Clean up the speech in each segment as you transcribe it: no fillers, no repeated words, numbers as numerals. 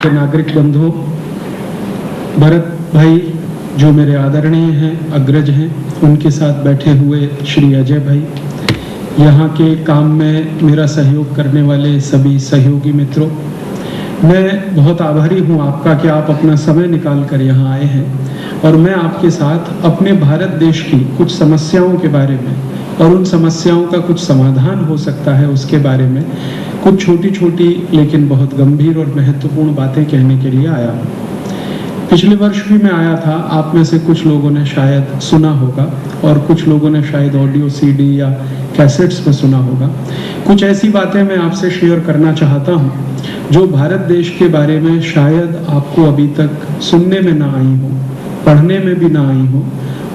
के नागरिक बंधुओं, भरत भाई जो मेरे आदरणीय हैं, अग्रज हैं, उनके साथ बैठे हुए श्री अजय भाई, यहाँ के काम में मेरा सहयोग करने वाले सभी सहयोगी मित्रों, मैं बहुत आभारी हूँ आपका कि आप अपना समय निकाल कर यहाँ आए हैं और मैं आपके साथ अपने भारत देश की कुछ समस्याओं के बारे में और उन समस्याओं का कुछ समाधान हो सकता है उसके बारे में कुछ छोटी छोटी लेकिन बहुत गंभीर और महत्वपूर्ण बातें कहने के लिए आया हूँ। पिछले वर्ष भी मैं आया था, आप में से कुछ लोगों ने शायद सुना होगा और कुछ लोगों ने शायद ऑडियो सीडी या कैसेट्स में सुना होगा। कुछ ऐसी बातें मैं आपसे शेयर करना चाहता हूँ जो भारत देश के बारे में शायद आपको अभी तक सुनने में ना आई हो, पढ़ने में भी ना आई हो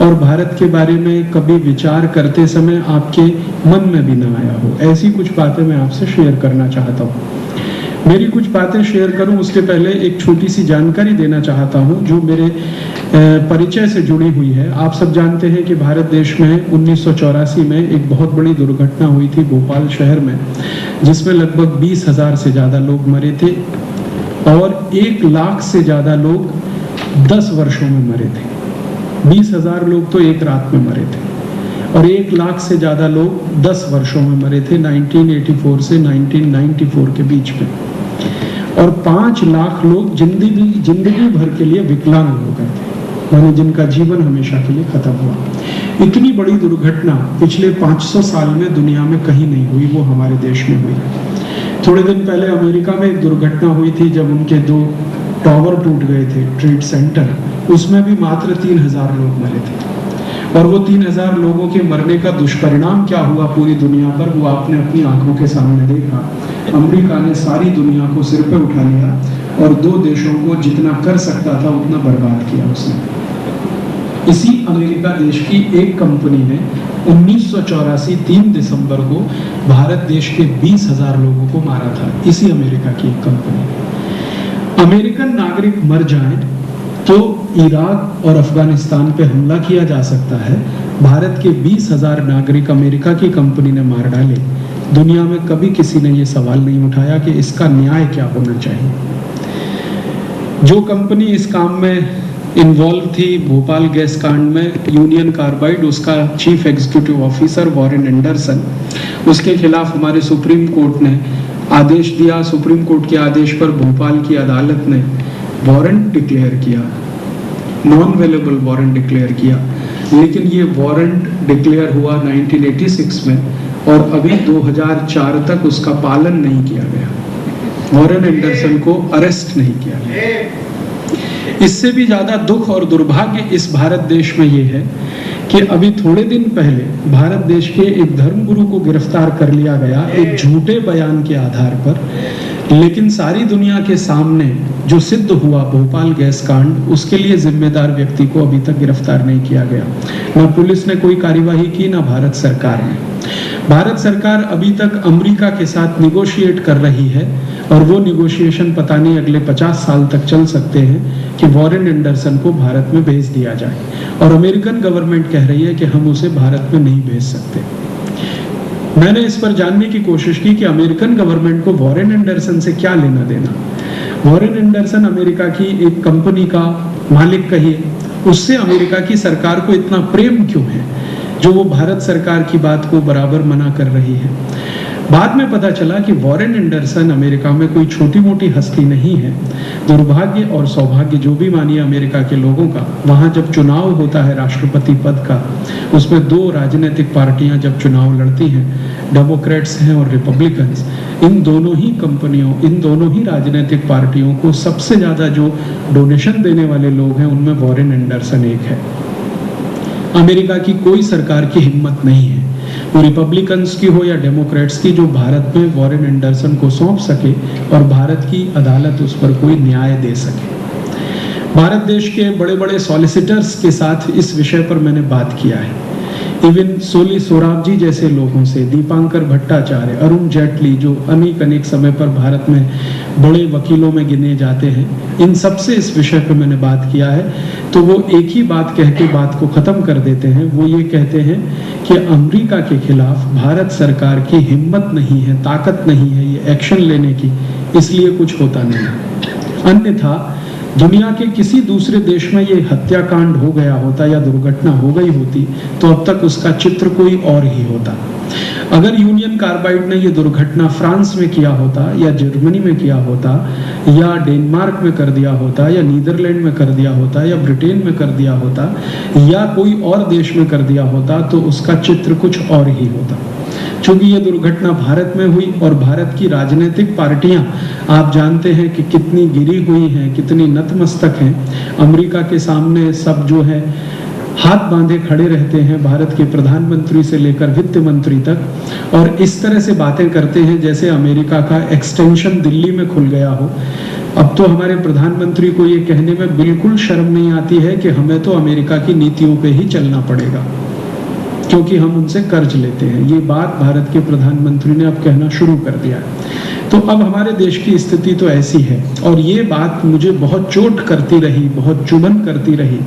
और भारत के बारे में कभी विचार करते समय आपके मन में भी ना आया हो। ऐसी कुछ बातें मैं आपसे शेयर करना चाहता हूँ। मेरी कुछ बातें शेयर करूं उसके पहले एक छोटी सी जानकारी देना चाहता हूं जो मेरे परिचय से जुड़ी हुई है। आप सब जानते हैं कि भारत देश में 1984 में एक बहुत बड़ी दुर्घटना हुई थी भोपाल शहर में, जिसमें लगभग 20,000 से ज़्यादा लोग मरे थे और 1 लाख से ज़्यादा लोग 10 वर्षों में मरे थे। 20,000 लोग तो एक रात में मरे थे और 1 लाख से ज़्यादा लोग 10 वर्षों में मरे थे 1984 से 1994 के बीच में, और 5 लाख लोग जिंदगी भर के लिए विकलांग हो गए थे, माने जिनका जीवन हमेशा के लिए खत्म हुआ। इतनी बड़ी दुर्घटना पिछले 500 साल में दुनिया में कहीं नहीं हुई, वो हमारे देश में हुई। थोड़े दिन पहले अमेरिका में एक दुर्घटना हुई थी जब उनके 2 टावर टूट गए थे, ट्रेड सेंटर, उसमें भी मात्र 3,000 लोग मरे थे। और वो 3,000 लोगों के मरने का दुष्परिणाम क्या हुआ पूरी दुनिया पर, वो आपने अपनी आंखों के सामने देखा। अमेरिका ने सारी दुनिया को सिर पे उठा लिया और 2 देशों को जितना कर सकता था उतना बर्बाद किया उसने। इसी अमेरिका देश की एक कंपनी ने 1984 3 दिसंबर को भारत देश के 20,000 लोगों को मारा था। इसी अमेरिका की एक कंपनी। अमेरिकन नागरिक मर जाएं तो इराक और अफगानिस्तान पे हमला किया जा सकता है। भारत के 20,000 नागरिक अमेरिका की कंपनी ने मार डाले। दुनिया में कभी किसी ने ये सवाल नहीं उठाया कि इसका न्याय क्या होना चाहिए। जो कंपनी इस काम में इन्वॉल्व थी भोपाल गैस कांड में, यूनियन कार्बाइड, उसका chief executive officer Warren Anderson, उसके खिलाफ हमारे सुप्रीम कोर्ट ने आदेश दिया। सुप्रीम कोर्ट के आदेश पर भोपाल की अदालत ने वारंट डिक्लेयर किया, नॉन अवेलेबल वारंट डिक्लेयर किया, लेकिन ये वारंट डिक्लेयर हुआ 1986 में और अभी 2004 तक उसका पालन नहीं किया गया। वॉरेन एंडरसन को अरेस्ट नहीं किया गया। इससे भी ज्यादा दुख और दुर्भाग्य इस भारत देश में ये है कि अभी थोड़े दिन पहले भारत देश के एक धर्मगुरु को गिरफ्तार कर लिया गया एक झूठे बयान के आधार पर, लेकिन सारी दुनिया के सामने जो सिद्ध हुआ भोपाल गैस कांड, उसके लिए जिम्मेदार व्यक्ति को अभी तक गिरफ्तार नहीं किया गया। ना पुलिस ने कोई कार्यवाही की, ना भारत सरकार ने। भारत सरकार अभी तक अमेरिका के साथ निगोशिएट कर रही है और वो निगोशिएशन पता नहीं अगले 50 साल तक चल सकते हैं कि वॉरेन एंडरसन को भारत में भेज दिया जाए, और अमेरिकन गवर्नमेंट कह रही है कि हम उसे भारत में नहीं भेज सकते। मैंने इस पर जानने की कोशिश की कि अमेरिकन गवर्नमेंट को वॉरेन एंडरसन से क्या लेना देना। वॉरेन एंडरसन अमेरिका की एक कंपनी का मालिक कहिए, उससे अमेरिका की सरकार को इतना प्रेम क्यों है जो वो भारत सरकार की बात को बराबर मना कर रही है। बाद में पता चला कि वॉरेन एंडरसन अमेरिका में कोई छोटी मोटी हस्ती नहीं है। दुर्भाग्य और सौभाग्य जो भी मानिए अमेरिका के लोगों का, वहां जब चुनाव होता है राष्ट्रपति पद का, उसमें 2 राजनीतिक पार्टियां जब चुनाव लड़ती हैं, डेमोक्रेट्स हैं और रिपब्लिकन्स, इन दोनों ही कंपनियों, इन दोनों ही राजनीतिक पार्टियों को सबसे ज्यादा जो डोनेशन देने वाले लोग हैं उनमें वॉरेन एंडरसन एक है। अमेरिका की कोई सरकार की हिम्मत नहीं है, वो रिपब्लिकन्स की हो या डेमोक्रेट्स की, जो भारत में वॉरेन एंडरसन को सौंप सके और भारत की अदालत उस पर कोई न्याय दे सके। भारत देश के बड़े बड़े सॉलिसिटर्स के साथ इस विषय पर मैंने बात किया है। इवन सोली सोराब जी जैसे लोगों से, दीपांकर भट्टाचार्य, अरुण जेटली, जो अनेक समय पर भारत में बड़े वकीलों में गिने जाते हैं, इन सब से इस विषय पर मैंने बात किया है। तो वो एक ही बात कह के बात को खत्म कर देते हैं। वो ये कहते हैं कि अमेरिका के खिलाफ भारत सरकार की हिम्मत नहीं है, ताकत नहीं है ये एक्शन लेने की, इसलिए कुछ होता नहीं। अन्यथा दुनिया के किसी दूसरे देश में ये हत्याकांड हो गया होता या दुर्घटना हो गई होती तो अब तक उसका चित्र कोई और ही होता। अगर यूनियन कार्बाइड ने ये दुर्घटना फ्रांस में किया होता या जर्मनी में किया होता या डेनमार्क में कर दिया होता या नीदरलैंड में कर दिया होता या ब्रिटेन में कर दिया होता या कोई और देश में कर दिया होता तो उसका चित्र कुछ और ही होता। चूंकि ये दुर्घटना भारत में हुई और भारत की राजनीतिक पार्टियां आप जानते हैं कि कितनी गिरी हुई हैं, कितनी नतमस्तक हैं। अमेरिका के सामने सब जो है हाथ बांधे खड़े रहते हैं, भारत के प्रधानमंत्री से लेकर वित्त मंत्री तक, और इस तरह से बातें करते हैं जैसे अमेरिका का एक्सटेंशन दिल्ली में खुल गया हो। अब तो हमारे प्रधानमंत्री को ये कहने में बिल्कुल शर्म नहीं आती है कि हमें तो अमेरिका की नीतियों पे ही चलना पड़ेगा क्योंकि हम उनसे कर्ज लेते हैं। ये बात भारत के प्रधानमंत्री ने अब कहना शुरू कर दिया है। तो अब हमारे देश की स्थिति तो ऐसी है, और ये बात मुझे बहुत चोट करती रही, बहुत चुभन करती रही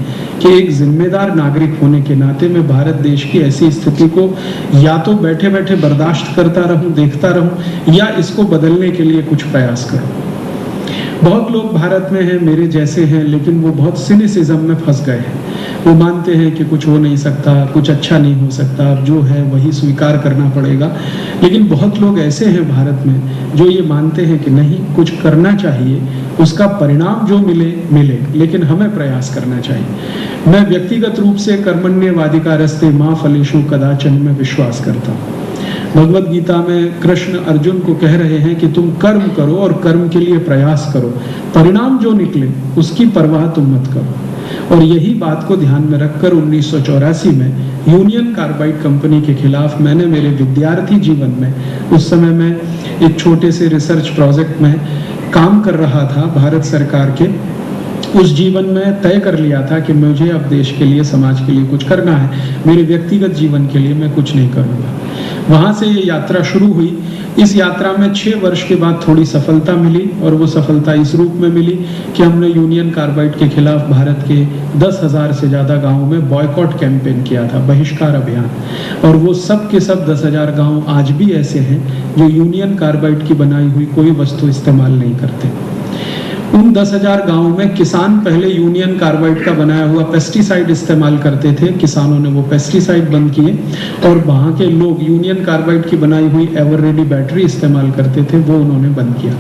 कि एक जिम्मेदार नागरिक होने के नाते मैं भारत देश की ऐसी स्थिति को या तो बैठे बैठे बर्दाश्त करता रहूं, देखता रहूं, या इसको बदलने के लिए कुछ प्रयास करूं। बहुत लोग भारत में हैं, मेरे जैसे हैं, लेकिन वो बहुत सिनिसिज्म में फंस गए हैं। वो मानते हैं कि कुछ हो नहीं सकता, कुछ अच्छा नहीं हो सकता, अब जो है वही स्वीकार करना पड़ेगा। लेकिन बहुत लोग ऐसे हैं भारत में जो ये मानते हैं कि नहीं, कुछ करना चाहिए, उसका परिणाम जो मिले मिले, लेकिन हमें प्रयास करना चाहिए। मैं व्यक्तिगत रूप से कर्मण्येवाधिकारस्ते मा फलेषु कदाचन में विश्वास करता हूँ। भगवत गीता में कृष्ण अर्जुन को कह रहे हैं कि तुम कर्म करो और कर्म के लिए प्रयास करो, परिणाम जो निकले उसकी परवाह तुम मत करो। और यही बात को ध्यान में रखकर 1984 में यूनियन कार्बाइड कंपनी के खिलाफ मैंने मेरे विद्यार्थी जीवन में, उस समय मैं एक छोटे से रिसर्च प्रोजेक्ट में काम कर रहा था भारत सरकार के, उस जीवन में तय कर लिया था कि मुझे अब देश के लिए, समाज के लिए कुछ करना है, मेरे व्यक्तिगत जीवन के लिए मैं कुछ नहीं करूँगा। वहाँ से ये यात्रा शुरू हुई। इस यात्रा में 6 वर्ष के बाद थोड़ी सफलता मिली, और वो सफलता इस रूप में मिली कि हमने यूनियन कार्बाइड के खिलाफ भारत के 10,000 से ज़्यादा गाँवों में बॉयकॉट कैंपेन किया था, बहिष्कार अभियान। और वो सब के सब 10,000 गाँव आज भी ऐसे हैं जो यूनियन कार्बाइड की बनाई हुई कोई वस्तु इस्तेमाल नहीं करते। उन 10,000 गाँवों में किसान पहले यूनियन कार्बाइड का बनाया हुआ पेस्टिसाइड इस्तेमाल करते थे, किसानों ने वो पेस्टिसाइड बंद किए, और वहाँ के लोग यूनियन कार्बाइड की बनाई हुई एवर रेडी बैटरी इस्तेमाल करते थे, वो उन्होंने बंद किया।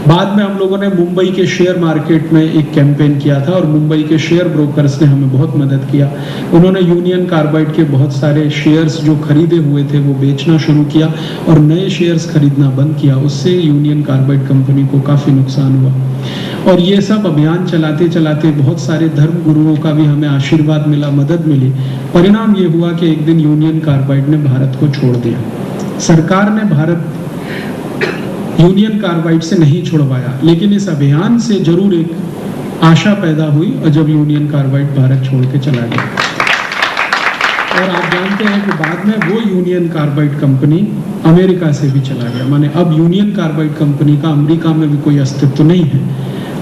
बाद में हम लोगों ने मुंबई के शेयर मार्केट में एक कैंपेन किया था, और मुंबई के शेयर ब्रोकर्स ने हमें बहुत मदद किया। उन्होंने यूनियन कार्बाइड के बहुत सारे शेयर्स जो खरीदे हुए थे वो बेचना शुरू किया और नए शेयर्स खरीदना बंद किया। उससे यूनियन कार्बाइड कंपनी को काफ़ी नुकसान हुआ। और ये सब अभियान चलाते चलाते बहुत सारे धर्म गुरुओं का भी हमें आशीर्वाद मिला, मदद मिली। परिणाम ये हुआ कि एक दिन यूनियन कार्बाइड ने भारत को छोड़ दिया। सरकार ने भारत यूनियन कार्बाइड से नहीं छुड़वाया, लेकिन इस अभियान से जरूर एक आशा पैदा हुई, और जब यूनियन कार्बाइड भारत छोड़ के चला गया। और आप जानते हैं कि बाद में वो यूनियन कार्बाइड कंपनी अमेरिका से भी चला गया। माने अब यूनियन कार्बाइड कंपनी का अमेरिका में भी कोई अस्तित्व नहीं है,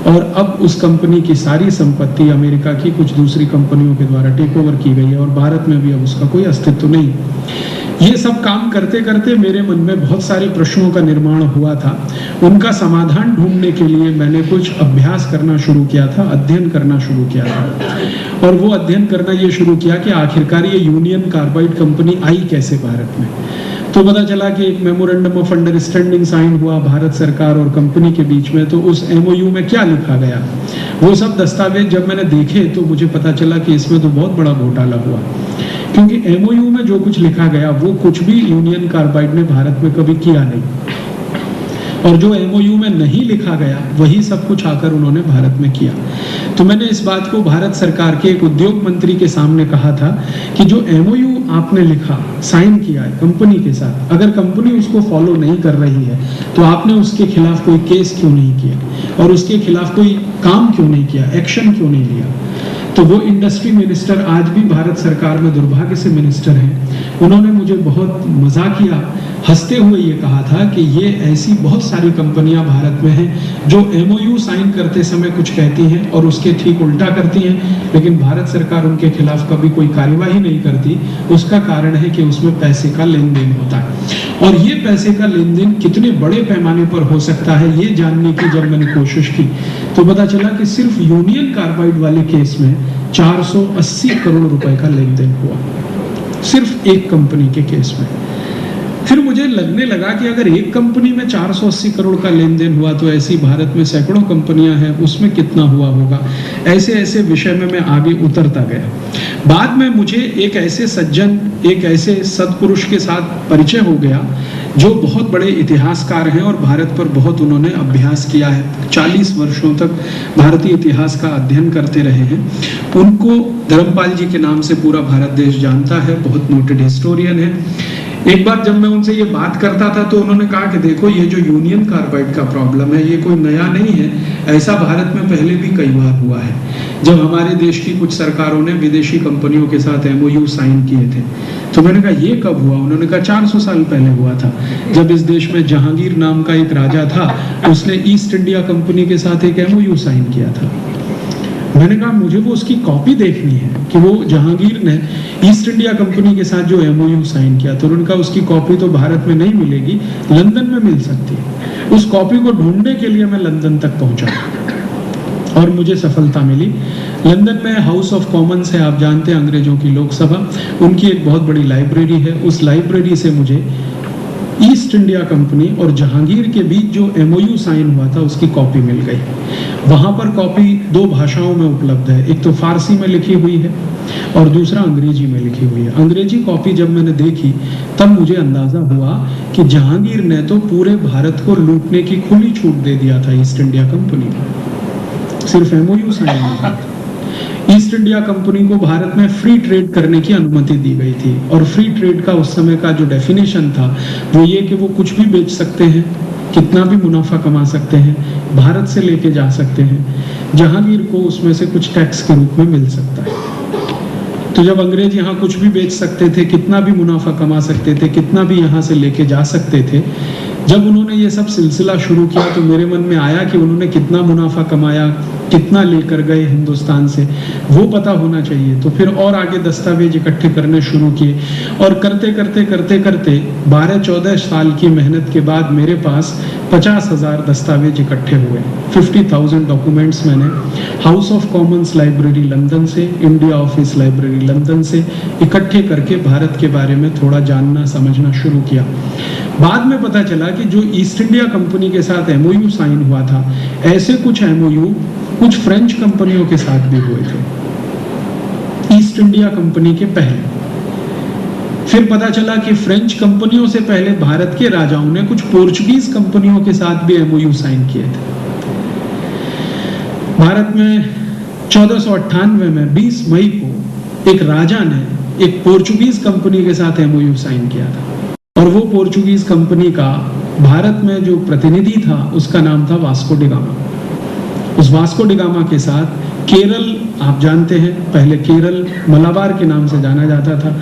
और अब उस कंपनी की सारी संपत्ति अमेरिका की कुछ दूसरी कंपनियों के द्वारा टेक ओवर की गई है, और भारत में भी अब उसका कोई अस्तित्व नहीं। ये सब काम करते करते मेरे मन में बहुत सारे प्रश्नों का निर्माण हुआ था। उनका समाधान ढूंढने के लिए मैंने कुछ अभ्यास करना शुरू किया था, अध्ययन करना शुरू किया था। और वो अध्ययन करना ये शुरू किया कि आखिरकार ये यूनियन कार्बाइड कंपनी आई कैसे भारत में। तो पता चला कि एक मेमोरेंडम ऑफ अंडरस्टैंडिंग साइन हुआ भारत सरकार और कंपनी के बीच में। तो उस एमओयू में क्या लिखा गया, वो सब दस्तावेज जब मैंने देखे तो मुझे पता चला कि इसमें तो बहुत बड़ा घोटाला हुआ, क्योंकि एमओयू में जो कुछ लिखा गया वो कुछ भी यूनियन कार्बाइड ने भारत में कभी किया नहीं, और जो एमओयू में नहीं लिखा गया वही सब कुछ आकर उन्होंने भारत में किया। तो मैंने इस बात को भारत सरकार के एक उद्योग मंत्री के सामने कहा था कि जो एमओयू आपने लिखा, साइन किया है कंपनी के साथ, अगर कंपनी उसको फॉलो नहीं कर रही है तो आपने उसके खिलाफ कोई केस क्यों नहीं किया, और उसके खिलाफ कोई काम क्यों नहीं किया, एक्शन क्यों नहीं लिया। तो वो इंडस्ट्री मिनिस्टर आज भी भारत सरकार में दुर्भाग्य से मिनिस्टर हैं, उन्होंने मुझे बहुत मजाकिया हंसते हुए ये कहा था कि ये ऐसी बहुत सारी कंपनियां भारत में हैं जो एमओयू साइन करते समय कुछ कहती हैं और उसके ठीक उल्टा करती हैं, लेकिन भारत सरकार उनके खिलाफ कभी कोई कार्यवाही नहीं करती। उसका कारण है कि उसमें पैसे का लेन देन होता है, और ये पैसे का लेन देन कितने बड़े पैमाने पर हो सकता है ये जानने की जब मैंने कोशिश की तो पता चला कि सिर्फ यूनियन कार्बाइड वाले केस में 480 करोड़ रुपए का लेन देन हुआ, सिर्फ एक कंपनी के केस में। फिर मुझे लगने लगा कि अगर एक कंपनी में 480 करोड़ का लेन देन हुआ तो ऐसी भारत में सैकड़ों कंपनियां हैं, उसमें कितना हुआ होगा। ऐसे ऐसे विषय में मैं आगे उतरता गया। बाद में मुझे एक ऐसे सज्जन, एक ऐसे सत्पुरुष के साथ परिचय हो गया जो बहुत बड़े इतिहासकार हैं और भारत पर बहुत उन्होंने अभ्यास किया है, 40 वर्षों तक भारतीय इतिहास का अध्ययन करते रहे हैं। उनको धर्मपाल जी के नाम से पूरा भारत देश जानता है, बहुत नोटेड हिस्टोरियन है। एक बार जब मैं उनसे ये बात करता था तो उन्होंने कहा कि देखो ये जो यूनियन कार्बाइड का प्रॉब्लम है ये कोई नया नहीं है, ऐसा भारत में पहले भी कई बार हुआ है। जब हमारे देश की कुछ सरकारों ने विदेशी कंपनियों के साथ एमओयू साइन किए थे तो मैंने कहा ये कब हुआ? उन्होंने कहा 400 साल पहले हुआ था, जब इस देश में जहांगीर नाम का एक राजा था, उसने ईस्ट इंडिया कंपनी के साथ एक एमओयू साइन किया था। मैंने कहा मुझे वो उसकी कॉपी देखनी है कि वो जहांगीर ने ईस्ट इंडिया कंपनी के साथ जो एमओयू साइन किया, तो उन्होंने कहा उसकी कॉपी तो भारत में नहीं मिलेगी, लंदन में मिल सकती है। उस कॉपी को ढूंढने के लिए मैं लंदन तक पहुंचा और मुझे सफलता मिली। लंदन में हाउस ऑफ कॉमन्स है, आप जानते हैं, अंग्रेजों की लोकसभा, उनकी एक बहुत बड़ी लाइब्रेरी है। उस लाइब्रेरी से मुझे ईस्ट इंडिया कंपनी और जहांगीर के बीच जो एमओयू साइन हुआ था उसकी कॉपी मिल गई। वहां पर कॉपी 2 भाषाओं में उपलब्ध है, एक तो फारसी में लिखी हुई है और दूसरा अंग्रेजी में लिखी हुई है। अंग्रेजी कॉपी जब मैंने देखी तब मुझे अंदाजा हुआ कि जहांगीर ने तो पूरे भारत को लूटने की खुली छूट दे दिया था ईस्ट इंडिया कंपनी को, सिर्फ एमओयू साइन हुआ। ईस्ट इंडिया कंपनी को भारत में फ्री ट्रेड करने की अनुमति दी गई थी, और फ्री ट्रेड का उस समय का जो डेफिनेशन था वो ये कि वो कुछ भी बेच सकते हैं, कितना भी मुनाफा कमा सकते हैं, भारत से लेके जा सकते हैं, जहांगीर को उसमें से कुछ टैक्स के रूप में मिल सकता है। तो जब अंग्रेज यहाँ कुछ भी बेच सकते थे, कितना भी मुनाफा कमा सकते थे, कितना भी यहाँ से लेके जा सकते थे, जब उन्होंने ये सब सिलसिला शुरू किया तो मेरे मन में आया कि उन्होंने कितना मुनाफा कमाया, कितना लेकर गए हिंदुस्तान से, वो पता होना चाहिए। तो फिर और आगे दस्तावेज इकट्ठे करने शुरू किए और करते करते करते करते 12-14 साल की मेहनत के बाद मेरे पास 50,000 दस्तावेज इकट्ठे हुए। 50,000 डॉक्यूमेंट्स मैंने house of Commons library London से, इंडिया ऑफिस लाइब्रेरी लंदन से इकट्ठे करके भारत के बारे में थोड़ा जानना समझना शुरू किया। बाद में पता चला कि जो ईस्ट इंडिया कंपनी के साथ एमओयू साइन हुआ था, ऐसे कुछ एमओयू कुछ फ्रेंच कंपनियों के साथ भी हुए थे ईस्ट इंडिया कंपनी के पहले। फिर पता चला कि फ्रेंच कंपनियों से पहले भारत के राजाओं ने कुछ पोर्चुगीज कंपनियों के साथ भी एमओयू साइन किए थे। भारत में 1498 में 20 मई को एक राजा ने एक पोर्चुगीज कंपनी के साथ एमओयू साइन किया था, और वो पोर्चुगीज कंपनी का भारत में जो प्रतिनिधि था उसका नाम था वास्को डी गामा। उस वास्को डी गामा के साथ केरल, आप जानते हैं, पहले केरल मलाबार के नाम से जाना जाता था।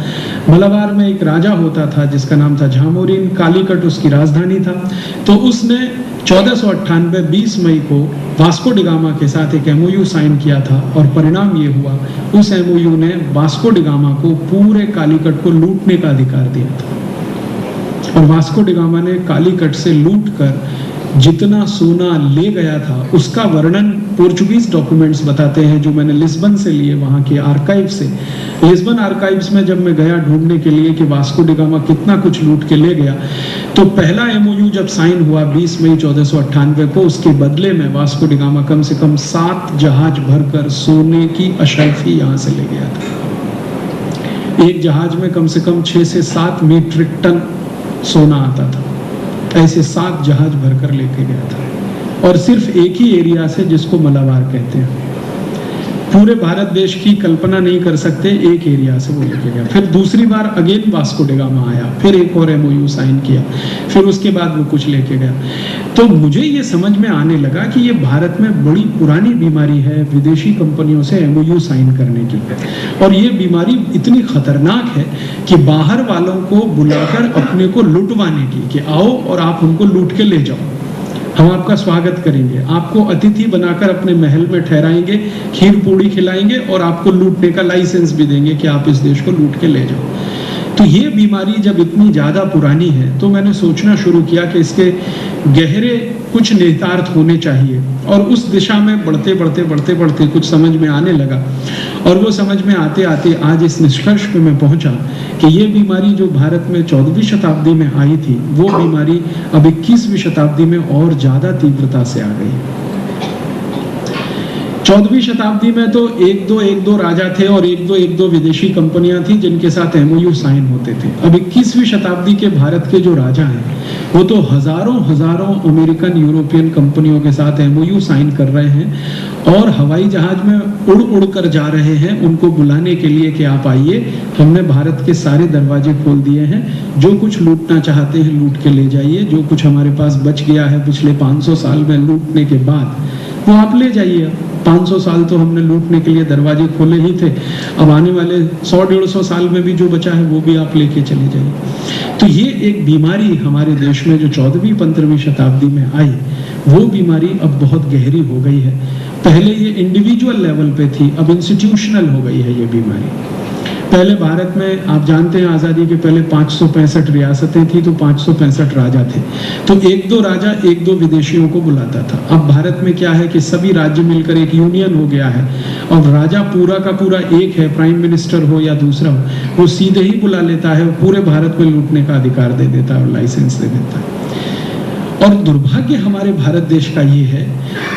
मलाबार में एक राजा होता था जिसका नाम था झामोरिन, कालीकट उसकी राजधानी था। तो उसने 1498 20 मई को वास्को डी गामा के साथ एक एमओयू साइन किया था, और परिणाम ये हुआ, उस एमओयू ने वास्को डी गामा को पूरे कालीकट को लूटने का अधिकार दिया था। और वास्को डी गामा ने कालीकट से लूट कर जितना सोना ले गया था उसका वर्णन पोर्चुगीज डॉक्यूमेंट्स बताते हैं, जो मैंने लिस्बन से लिए, वहां के आर्काइव से। लिस्बन आर्काइव्स में जब मैं गया ढूंढने के लिए कि वास्को डी गामा कितना कुछ लूट के ले गया, तो पहला एमओयू जब साइन हुआ 20 मई 1498 को, उसके बदले में वास्को डी गामा कम से कम 7 जहाज भरकर सोने की अशर्फी यहाँ से ले गया था। एक जहाज में कम से कम 6 से 7 मीट्रिक टन सोना आता था। ऐसे 7 जहाज भरकर लेके गया था, और सिर्फ एक ही एरिया से जिसको मलाबार कहते हैं। पूरे भारत देश की कल्पना नहीं कर सकते, एक एरिया से वो लेके गया। फिर दूसरी बार अगेन वास्को डी गामा आया, फिर एक और MOU साइन किया, फिर उसके बाद वो कुछ लेके गया। तो मुझे ये समझ में आने लगा कि ये भारत में बड़ी पुरानी बीमारी है विदेशी कंपनियों से MOU साइन करने की, और ये बीमारी इतनी खतरनाक है कि बाहर वालों को बुलाकर अपने को लुटवाने की, कि आओ और आप हमको लूट के ले जाओ, हम आपका स्वागत करेंगे, आपको अतिथि बनाकर अपने महल में ठहराएंगे, खीर पूड़ी खिलाएंगे और आपको लूटने का लाइसेंस भी देंगे कि आप इस देश को लूट के ले जाओ। तो ये बीमारी जब इतनी ज़्यादा पुरानी है तो मैंने सोचना शुरू किया कि इसके गहरे कुछ निहितार्थ होने चाहिए, और उस दिशा में बढ़ते बढ़ते कुछ समझ में आने लगा, और वो समझ में आते आते आज इस निष्कर्ष पे मैं पहुंचा कि ये बीमारी जो भारत में 14वीं शताब्दी में आई थी, वो बीमारी अब 21वीं शताब्दी में और ज़्यादा तीव्रता से आ गई है। 14वीं शताब्दी में तो एक दो राजा थे और एक दो विदेशी कंपनियां थी जिनके साथ MOU साइन होते थे। अब 21वीं शताब्दी के भारत के जो राजा हैं वो तो हजारों अमेरिकन यूरोपियन कंपनियों के साथ MOU साइन कर रहे हैं, और हवाई जहाज में उड़ कर जा रहे हैं उनको बुलाने के लिए कि आप आइए, हमने भारत के सारे दरवाजे खोल दिए हैं, जो कुछ लूटना चाहते हैं लूट के ले जाइए, जो कुछ हमारे पास बच गया है पिछले 500 साल में लूटने के बाद वो आप ले जाइए। 500 साल तो हमने लूटने के लिए दरवाजे खोले ही थे, अब आने वाले 100-150 साल में भी जो बचा है वो भी आप लेके चले जाइए। तो ये एक बीमारी हमारे देश में जो 14वीं-15वीं शताब्दी में आई, वो बीमारी अब बहुत गहरी हो गई है। पहले ये इंडिविजुअल लेवल पे थी, अब इंस्टीट्यूशनल हो गई है ये बीमारी। पहले भारत में आप जानते हैं आज़ादी के पहले 565 रियासतें थी, तो 565 राजा थे, तो एक दो राजा एक दो विदेशियों को बुलाता था। अब भारत में क्या है कि सभी राज्य मिलकर एक यूनियन हो गया है, और राजा पूरा का पूरा एक है, प्राइम मिनिस्टर हो या दूसरा हो, वो सीधे ही बुला लेता है, पूरे भारत में लूटने का अधिकार दे देता है और लाइसेंस दे देता है। और दुर्भाग्य हमारे भारत देश का ये है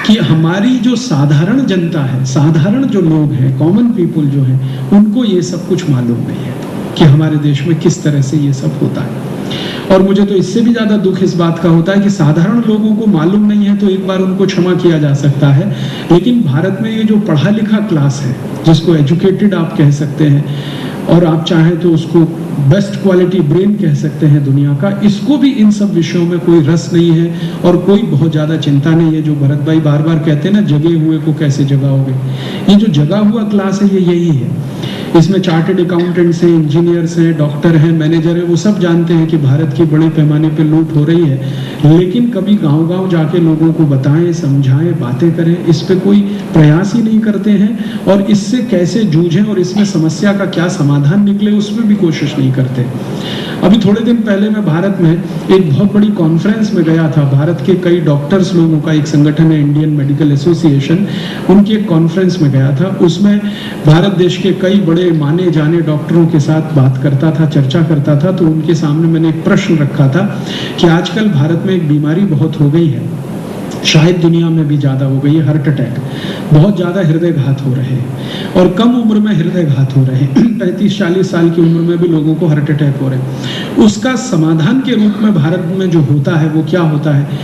कि हमारी जो साधारण जनता है, साधारण जो लोग हैं, कॉमन पीपल जो हैं, उनको ये सब कुछ मालूम नहीं है कि हमारे देश में किस तरह से ये सब होता है। और मुझे तो इससे भी ज्यादा दुख इस बात का होता है कि साधारण लोगों को मालूम नहीं है तो एक बार उनको क्षमा किया जा सकता है, लेकिन भारत में ये जो पढ़ा लिखा क्लास है, जिसको एजुकेटेड आप कह सकते हैं, और आप चाहें तो उसको बेस्ट क्वालिटी ब्रेन कह सकते हैं दुनिया का, इसको भी इन सब विषयों में कोई रस नहीं है और कोई बहुत ज़्यादा चिंता नहीं है। जो भरत भाई बार बार कहते हैं ना, जगे हुए को कैसे जगाओगे, ये जो जगा हुआ क्लास है ये यही है। इसमें चार्टर्ड अकाउंटेंट्स हैं, इंजीनियर्स हैं, डॉक्टर हैं, मैनेजर हैं, वो सब जानते हैं कि भारत की बड़े पैमाने पे लूट हो रही है, लेकिन कभी गांव-गांव जाके लोगों को बताएं, समझाएं, बातें करें, इस पे कोई प्रयास ही नहीं करते हैं, और इससे कैसे जूझें और इसमें समस्या का क्या समाधान निकले उसमें भी कोशिश नहीं करते। अभी थोड़े दिन पहले मैं भारत में एक बहुत बड़ी कॉन्फ्रेंस में गया था। भारत के कई डॉक्टर्स लोगों का एक संगठन है, इंडियन मेडिकल एसोसिएशन, उनकी एक कॉन्फ्रेंस में गया था। उसमें भारत देश के कई बड़े माने जाने डॉक्टरों के साथ बात करता था, चर्चा करता था। तो उनके सामने मैंने एक प्रश्न रखा था कि आजकल भारत में एक बीमारी बहुत हो गई है, शायद दुनिया में भी ज्यादा हो गई है, हार्ट अटैक। बहुत ज्यादा हृदय घात हो रहे हैं और कम उम्र में हृदय घात हो रहे हैं। 35-40 साल की उम्र में भी लोगों को हार्ट अटैक हो रहे हैं। उसका समाधान के रूप में भारत में जो होता है वो क्या होता है?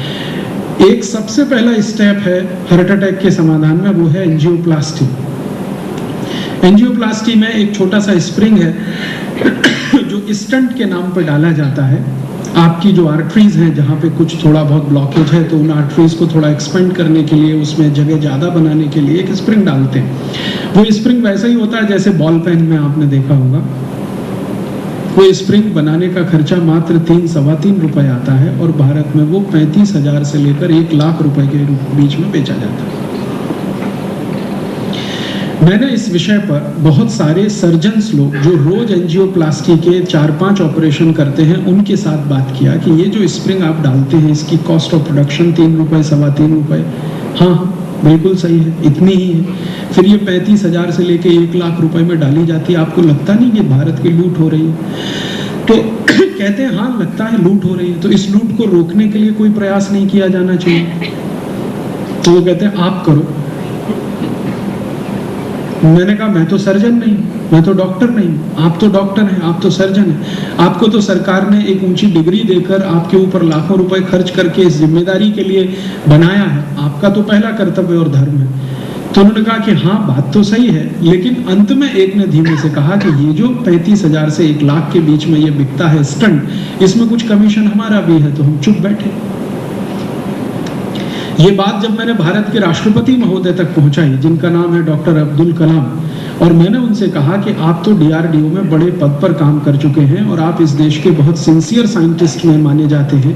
एक सबसे पहला स्टेप है हार्ट अटैक के समाधान में, वो है एंजियोप्लास्टी। एंजियोप्लास्टी में एक छोटा सा स्प्रिंग है जो स्टंट के नाम पर डाला जाता है। आपकी जो आर्टरीज हैं, जहाँ पे कुछ थोड़ा बहुत ब्लॉकेज है, तो उन आर्टरीज को थोड़ा एक्सपेंड करने के लिए, उसमें जगह ज़्यादा बनाने के लिए एक स्प्रिंग डालते हैं। वो स्प्रिंग वैसा ही होता है जैसे बॉल पेन में आपने देखा होगा। वो स्प्रिंग बनाने का खर्चा मात्र 3-3.25 रुपए आता है, और भारत में वो 35,000 से लेकर 1 लाख रुपए के बीच में बेचा जाता है। मैंने इस विषय पर बहुत सारे सर्जन्स लोग जो रोज एंजियोप्लास्टी के 4-5 ऑपरेशन करते हैं उनके साथ बात किया कि ये जो स्प्रिंग आप डालते हैं इसकी कॉस्ट ऑफ प्रोडक्शन 3 रुपए, 3.25 रुपए, हाँ बिल्कुल सही है, इतनी ही है। फिर ये 35,000 से लेके 1 लाख रुपए में डाली जाती है। आपको लगता नहीं कि भारत की लूट हो रही है? तो कहते हैं हाँ लगता है लूट हो रही है, तो इस लूट को रोकने के लिए कोई प्रयास नहीं किया जाना चाहिए। तो वो कहते हैं आप करो। मैंने कहा मैं तो सर्जन नहीं, मैं तो डॉक्टर नहीं। आप तो डॉक्टर हैं, आप तो सर्जन हैं। आपको तो सरकार ने एक ऊंची डिग्री देकर आपके ऊपर लाखों रुपए खर्च करके इस जिम्मेदारी के लिए बनाया है। आपका तो पहला कर्तव्य और धर्म है तो उन्होंने कहा कि हाँ बात तो सही है, लेकिन अंत में एक ने धीमे से कहा कि ये जो 35,000 से 1 लाख के बीच में ये बिकता है स्टंट, इसमें कुछ कमीशन हमारा भी है। तो हम चुप बैठे। ये बात जब मैंने भारत के राष्ट्रपति महोदय तक पहुंचाई, जिनका नाम है डॉक्टर अब्दुल कलाम, और मैंने उनसे कहा कि आप तो DRDO में बड़े पद पर काम कर चुके हैं और आप इस देश के बहुत सिंसियर साइंटिस्ट में माने जाते हैं,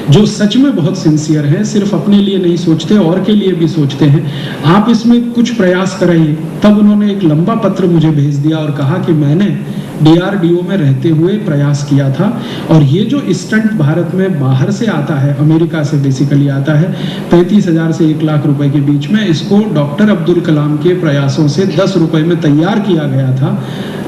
जो सच में बहुत सिंसियर हैं, सिर्फ अपने लिए नहीं सोचते और के लिए भी सोचते हैं, आप इसमें कुछ प्रयास कराइए। तब उन्होंने एक लंबा पत्र मुझे भेज दिया और कहा कि मैंने DRDO में रहते हुए प्रयास किया था और ये जो स्टंट भारत में बाहर से आता है, अमेरिका से बेसिकली आता है, 35,000 से 1 लाख रुपए के बीच में, इसको डॉक्टर अब्दुल कलाम के प्रयासों से 10 रुपए में तैयार किया गया था।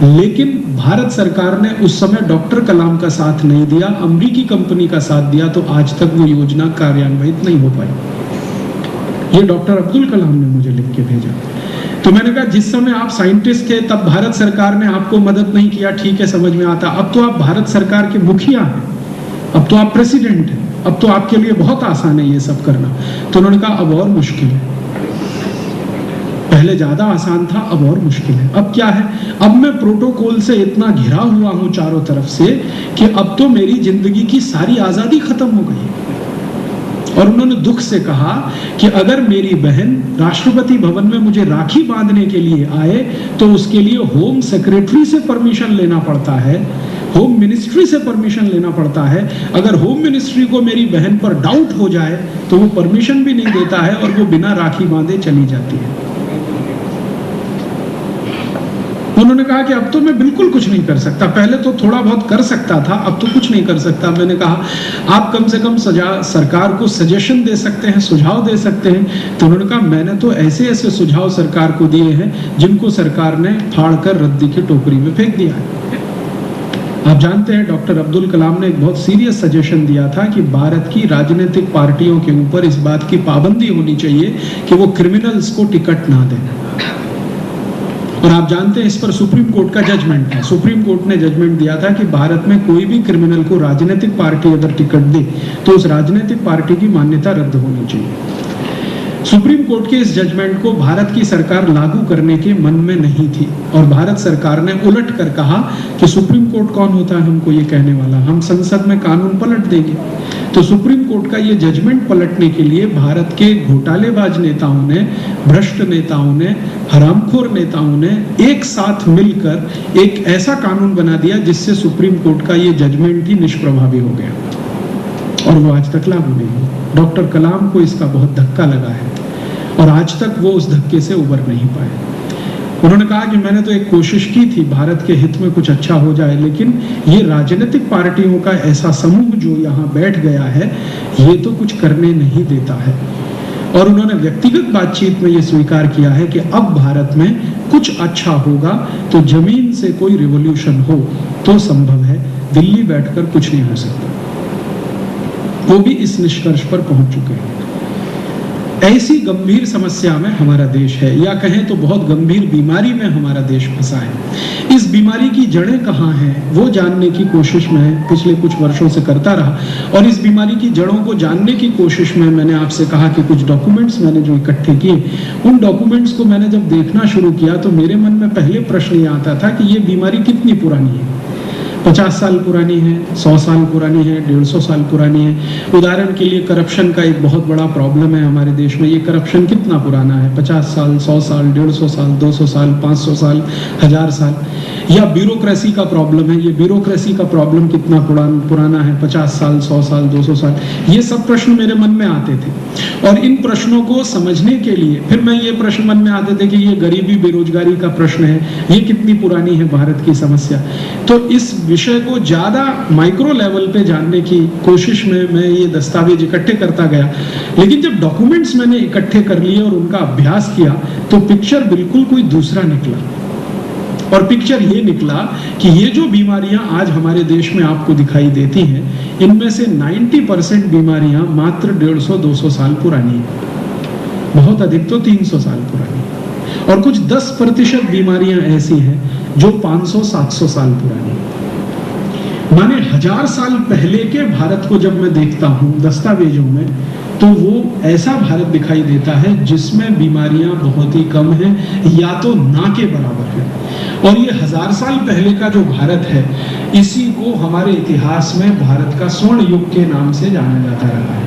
लेकिन भारत सरकार ने उस समय डॉक्टर कलाम का साथ नहीं दिया, अमेरिकी कंपनी का साथ दिया, तो आज तक वो योजना कार्यान्वित नहीं हो पाई। ये डॉक्टर अब्दुल कलाम ने मुझे लिख के भेजा। तो मैंने कहा जिस समय आप साइंटिस्ट थे तब भारत सरकार ने आपको मदद नहीं किया, ठीक है, समझ में आता। अब तो आप भारत सरकार के मुखिया हैं, अब तो आप प्रेसिडेंट हैं, अब तो आपके लिए बहुत आसान है ये सब करना। तो उन्होंने कहा अब और मुश्किल है, पहले ज्यादा आसान था, अब और मुश्किल है। अब क्या है, अब मैं प्रोटोकॉल से इतना घिरा हुआ हूं चारों तरफ से कि अब तो मेरी जिंदगी की सारी आजादी खत्म हो गई। और उन्होंने दुख से कहा कि अगर मेरी बहन राष्ट्रपति भवन में मुझे राखी बांधने के लिए आए तो उसके लिए होम सेक्रेटरी से परमिशन लेना पड़ता है, होम मिनिस्ट्री से परमिशन लेना पड़ता है। अगर होम मिनिस्ट्री को मेरी बहन पर डाउट हो जाए तो वो परमिशन भी नहीं देता है और वो बिना राखी बांधे चली जाती है। उन्होंने कहा कि अब तो मैं बिल्कुल कुछ नहीं कर सकता, पहले तो थोड़ा बहुत कर सकता था, अब तो कुछ नहीं कर सकता। मैंने कहा आप कम से कम सरकार को सजेशन दे सकते हैं, सुझाव दे सकते हैं। तो उन्होंने कहा मैंने तो ऐसे ऐसे सुझाव सरकार को दिए हैं जिनको सरकार ने फाड़ कर रद्दी की टोकरी में फेंक दिया है। आप जानते हैं डॉक्टर अब्दुल कलाम ने एक बहुत सीरियस सजेशन दिया था कि भारत की राजनीतिक पार्टियों के ऊपर इस बात की पाबंदी होनी चाहिए कि वो क्रिमिनल्स को टिकट ना दें। और आप जानते हैं इस पर सुप्रीम कोर्ट का जजमेंट था। सुप्रीम कोर्ट ने जजमेंट दिया था कि भारत में कोई भी क्रिमिनल को राजनीतिक पार्टी अगर टिकट दे तो उस राजनीतिक पार्टी की मान्यता रद्द होनी चाहिए। सुप्रीम कोर्ट के इस जजमेंट को भारत की सरकार लागू करने के मन में नहीं थी और भारत सरकार ने उलट कर कहा कि सुप्रीम कोर्ट कौन होता है हमको ये कहने वाला, हम संसद में कानून पलट देंगे। तो सुप्रीम कोर्ट का ये जजमेंट पलटने के लिए भारत के घोटालेबाज नेताओं ने, भ्रष्ट नेताओं ने, हरामखोर नेताओं ने एक साथ मिलकर एक ऐसा कानून बना दिया जिससे सुप्रीम कोर्ट का ये जजमेंट ही निष्प्रभावी हो गया और वो आज तक लागू नहीं हुआ। डॉक्टर कलाम को इसका बहुत धक्का लगा है और आज तक वो उस धक्के से उबर नहीं पाए। उन्होंने कहा कि मैंने तो एक कोशिश की थी भारत के हित में कुछ अच्छा हो जाए, लेकिन ये राजनीतिक पार्टियों का ऐसा समूह जो यहाँ बैठ गया है ये तो कुछ करने नहीं देता है। और उन्होंने व्यक्तिगत बातचीत में ये स्वीकार किया है कि अब भारत में कुछ अच्छा होगा तो जमीन से कोई रिवॉल्यूशन हो तो संभव है, दिल्ली बैठकर कुछ नहीं हो सकता। वो भी इस निष्कर्ष पर पहुंच चुके हैं। ऐसी गंभीर समस्या में हमारा देश है, या कहें तो बहुत गंभीर बीमारी में हमारा देश फंसा है। इस बीमारी की जड़ें कहाँ हैं वो जानने की कोशिश मैं पिछले कुछ वर्षों से करता रहा और इस बीमारी की जड़ों को जानने की कोशिश में मैंने आपसे कहा कि कुछ डॉक्यूमेंट्स मैंने जो इकट्ठे किए, उन डॉक्यूमेंट्स को मैंने जब देखना शुरू किया तो मेरे मन में पहले प्रश्न ये आता था कि ये बीमारी कितनी पुरानी है। 50 साल पुरानी है, 100 साल पुरानी है, 150 साल पुरानी है। उदाहरण के लिए करप्शन का एक बहुत बड़ा प्रॉब्लम है हमारे देश में। ये करप्शन कितना पुराना है, 50 साल, 100 साल, 150 साल, 200 साल, 500 साल, 1000 साल। या ब्यूरोक्रेसी का प्रॉब्लम है, ये ब्यूरोक्रेसी का प्रॉब्लम कितना पुराना है, 50 साल, 100 साल, 200 साल। ये सब प्रश्न मेरे मन में आते थे और इन प्रश्नों को समझने के लिए फिर मैं ये प्रश्न मन में आते थे कि ये गरीबी बेरोजगारी का प्रश्न है, ये कितनी पुरानी है भारत की समस्या। तो इस विषय को ज्यादा माइक्रो लेवल पे जानने की कोशिश में मैं ये दस्तावेज इकट्ठे करता गया, लेकिन जब डॉक्यूमेंट्स मैंने इकट्ठे कर लिए और उनका अभ्यास किया तो पिक्चर बिल्कुल कोई दूसरा निकला। और पिक्चर ये निकला कि ये जो बीमारियां आज हमारे देश में आपको दिखाई देती हैं, इनमें से 90% बीमारियां मात्र 150-200 साल पुरानी है, बहुत अधिक तो 300 साल पुरानी, और कुछ 10% बीमारियां ऐसी हैं जो 500-700 साल पुरानी है। माने 1000 साल पहले के भारत को जब मैं देखता हूं दस्तावेजों में तो वो ऐसा भारत दिखाई देता है जिसमें बीमारियां बहुत ही कम हैं या तो ना के बराबर है। और ये 1000 साल पहले का जो भारत है, इसी को हमारे इतिहास में भारत का स्वर्ण युग के नाम से जाना जाता रहा है,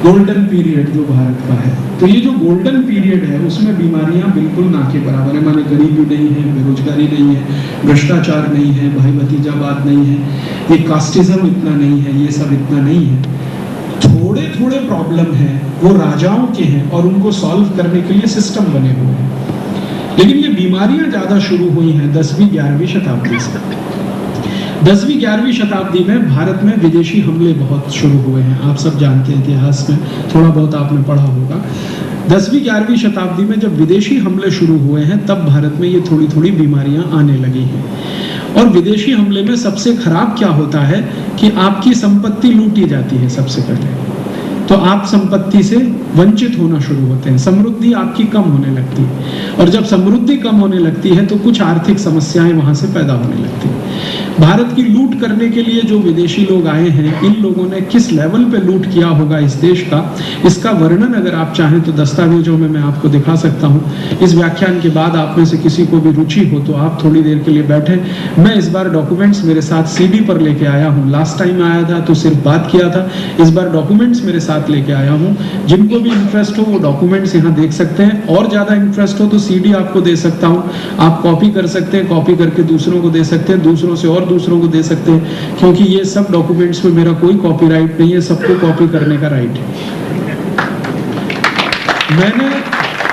गोल्डन पीरियड जो भारत का है। तो ये जो गोल्डन पीरियड है उसमें बीमारियां बिल्कुल ना के बराबर है, माने गरीबी नहीं है, बेरोजगारी नहीं है, भ्रष्टाचार नहीं है, भाई भतीजावाद नहीं है, ये कास्टिज्म इतना नहीं है, ये सब इतना नहीं है। थोड़े थोड़े प्रॉब्लम है वो राजाओं के हैं और उनको सॉल्व करने के लिए सिस्टम बने हुए हैं। लेकिन ये बीमारियां ज्यादा शुरू हुई हैं 10वीं-11वीं शताब्दी से। 10वीं-11वीं शताब्दी में भारत में विदेशी हमले बहुत शुरू हुए हैं, आप सब जानते हैं, इतिहास में थोड़ा बहुत आपने पढ़ा होगा। 10वीं-11वीं शताब्दी में जब विदेशी हमले शुरू हुए हैं तब भारत में ये थोड़ी थोड़ी बीमारियां आने लगी हैं। और विदेशी हमले में सबसे खराब क्या होता है कि आपकी संपत्ति लूटी जाती है सबसे पहले, तो आप संपत्ति से वंचित होना शुरू होते हैं, समृद्धि आपकी कम होने लगती है। और जब समृद्धि कम होने लगती है तो कुछ आर्थिक समस्याएं वहां से पैदा होने लगती हैं। भारत की लूट करने के लिए जो विदेशी लोग आए हैं, इन लोगों ने किस लेवल पे लूट किया होगा इस देश का, इसका वर्णन अगर आप चाहें तो दस्तावेजों में मैं आपको दिखा सकता हूं। इस व्याख्यान के बाद आप में से किसी को भी रुचि हो तो आप थोड़ी देर के लिए बैठे। मैं इस बार डॉक्यूमेंट्स मेरे साथ सीडी पर लेके आया हूँ। लास्ट टाइम आया था तो सिर्फ बात किया था, इस बार डॉक्यूमेंट्स मेरे साथ लेके आया हूँ। जिनको भी इंटरेस्ट हो वो डॉक्यूमेंट्स यहाँ देख सकते हैं, और ज्यादा इंटरेस्ट हो तो सीडी आपको दे सकता हूँ, आप कॉपी कर सकते हैं, कॉपी करके दूसरों को दे सकते हैं, दूसरों से और दूसरों को दे सकते हैं, क्योंकि ये सब डॉक्यूमेंट्स में मेरा कोई कॉपीराइट नहीं है, सबको कॉपी करने का राइट है। मैंने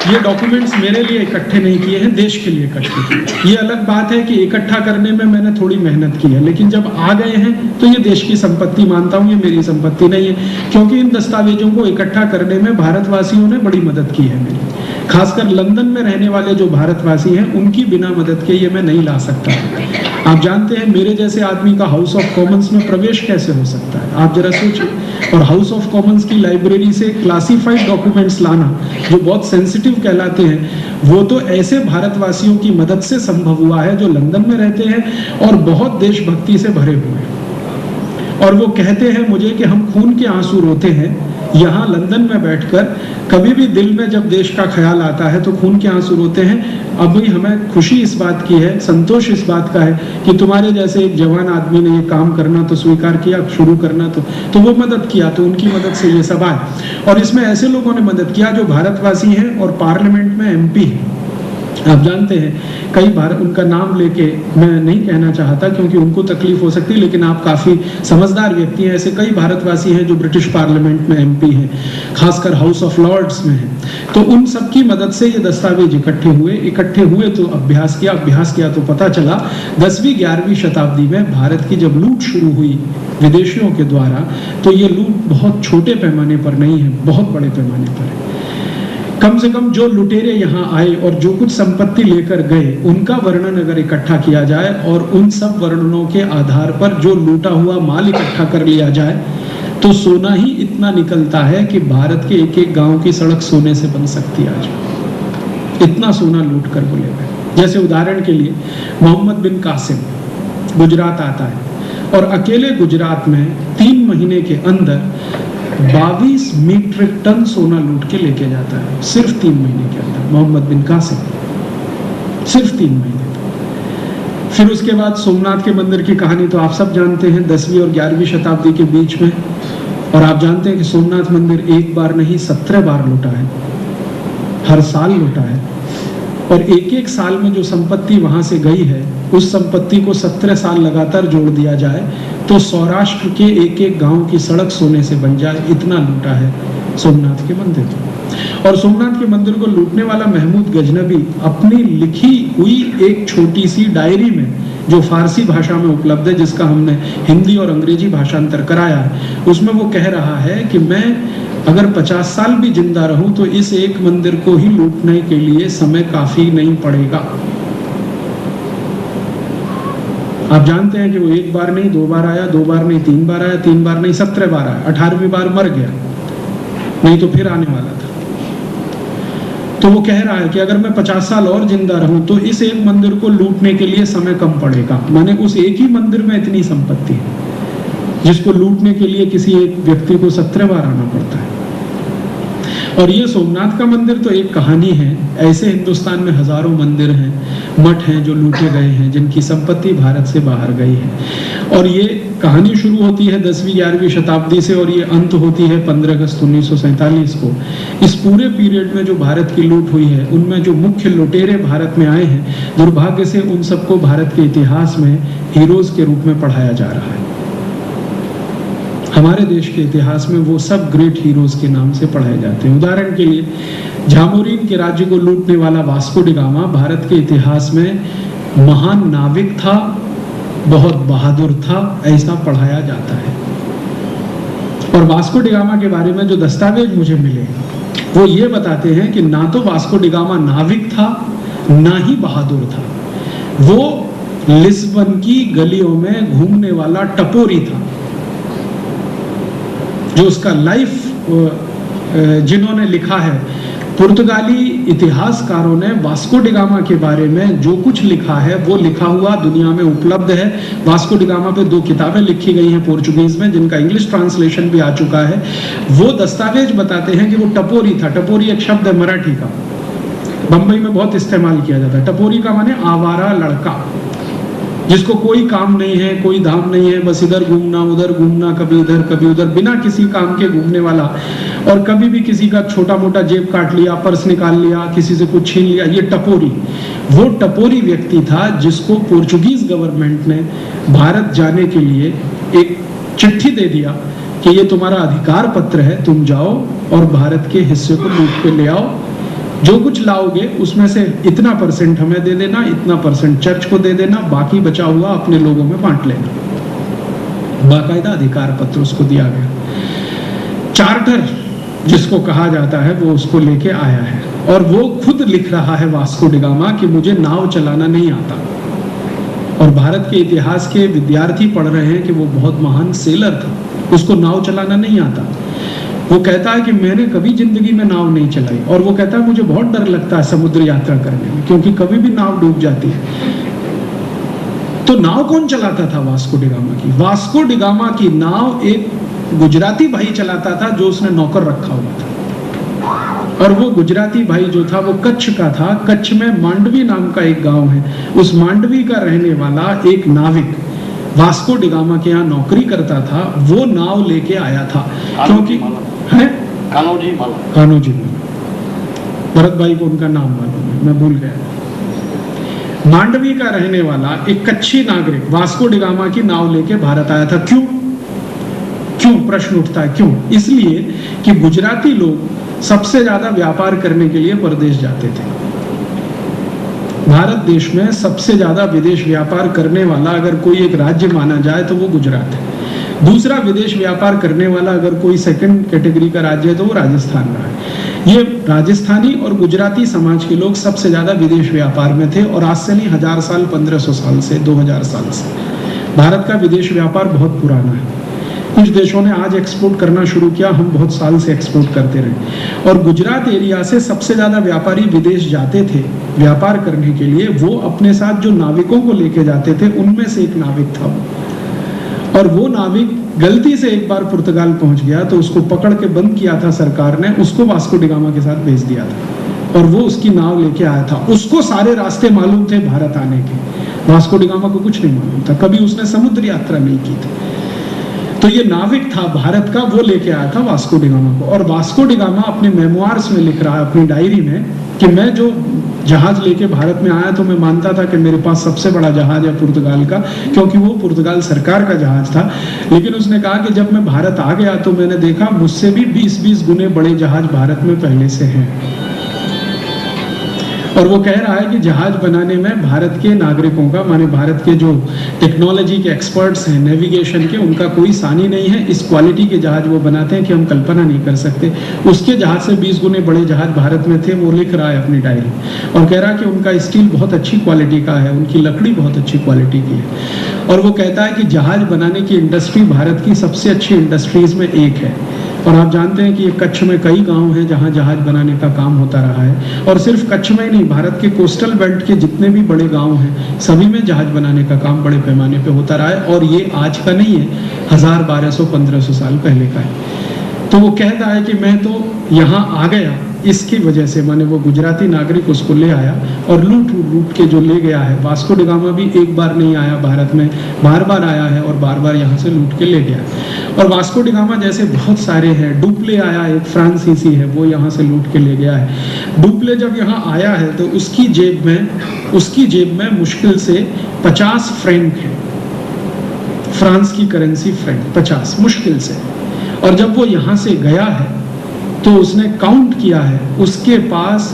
ये डॉक्यूमेंट्स मेरे लिए इकट्ठे नहीं किए हैं, देश के लिए इकट्ठे किए। ये अलग बात है कि इकट्ठा करने में मैंने थोड़ी मेहनत की है, लेकिन जब आ गए हैं तो ये देश की संपत्ति मानता हूँ, ये मेरी संपत्ति नहीं है, क्योंकि इन दस्तावेजों को इकट्ठा करने में भारतवासियों ने बड़ी मदद की है मेरी। खासकर लंदन में रहने वाले जो भारतवासी हैं उनकी बिना मदद के ये मैं नहीं ला सकता। आप जानते हैं मेरे जैसे आदमी का हाउस ऑफ कॉमन्स में प्रवेश कैसे हो सकता है, आप जरा सोचिए। और हाउस ऑफ कॉमन्स की लाइब्रेरी से क्लासिफाइड डॉक्यूमेंट्स लाना जो बहुत सेंसिटिव कहलाते हैं, वो तो ऐसे भारतवासियों की मदद से संभव हुआ है जो लंदन में रहते हैं और बहुत देशभक्ति से भरे हुए हैं। और वो कहते हैं मुझे कि हम खून के आंसू रोते हैं यहाँ लंदन में बैठकर, कभी भी दिल में जब देश का ख्याल आता है तो खून के आंसू रोते हैं। अभी हमें खुशी इस बात की है, संतोष इस बात का है कि तुम्हारे जैसे एक जवान आदमी ने ये काम करना तो स्वीकार किया, शुरू करना तो वो मदद किया, तो उनकी मदद से ये सब आए। और इसमें ऐसे लोगों ने मदद किया जो भारतवासी हैं और पार्लियामेंट में MP हैं। आप जानते हैं कई बार उनका नाम लेके मैं नहीं कहना चाहता क्योंकि उनको तकलीफ हो सकती है, लेकिन आप काफी समझदार व्यक्ति हैं, ऐसे कई भारतवासी हैं जो ब्रिटिश पार्लियामेंट में MP हैं, खासकर हाउस ऑफ लॉर्ड्स में हैं। तो उन सब की मदद से ये दस्तावेज इकट्ठे हुए तो अभ्यास किया तो पता चला 10वीं-11वीं शताब्दी में भारत की जब लूट शुरू हुई विदेशियों के द्वारा, तो ये लूट बहुत छोटे पैमाने पर नहीं है, बहुत बड़े पैमाने पर है। कम से कम जो लुटेरे यहाँ आए और जो कुछ संपत्ति लेकर गए उनका वर्णन अगर इकट्ठा किया जाए और उन सब वर्णनों के आधार पर जो लूटा हुआ माल इकट्ठा कर लिया जाए तो सोना ही इतना निकलता है कि भारत के एक एक गांव की सड़क सोने से बन सकती है आज। इतना सोना लूट कर बोले गए। जैसे उदाहरण के लिए मोहम्मद बिन कासिम गुजरात आता है और अकेले गुजरात में 3 महीने के अंदर 22 मीट्रिक टन सोना लूट के लेके जाता है, सिर्फ 3 महीने के अंदर मोहम्मद बिन कासिम, सिर्फ 3 महीने। फिर उसके बाद सोमनाथ के मंदिर की कहानी तो आप सब जानते हैं, 10वीं और 11वीं शताब्दी के बीच में। और आप जानते हैं कि सोमनाथ मंदिर एक बार नहीं 17 बार लूटा है, हर साल लूटा है। और एक एक साल में जो संपत्ति वहां से गई है उस संपत्ति को 17 साल लगातार जोड़ दिया जाए तो सौराष्ट्र के एक एक गांव की सड़क सोने से बन जाए, इतना लूटा है सोमनाथ के मंदिर को। और सोमनाथ के मंदिर को लूटने वाला महमूद गजनबी अपनी लिखी हुई एक छोटी सी डायरी में जो फारसी भाषा में उपलब्ध है, जिसका हमने हिंदी और अंग्रेजी भाषांतर कराया है, उसमें वो कह रहा है कि मैं अगर 50 साल भी जिंदा रहूं तो इस एक मंदिर को ही लूटने के लिए समय काफी नहीं पड़ेगा। आप जानते हैं कि वो एक बार नहीं 2 बार आया, 2 बार नहीं 3 बार आया, 3 बार नहीं 17 बार आया, 18वीं बार मर गया, नहीं तो फिर आने वाला था। तो वो कह रहा है कि अगर मैं 50 साल और जिंदा रहूं तो इस एक मंदिर को लूटने के लिए समय कम पड़ेगा। माने उस एक ही मंदिर में इतनी संपत्ति है जिसको लूटने के लिए किसी एक व्यक्ति को 17 बार आना पड़ता है। और ये सोमनाथ का मंदिर तो एक कहानी है। ऐसे हिंदुस्तान में हजारों मंदिर हैं, मठ हैं जो लूटे गए हैं, जिनकी संपत्ति भारत से बाहर गई है। और ये कहानी शुरू होती है 10वीं-11वीं शताब्दी से और ये अंत होती है 15 अगस्त 1947 को। इस पूरे पीरियड में जो भारत की लूट हुई है, उनमें जो मुख्य लुटेरे भारत में आए हैं, दुर्भाग्य से उन सबको भारत के इतिहास में हीरोज के रूप में पढ़ाया जा रहा है। हमारे देश के इतिहास में वो सब ग्रेट हीरोज के नाम से पढ़ाए जाते हैं। उदाहरण के लिए झामोरीन के राज्य को लूटने वाला वास्को डी गामा भारत के इतिहास में महान नाविक था, बहुत बहादुर था, ऐसा पढ़ाया जाता है। और वास्को डी गामा के बारे में जो दस्तावेज मुझे मिले वो ये बताते हैं कि ना तो वास्को डी गामा नाविक था, ना ही बहादुर था। वो लिस्बन की गलियों में घूमने वाला टपोरी था। जो उसका लाइफ जिन्होंने लिखा है, पुर्तगाली इतिहासकारों ने वास्को डी गामा के बारे में जो कुछ लिखा है वो लिखा हुआ दुनिया में उपलब्ध है। वास्को डी गामा पे 2 किताबें लिखी गई हैं पोर्चुगीज में, जिनका इंग्लिश ट्रांसलेशन भी आ चुका है। वो दस्तावेज बताते हैं कि वो टपोरी था। टपोरी एक शब्द है मराठी का, बंबई में बहुत इस्तेमाल किया जाता है। टपोरी का माने आवारा लड़का, जिसको कोई काम नहीं है, कोई धाम नहीं है, बस इधर घूमना उधर घूमना, कभी इधर कभी उधर, बिना किसी काम के घूमने वाला। और कभी भी किसी का छोटा मोटा जेब काट लिया, पर्स निकाल लिया, किसी से कुछ छीन लिया, ये टपोरी। वो टपोरी व्यक्ति था जिसको पोर्चुगीज गवर्नमेंट ने भारत जाने के लिए एक चिट्ठी दे दिया कि ये तुम्हारा अधिकार पत्र है, तुम जाओ और भारत के हिस्से को लूट के ले आओ। जो कुछ लाओगे उसमें से इतना % हमें दे देना, इतना % चर्च को दे देना, बाकी बचा हुआ अपने लोगों में बांट लेना। बाकायदा अधिकार पत्र उसको दिया गया। चार्टर जिसको कहा जाता है वो उसको लेके आया है और वो खुद लिख रहा है वास्को डी गामा कि मुझे नाव चलाना नहीं आता। और भारत के इतिहास के विद्यार्थी पढ़ रहे हैं कि वो बहुत महान सेलर था, उसको नाव चलाना नहीं आता। वो कहता है कि मैंने कभी जिंदगी में नाव नहीं चलाई और वो कहता है मुझे बहुत डर लगता है समुद्र यात्रा करने में, क्योंकि कभी भी नाव डूब जाती है। तो नाव कौन चलाता था वास्को डी गामा की? वास्को डी गामा की नाव एक गुजराती भाई चलाता था जो उसने नौकर रखा हुआ था। और वो गुजराती भाई जो था वो कच्छ का था। कच्छ में मांडवी नाम का एक गांव है, उस मांडवी का रहने वाला एक नाविक वास्को डी गामा के यहाँ नौकरी करता था। वो नाव लेके आया था क्योंकि है कान्होजी भरत भाई को उनका नाम मालूम है, मैं भूल गया। मांडवी का रहने वाला एक कच्छी नागरिक वास्को डी गामा की नाव लेके भारत आया था। क्यों? प्रश्न उठता है क्यों? इसलिए कि गुजराती लोग सबसे ज्यादा व्यापार करने के लिए परदेश जाते थे। भारत देश में सबसे ज्यादा विदेश व्यापार करने वाला अगर कोई एक राज्य माना जाए तो वो गुजरात है। दूसरा विदेश व्यापार करने वाला अगर कोई सेकंड कैटेगरी का राज्य है तो वो राजस्थान रहा है। ये राजस्थानी और गुजराती समाज के लोग सबसे ज्यादा विदेश व्यापार में थे और आज से नहीं 1000 साल, 1500 साल से, 2000 साल से भारत का विदेश व्यापार बहुत पुराना है। कुछ देशों ने आज एक्सपोर्ट करना शुरू किया, हम बहुत साल से एक्सपोर्ट करते रहे। और गुजरात एरिया से सबसे ज्यादा व्यापारी विदेश जाते थे व्यापार करने के लिए। वो अपने साथ जो नाविकों को लेके जाते थे उनमें से एक नाविक था वो। और वो नाविक गलती से एक बार पुर्तगाल पहुंच गया तो उसको पकड़ के बंद किया था सरकार ने, उसको वास्को डी गामा के साथ भेज दिया था और वो उसकी नाव लेके आया था। उसको सारे रास्ते मालूम थे भारत आने के, वास्को डी गामा को कुछ नहीं मालूम था, कभी उसने समुद्र यात्रा नहीं की थी। तो ये नाविक था भारत का, वो लेके आया था वास्को डी गामा को। और वास्को डी गामा अपने मेमोइर्स में लिख रहा है, अपनी डायरी में, कि मैं जो जहाज लेके भारत में आया तो मैं मानता था कि मेरे पास सबसे बड़ा जहाज है पुर्तगाल का, क्योंकि वो पुर्तगाल सरकार का जहाज था। लेकिन उसने कहा कि जब मैं भारत आ गया तो मैंने देखा मुझसे भी 20-20 गुने बड़े जहाज भारत में पहले से हैं। और वो कह रहा है कि जहाज बनाने में भारत के नागरिकों का, माने भारत के जो टेक्नोलॉजी के एक्सपर्ट्स हैं नेविगेशन के, उनका कोई सानी नहीं है। इस क्वालिटी के जहाज वो बनाते हैं कि हम कल्पना नहीं कर सकते। उसके जहाज से 20 गुने बड़े जहाज भारत में थे। वो लिख रहा है अपनी डायरी और कह रहा है कि उनका स्टील बहुत अच्छी क्वालिटी का है, उनकी लकड़ी बहुत अच्छी क्वालिटी की है। और वो कहता है कि जहाज बनाने की इंडस्ट्री भारत की सबसे अच्छी इंडस्ट्रीज में एक है। और आप जानते हैं कि ये कच्छ में कई गांव हैं जहां जहाज बनाने का काम होता रहा है। और सिर्फ कच्छ में ही नहीं, भारत के कोस्टल बेल्ट के जितने भी बड़े गांव हैं सभी में जहाज बनाने का काम बड़े पैमाने पे होता रहा है। और ये आज का नहीं है, 1000, 1200, 1500 साल पहले का है। तो वो कहता है कि मैं तो यहाँ आ गया इसकी वजह से, माने वो गुजराती नागरिक उसको ले आया और लूट के जो ले गया है। वास्को डी गामा भी एक बार नहीं आया भारत में, बार बार आया है और बार बार यहाँ से लूट के ले गया। और वास्को डी गामा जैसे बहुत सारे हैं। डुप्ले आया, एक फ्रांसीसी है, वो यहाँ से लूट के ले गया है। डुप्ले जब यहाँ आया है तो उसकी जेब में मुश्किल से 50 फ्रैंक है, फ्रांस की करेंसी फ्रैंक 50 मुश्किल से। और जब वो यहाँ से गया है तो उसने काउंट किया है, उसके पास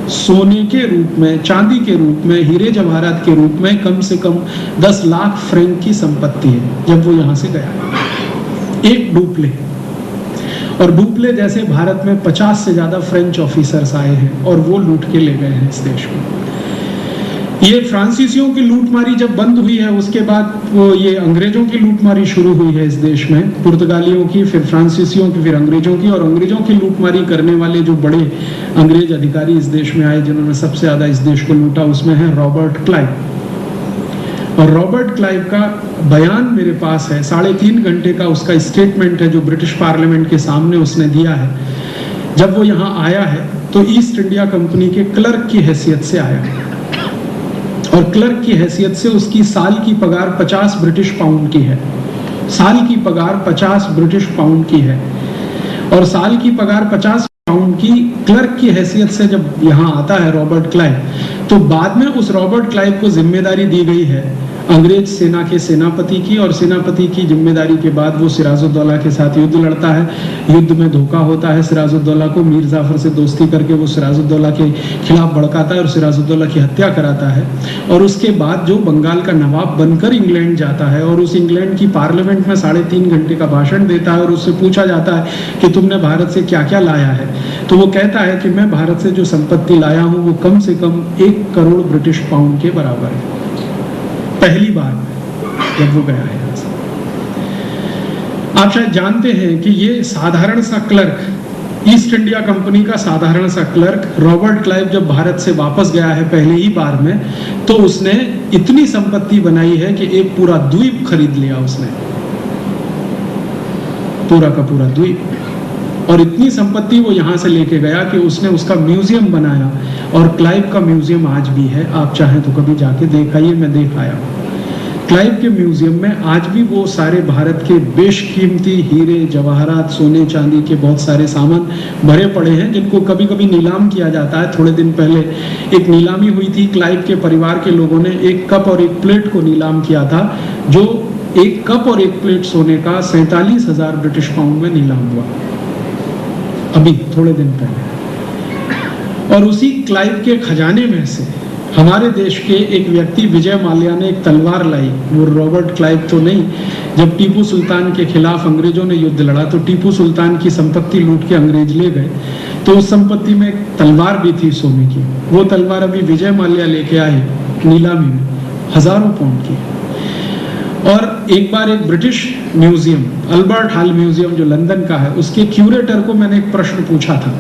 सोने के रूप में, चांदी के रूप में, हीरे जवाहरात के रूप में कम से कम 10 लाख फ्रैंक की संपत्ति है जब वो यहाँ से गया। एक डुप्ले। और डुप्ले जैसे भारत में 50 से ज्यादा फ्रेंच ऑफिसर्स आए हैं और वो लूट के ले गए हैं इस देश को। ये फ्रांसीसियों की लूटमारी जब बंद हुई है उसके बाद वो ये अंग्रेजों की लूटमारी शुरू हुई है इस देश में, पुर्तगालियों की, फिर फ्रांसीसियों की, फिर अंग्रेजों की। और अंग्रेजों की लूटमारी करने वाले जो बड़े अंग्रेज अधिकारी इस देश में आए जिन्होंने सबसे ज्यादा इस देश को लूटा, उसमें है रॉबर्ट क्लाइव। और रॉबर्ट क्लाइव का बयान मेरे पास है, 3.5 घंटे का उसका स्टेटमेंट है जो ब्रिटिश पार्लियामेंट के सामने उसने दिया है। जब वो यहाँ आया है तो ईस्ट इंडिया कंपनी के क्लर्क की हैसियत से आया है और क्लर्क की हैसियत से उसकी साल की पगार 50 ब्रिटिश पाउंड की है। साल की पगार 50 ब्रिटिश पाउंड की है। और साल की पगार 50 पाउंड की क्लर्क की हैसियत से जब यहाँ आता है रॉबर्ट क्लाइव, तो बाद में उस रॉबर्ट क्लाइव को जिम्मेदारी दी गई है अंग्रेज सेना के सेनापति की। और सेनापति की जिम्मेदारी के बाद वो सिराजुद्दौला के साथ युद्ध लड़ता है। युद्ध में धोखा होता है सिराजुद्दौला को, मीर जाफर से दोस्ती करके वो सिराजुद्दौला के खिलाफ भड़काता है और सिराजुद्दौला की हत्या कराता है। और उसके बाद जो बंगाल का नवाब बनकर इंग्लैंड जाता है और उस इंग्लैंड की पार्लियामेंट में 3.5 घंटे का भाषण देता है और उससे पूछा जाता है कि तुमने भारत से क्या क्या लाया है, तो वो कहता है कि मैं भारत से जो संपत्ति लाया हूँ वो कम से कम 1 करोड़ ब्रिटिश पाउंड के बराबर है। पहली बार जब वो गया है। आप शायद जानते हैं कि ये साधारण सा क्लर्क, ईस्ट इंडिया कंपनी का साधारण सा क्लर्क रॉबर्ट क्लाइव जब भारत से वापस गया है पहले ही बार में, तो उसने इतनी संपत्ति बनाई है कि एक पूरा द्वीप खरीद लिया उसने, पूरा का पूरा द्वीप। और इतनी संपत्ति वो यहाँ से लेके गया कि उसने उसका म्यूजियम बनाया। और क्लाइव का म्यूजियम आज भी है, आप चाहें तो कभी जाके देख आइए, मैं देख आया हूँ। क्लाइव के म्यूजियम में आज भी वो सारे भारत के बेशकीमती हीरे जवाहरात, सोने चांदी के बहुत सारे सामान भरे पड़े हैं जिनको कभी कभी नीलाम किया जाता है। थोड़े दिन पहले एक नीलामी हुई थी, क्लाइव के परिवार के लोगों ने एक कप और एक प्लेट को नीलाम किया था, जो एक कप और एक प्लेट सोने का 47,000 ब्रिटिश पाउंड में नीलाम हुआ अभी थोड़े दिन पहले। और उसी क्लाइव के खजाने में से हमारे देश के एक व्यक्ति विजय माल्या ने एक तलवार लाई। वो रॉबर्ट क्लाइव तो नहीं, जब टीपू सुल्तान के खिलाफ अंग्रेजों ने युद्ध लड़ा तो टीपू सुल्तान की संपत्ति लूट के अंग्रेज ले गए, तो उस संपत्ति में एक तलवार भी थी सोने की। वो तलवार अभी विजय माल्या लेके आए नीलामी में, हजारों पाउंड की। और एक बार एक British museum, Albert hall museum जो लंदन का है, उसके क्यूरेटर को मैंने एक प्रश्न पूछा था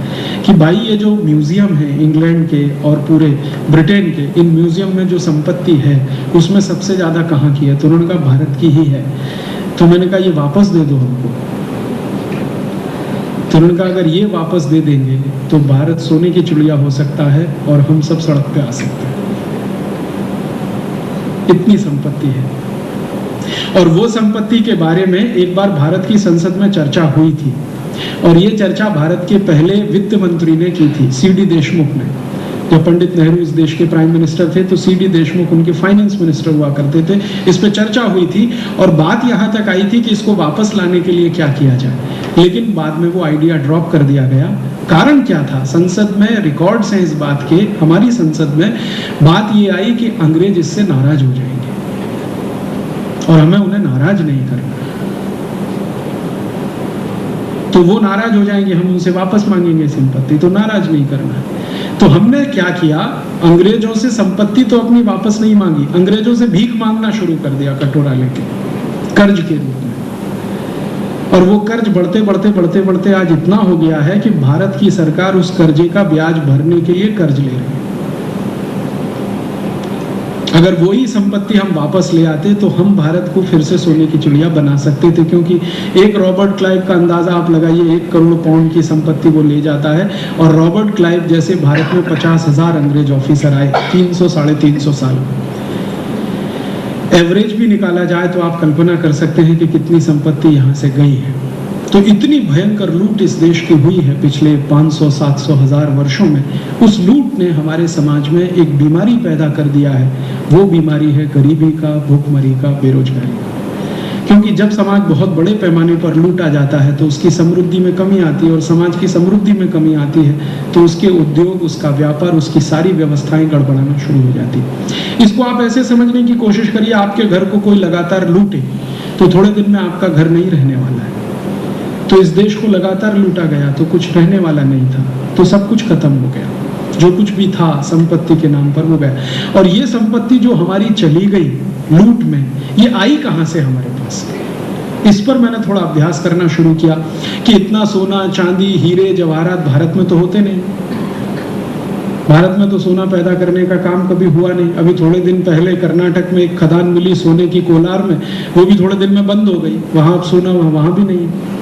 कि भाई ये जो म्यूजियम है इंग्लैंड के और पूरे ब्रिटेन के, इन म्यूजियम में जो संपत्ति है उसमें सबसे ज्यादा कहाँ की है? तो उन्होंने कहा भारत की ही है। तो मैंने कहा ये वापस दे दो हमको। तो उन्होंने कहा अगर ये वापस दे देंगे तो भारत सोने की चिड़िया हो सकता है और हम सब सड़क पे आ सकते हैं, इतनी संपत्ति है। और वो संपत्ति के बारे में एक बार भारत की संसद में चर्चा हुई थी, और ये चर्चा भारत के पहले वित्त मंत्री ने की थी, सीडी देशमुख ने। जब पंडित नेहरू इस देश के प्राइम मिनिस्टर थे तो सीडी देशमुख उनके फाइनेंस मिनिस्टर हुआ करते थे। इस पे चर्चा हुई थी और बात यहाँ तक आई थी कि इसको वापस लाने के लिए क्या किया जाए, लेकिन बाद में वो आइडिया ड्रॉप कर दिया गया। कारण क्या था? संसद में रिकॉर्ड्स हैं इस बात के, हमारी संसद में बात ये आई कि अंग्रेज इससे नाराज हो जाएंगे और हमें उन्हें नाराज नहीं करना। तो वो नाराज हो जाएंगे, हम उनसे वापस मांगेंगे संपत्ति, तो नाराज नहीं करना। तो हमने क्या किया, अंग्रेजों से संपत्ति तो अपनी वापस नहीं मांगी, अंग्रेजों से भीख मांगना शुरू कर दिया कटोरा लेके, कर्ज के रूप में। और वो कर्ज बढ़ते बढ़ते बढ़ते बढ़ते आज इतना हो गया है कि भारत की सरकार उस कर्जे का ब्याज भरने के लिए कर्ज ले रही है। अगर वही संपत्ति हम वापस ले आते तो हम भारत को फिर से सोने की चिड़िया बना सकते थे, क्योंकि एक रॉबर्ट क्लाइव का अंदाजा आप लगाइए, 1 करोड़ पाउंड की संपत्ति वो ले जाता है, और रॉबर्ट क्लाइव जैसे भारत में 50,000 अंग्रेज ऑफिसर आए 300 साढ़े 300 साल। एवरेज भी निकाला जाए तो आप कल्पना कर सकते हैं कि कितनी संपत्ति यहाँ से गई है। तो इतनी भयंकर लूट इस देश की हुई है पिछले 500, 700, 1000 वर्षों में। उस लूट ने हमारे समाज में एक बीमारी पैदा कर दिया है। वो बीमारी है गरीबी का, भूखमरी का, बेरोजगारी का। क्योंकि जब समाज बहुत बड़े पैमाने पर लूटा जाता है तो उसकी समृद्धि में कमी आती है, और समाज की समृद्धि में कमी आती है तो उसके उद्योग, उसका व्यापार, उसकी सारी व्यवस्थाएं गड़बड़ाना शुरू हो जाती है। इसको आप ऐसे समझने की कोशिश करिए, आपके घर को कोई लगातार लूटे तो थोड़े दिन में आपका घर नहीं रहने वाला है। तो इस देश को लगातार लूटा गया तो कुछ रहने वाला नहीं था, तो सब कुछ खत्म हो गया। जो कुछ भी था संपत्ति के नाम पर वो गया। और ये संपत्ति जो हमारी चली गई लूट में, ये आई कहां से हमारे पास? इस पर मैंने थोड़ा अभ्यास करना शुरू किया कि इतना सोना, चांदी, हीरे, जवाहरात भारत में तो होते नहीं। भारत में तो सोना पैदा करने का काम कभी हुआ नहीं। अभी थोड़े दिन पहले कर्नाटक में एक खदान मिली सोने की कोलार में, वो भी थोड़े दिन में बंद हो गई। वहां अब सोना वहां भी नहीं है।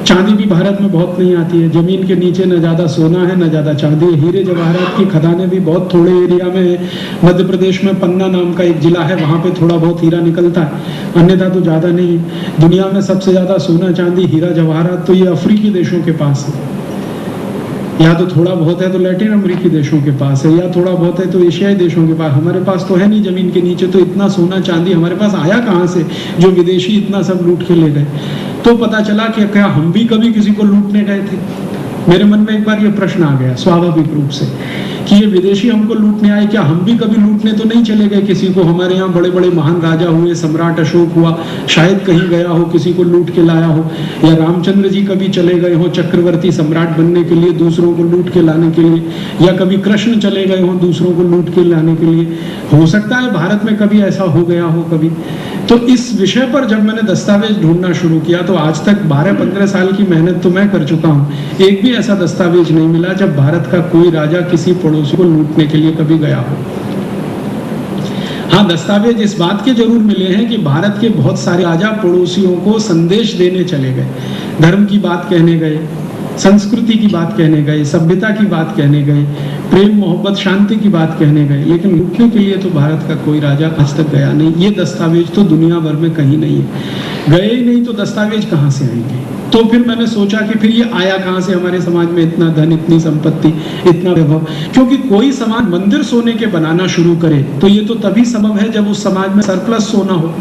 चांदी भी भारत में बहुत नहीं आती है। जमीन के नीचे न ज्यादा सोना है न ज्यादा चांदी है। हीरे जवाहरात की खदानें भी बहुत थोड़े एरिया में है। मध्य प्रदेश में पन्ना नाम का एक जिला है, वहां पे थोड़ा बहुत हीरा निकलता है, अन्यथा तो ज्यादा नहीं है। दुनिया में सबसे ज्यादा सोना, चांदी, हीरा, जवाहरात तो ये अफ्रीकी देशों के पास है। या तो थोड़ा बहुत है तो लैटिन अमेरिकी देशों के पास है, या थोड़ा बहुत है तो एशियाई देशों के पास। हमारे पास तो है नहीं जमीन के नीचे। तो इतना सोना चांदी हमारे पास आया कहाँ से, जो विदेशी इतना सब लूट के ले गए? तो पता चला कि क्या हम भी कभी किसी को लूटने गए थे? मेरे मन में एक बार ये प्रश्न आ गया स्वाभाविक रूप से कि ये विदेशी हमको लूटने आए, क्या हम भी कभी लूटने तो नहीं चले गए किसी को? हमारे यहाँ बड़े बड़े महान राजा हुए, सम्राट अशोक हुआ, शायद कहीं गया हो, किसी को लूट के लाया हो। या रामचंद्र जी कभी चले गए हो चक्रवर्ती सम्राट बनने के लिए, दूसरों को लूट के लाने के लिए। या कभी कृष्ण चले गए हो दूसरों को लूट के लाने के लिए। हो सकता है भारत में कभी ऐसा हो गया हो कभी। तो इस विषय पर जब मैंने दस्तावेज ढूंढना शुरू किया तो आज तक 12-15 साल की मेहनत तो मैं कर चुका हूँ, एक भी ऐसा दस्तावेज नहीं मिला जब भारत का कोई राजा किसी पड़ोसी को लूटने के लिए कभी गया हो। हाँ, दस्तावेज इस बात के जरूर मिले हैं कि भारत के बहुत सारे राजा पड़ोसियों को संदेश देने चले गए, धर्म की बात कहने गए, संस्कृति की बात कहने गए, सभ्यता की बात कहने गए, प्रेम मोहब्बत शांति की बात कहने गए, लेकिन लूटने के लिए तो भारत का कोई राजा आज तक गया नहीं। ये दस्तावेज तो दुनिया भर में कहीं नहीं है। गए ही नहीं तो दस्तावेज कहाँ से आएंगे? तो फिर मैंने सोचा कि फिर ये आया कहाँ से हमारे समाज में इतना धन, इतनी संपत्ति, इतना वैभव? क्योंकि कोई समाज मंदिर सोने के बनाना शुरू करे तो ये तो तभी संभव है जब उस समाज में सरप्लस सोना हो।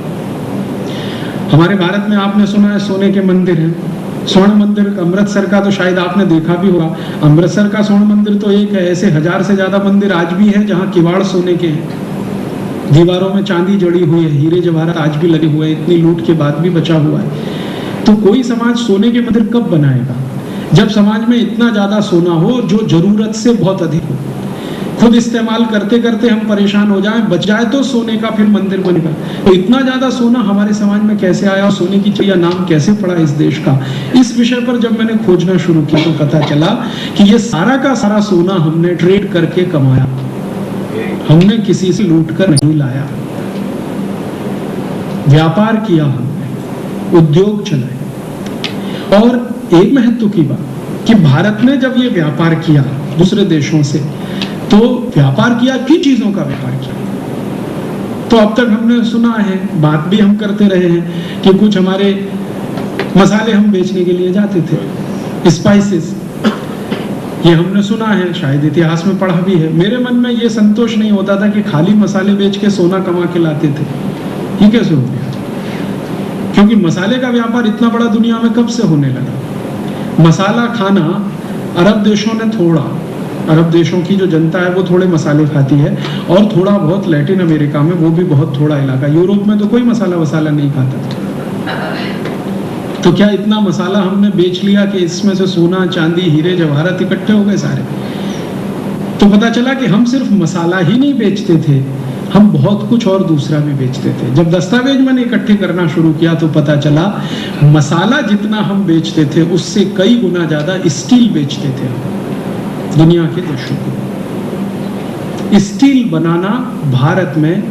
हमारे भारत में आपने सुना है सोने के मंदिर हैं। स्वर्ण मंदिर अमृतसर का तो शायद आपने देखा भी होगा। अमृतसर का स्वर्ण मंदिर तो एक है, ऐसे 1000 से ज्यादा मंदिर आज भी हैं जहां किवाड़ सोने के हैं, दीवारों में चांदी जड़ी हुई है, हीरे जवाहरात आज भी लगे हुए हैं, इतनी लूट के बाद भी बचा हुआ है। तो कोई समाज सोने के मंदिर कब बनाएगा? जब समाज में इतना ज्यादा सोना हो जो जरूरत से बहुत अधिक हो। खुद इस्तेमाल करते करते हम परेशान हो जाएं, बच जाए तो सोने का फिर मंदिर बनेगा। तो इतना ज्यादा सोना हमारे समाज में कैसे आया, सोने की चिड़िया नाम कैसे पड़ा इस देश का? इस विषय पर जब मैंने खोजना शुरू किया तो पता चला कि ये सारा का सारा सोना हमने ट्रेड करके कमाया, हमने किसी से लूट कर नहीं लाया। व्यापार किया हमने, उद्योग चलाए। और एक महत्व की बात कि भारत ने जब ये व्यापार किया दूसरे देशों से, तो व्यापार किया, किन चीजों का व्यापार किया? तो अब तक हमने सुना है, बात भी हम करते रहे हैं कि कुछ हमारे मसाले हम बेचने के लिए जाते थे, स्पाइसेस, ये हमने सुना है, शायद इतिहास में पढ़ा भी है। मेरे मन में ये संतोष नहीं होता था कि खाली मसाले बेच के सोना कमा के लाते थे। ये कैसे हो गया? क्योंकि मसाले का व्यापार इतना बड़ा दुनिया में कब से होने लगा? मसाला खाना अरब देशों ने थोड़ा, अरब देशों की जो जनता है वो थोड़े मसाले खाती है, और थोड़ा बहुत लैटिन अमेरिका में, वो भी बहुत थोड़ा इलाका। यूरोप में तो कोई मसाला वसाला नहीं खाता। तो क्या इतना मसाला हमने बेच लिया कि इसमें से सोना, चांदी, हीरे जवाहरात इकट्ठे हो गए सारे? तो पता चला कि हम सिर्फ मसाला ही नहीं बेचते थे, हम बहुत कुछ और दूसरा भी बेचते थे। जब दस्तावेज मैंने इकट्ठे करना शुरू किया तो पता चला मसाला जितना हम बेचते थे उससे कई गुना ज्यादा स्टील बेचते थे दुनिया के देशों को। स्टील बनाना भारत में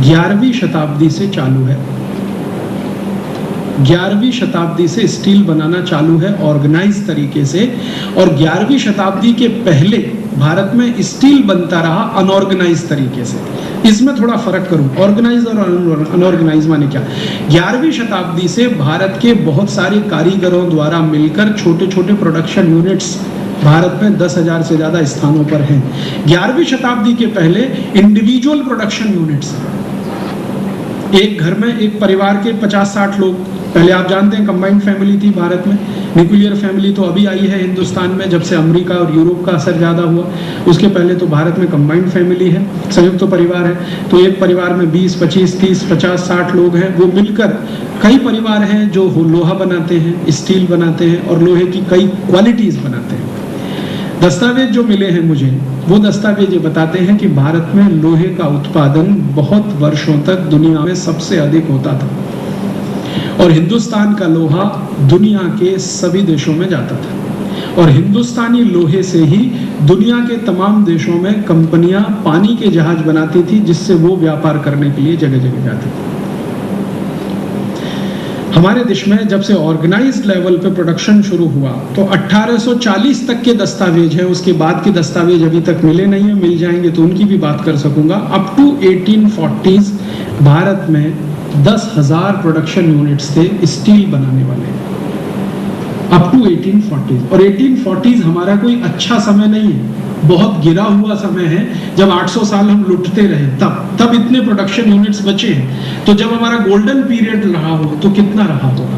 11वीं शताब्दी से चालू है। 11वीं शताब्दी से स्टील बनाना चालू है ऑर्गेनाइज तरीके से, और 11वीं शताब्दी के पहले भारत में स्टील बनता रहा अनऑर्गेनाइज तरीके से। इसमें थोड़ा फर्क करूं, ऑर्गेनाइज और अनऑर्गेनाइज माने क्या। 11वीं शताब्दी से भारत के बहुत सारे कारीगरों द्वारा मिलकर छोटे छोटे प्रोडक्शन यूनिट्स भारत में 10,000 से ज्यादा स्थानों पर हैं। 11वीं शताब्दी के पहले इंडिविजुअल प्रोडक्शन यूनिट्स, एक घर में एक परिवार के 50-60 लोग। पहले आप जानते हैं कंबाइंड फैमिली थी भारत में, न्यूक्लियर फैमिली तो अभी आई है हिंदुस्तान में जब से अमेरिका और यूरोप का असर ज़्यादा हुआ। उसके पहले तो भारत में कंबाइंड फैमिली है, संयुक्त परिवार है। तो एक परिवार में 20, 25, 30, 50, 60 लोग हैं, वो मिलकर कई परिवार हैं जो लोहा बनाते हैं, स्टील बनाते हैं और लोहे की कई क्वालिटीज़ बनाते हैं। दस्तावेज जो मिले हैं मुझे, वो दस्तावेज ये बताते हैं कि भारत में लोहे का उत्पादन बहुत वर्षों तक दुनिया में सबसे अधिक होता था और हिंदुस्तान का लोहा दुनिया के सभी देशों में जाता था, और हिंदुस्तानी लोहे से ही दुनिया के तमाम देशों में कंपनियां पानी के जहाज बनाती थी, जिससे वो व्यापार करने के लिए जगह जगह जाती थी। हमारे देश में जब से ऑर्गेनाइज्ड लेवल पे प्रोडक्शन शुरू हुआ तो 1840 तक के दस्तावेज हैं, उसके बाद के दस्तावेज अभी तक मिले नहीं है, मिल जाएंगे तो उनकी भी बात कर सकूंगा। अप टू 1840 भारत में 10,000 प्रोडक्शन यूनिट्स थे स्टील बनाने वाले, अप टू 1840। और 1840 हमारा कोई अच्छा समय नहीं है, बहुत गिरा हुआ समय है। जब 800 साल हम लुटते रहे तब इतने प्रोडक्शन यूनिट्स बचे हैं। तो जब हमारा गोल्डन पीरियड रहा हो तो कितना रहा होगा।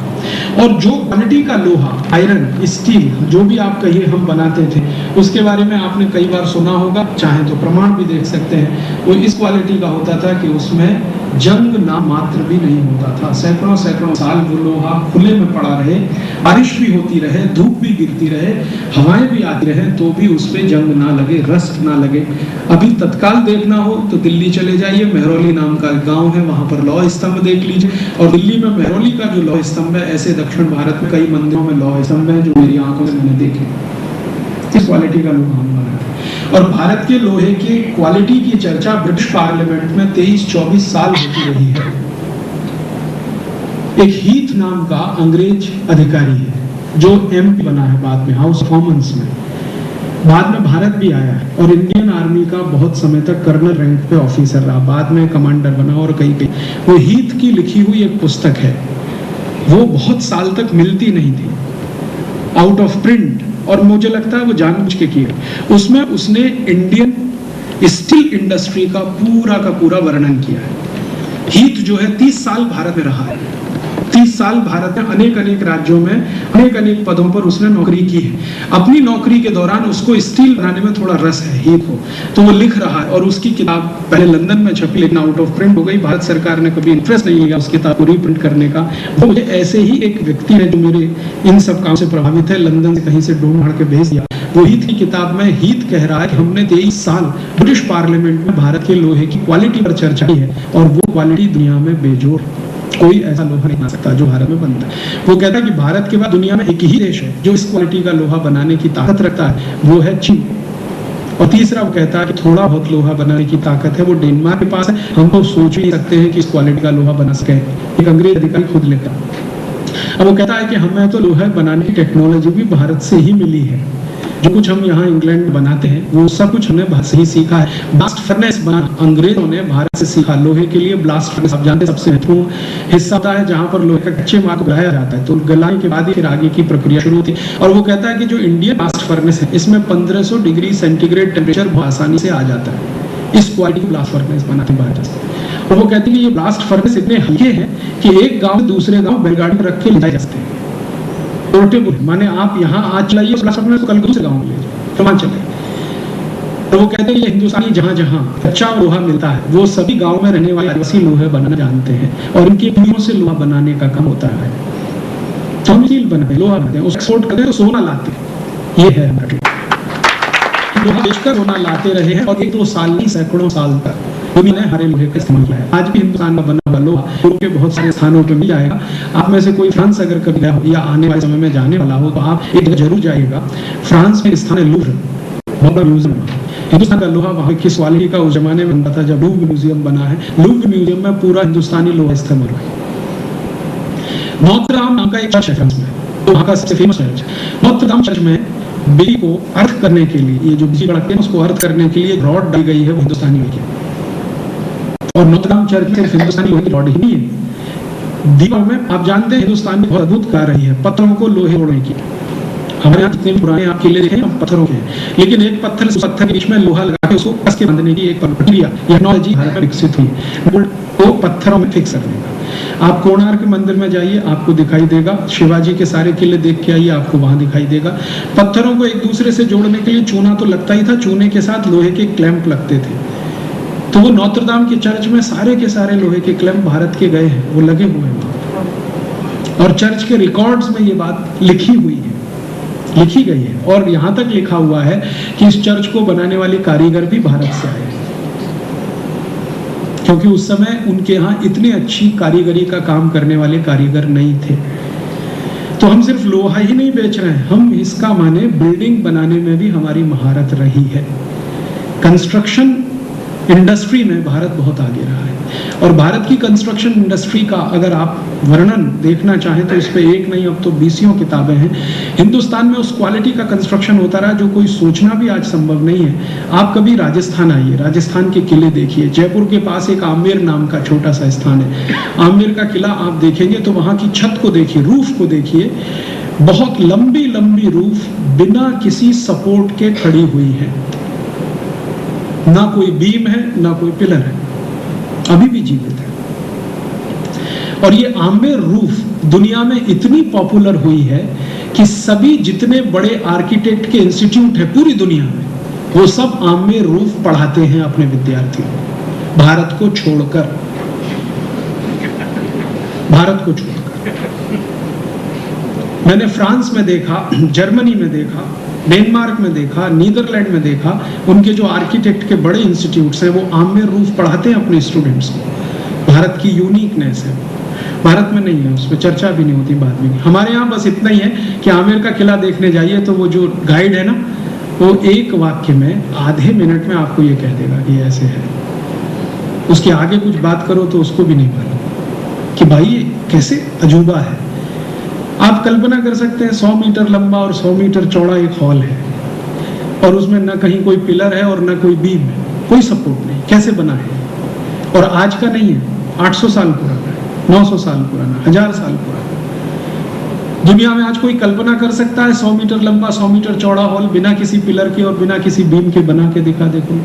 और जो क्वालिटी का लोहा, आयरन, स्टील, जो भी आप कहिए हम बनाते थे, उसके बारे में आपने कई बार सुना होगा, चाहे तो प्रमाण भी देख सकते हैं। वो इस क्वालिटी का होता था कि उसमें जंग ना मात्र भी नहीं होता था। सैकड़ों साल वो लोहा खुले में पड़ा रहे, बारिश भी होती रहे, धूप भी गिरती रहे, हवाएं भी आती रहे, तो भी उस पे जंग ना लगे, रस्ट ना लगे। अभी तत्काल देखना हो तो दिल्ली चले जाइए, मेहरौली नाम का गांव है, वहां पर लौह स्तंभ देख लीजिए। और दिल्ली में मेहरौली का जो लौह स्तंभ है, ऐसे दक्षिण भारत में कई मंदिरों में लौह स्तंभ है जो मेरी आंखों से मैंने देखे। इस क्वालिटी का लोहा हम बना है। और भारत के लोहे की क्वालिटी की चर्चा ब्रिटिश पार्लियामेंट में 23-24 साल होती रही है। एक हीथ नाम का अंग्रेज अधिकारी है जो एमपी बना है बाद में, हाउस ऑफ कॉमन्स में, बाद में भारत भी आया है और इंडियन आर्मी का बहुत समय तक कर्नल रैंक पे ऑफिसर रहा, बाद में कमांडर बना और कई वो हीथ की लिखी हुई एक पुस्तक है, वो बहुत साल तक मिलती नहीं थी, आउट ऑफ प्रिंट, और मुझे लगता है वो जानबूझ के किया। उसमें उसने इंडियन स्टील इंडस्ट्री का पूरा वर्णन किया है। हीथ जो है 30 साल भारत में रहा है, 30 साल भारत में अनेक राज्यों में अनेक पदों पर उसने नौकरी की है। अपनी नौकरी के दौरान उसको स्टील बनाने में थोड़ा रस है हीथ को, तो वो लिख रहा है। और उसकी किताब पहले लंदन में छपी लेकिन आउट ऑफ प्रिंट हो गई, भारत सरकार ने कभी इंटरेस्ट नहीं लिया उस किताब को रीप्रिंट करने का। वो मुझे ऐसे ही एक व्यक्ति है जो मेरे इन सब काम से प्रभावित है, लंदन से कहीं से ढूंढ के भेज दिया। वो हीथ की किताब में हीथ कह रहा है कि हमने 23 साल ब्रिटिश पार्लियामेंट में भारत के लोहे की क्वालिटी पर चर्चा की है और वो क्वालिटी दुनिया में बेजोड़, कोई ऐसा लोहा नहीं बना सकता जो भारत में बनता है। वो कहता है कि भारत के बाद दुनिया में एक ही देश है जो इस क्वालिटी का लोहा बनाने की ताकत रखता है, वो है चीन। और तीसरा वो कहता है कि थोड़ा बहुत लोहा बनाने की ताकत है, वो डेनमार्क के पास है। हम तो सोच ही नहीं सकते हैं कि इस क्वालिटी का लोहा बना सके, एक अंग्रेज अधिकारी खुद लेता। अब वो कहता है कि हमें तो लोहा बनाने की टेक्नोलॉजी भी भारत से ही मिली है, जो कुछ हम यहाँ इंग्लैंड में बनाते हैं वो सब कुछ हमने भारत से ही सीखा है। ब्लास्ट फर्नेस बनाना अंग्रेजों ने भारत से सीखा। लोहे के लिए ब्लास्ट फर्नेस आप जानते हैं सबसे महत्वपूर्ण हिस्सा होता है जहाँ पर लोहे का कच्चे माल को गलाया जाता है, तो गलाने के बाद ही फिर आगे की प्रक्रिया शुरू होती है। और वो कहता है कि जो इंडियन ब्लास्ट फर्नेस है इसमें 1500 डिग्री सेंटीग्रेड टेम्परेचर बहुत आसानी से आ जाता है। इस क्वालिटी ब्लास्ट फर्नेस बनाते हैं भारत से। और वो कहते हैं कि ये ब्लास्ट फर्नेस इतने हल्के हैं कि एक गाँव से दूसरे गाँव बैलगाड़ी में रख के ले जाए जा सकते हैं। पोर्टेबल माने आप यहाँ आज चलाइए ब्लास्ट फर्नेस, कल दूसरे गाँव में ले जाओ, चले। तो वो कहते हैं ये हिंदुस्तानी जहाँ जहाँ कच्चा लोहा मिलता है वो सभी गांव में रहने वाले आदिवासी लोहे बनाना जानते हैं और इनकी पीढ़ियों से लोहा बनाने का काम होता है। तो हम स्टील बनाते हैं, लोहा बनाते हैं, उसको एक्सपोर्ट करते हैं तो सोना लाते हैं। ये है हमारा लोहा बेचकर सोना लाते रहे हैं और 1-2 साल नहीं सैकड़ों साल तक दुनिया ने हरे लोहे का इस्तेमाल किया है। आज भी हिंदुस्तान में बना हुआ लोहा यूरोप के बहुत सारे स्थानों पर मिल जाएगा। आप में से कोई फ्रांस अगर कभी गया हो या आने वाले समय में जाने वाला हो तो आप एक जगह जरूर जाइएगा। फ्रांस में स्थान है लूव्र, बहुत बड़ा म्यूजियम। हिंदुस्तान का लोहा वहाँ किस क्वालिटी का उस जमाने में बनता था जब लूव्र म्यूजियम बना है। लूव्र म्यूजियम में पूरा हिंदुस्तानी लोहा इस्तेमाल हुआ है। नोत्र दाम नाम का एक चर्च है फ्रांस में, तो वहाँ का सबसे फेमस चर्च। नोत्र दाम चर्च में बिजली को अर्थ करने के लिए, ये जो बिजली कड़कती है उसको अर्थ करने के लिए रॉड डाली गई है, वो हिंदुस्तानी लोहे की। और नोत्र दाम चर्च सिर्फ हिंदुस्तानी लोहे की रॉड ही नहीं है, दीवार में आप जानते हैं हिंदुस्तान में बहुत अद्भुत कार्य रही है पत्थरों को लोहे जोड़ने की। हमारे यहाँ जितने भी पुराने आप किले देखे हम पत्थरों के हैं, लेकिन एक पत्थर से पत्थर के बीच में लोहा लगा के उसको कस के बांधने की एक प्रक्रिया टेक्नोलॉजी भारत में विकसित हुई, वो पत्थरों में फिक्स करने का। आप कोणार्क मंदिर में जाइए, आपको दिखाई देगा, शिवाजी के सारे किले देख के आइए, आपको वहां दिखाई देगा। पत्थरों को एक दूसरे से जोड़ने के लिए चूना तो लगता ही था, चूने के साथ लोहे के क्लैंप लगते थे। तो वो नोत्र दाम के चर्च में सारे के सारे लोहे के क्लैंप भारत के गए हैं, वो लगे हुए हैं। और चर्च के रिकॉर्ड्स में ये बात लिखी हुई है, लिखी गई है। और यहां तक लिखा हुआ है कि इस चर्च को बनाने वाले कारीगर भी भारत से आए, क्योंकि उस समय उनके यहाँ इतनी अच्छी कारीगरी का काम करने वाले कारीगर नहीं थे। तो हम सिर्फ लोहा ही नहीं बेच रहे हैं, हम इसका माने बिल्डिंग बनाने में भी हमारी महारत रही है। कंस्ट्रक्शन इंडस्ट्री में भारत बहुत आगे रहा है। और भारत की कंस्ट्रक्शन इंडस्ट्री का अगर आप वर्णन देखना चाहें तो इस पे एक नहीं अब तो 20 किताबें हैं। हिंदुस्तान में उस क्वालिटी का कंस्ट्रक्शन होता रहा जो कोई सोचना भी आज संभव नहीं है। आप कभी राजस्थान आइए, राजस्थान के किले देखिए। जयपुर के पास एक आमेर नाम का छोटा सा स्थान है, आमेर का किला आप देखेंगे तो वहां की छत को देखिए, रूफ को देखिए, बहुत लंबी लंबी रूफ बिना किसी सपोर्ट के खड़ी हुई है, ना कोई बीम है ना कोई पिलर है, अभी भी जीवित है। और ये आमेर रूफ दुनिया में इतनी पॉपुलर हुई है कि सभी जितने बड़े आर्किटेक्ट के इंस्टीट्यूट है पूरी दुनिया में, वो सब आमेर रूफ पढ़ाते हैं अपने विद्यार्थियों, भारत को छोड़कर, भारत को छोड़कर। मैंने फ्रांस में देखा, जर्मनी में देखा, डेनमार्क में देखा, नीदरलैंड में देखा, उनके जो आर्किटेक्ट के बड़े इंस्टीट्यूट्स हैं वो आमेर रूफ पढ़ाते हैं अपने स्टूडेंट्स को। भारत की यूनिकनेस है, भारत में नहीं है, उस पर चर्चा भी नहीं होती, बात भी नहीं। हमारे यहाँ बस इतना ही है कि आमेर का किला देखने जाइए तो वो जो गाइड है ना, वो एक वाक्य में आधे मिनट में आपको ये कह देगा कि ऐसे है। उसके आगे कुछ बात करो तो उसको भी नहीं मालूम कि भाई ये कैसे अजूबा है। आप कल्पना कर सकते हैं 100 मीटर लंबा और 100 मीटर चौड़ा एक हॉल है, और उसमें न कहीं कोई पिलर है और न कोई बीम है, कोई सपोर्ट नहीं, कैसे बना है। और आज का नहीं है, 800 साल पुराना है, 900 साल पुराना, 1000 साल पुराना। दुनिया में आज कोई कल्पना कर सकता है 100 मीटर लंबा 100 मीटर चौड़ा हॉल बिना किसी पिलर के और बिना किसी बीम के बना के दिखा? देखो,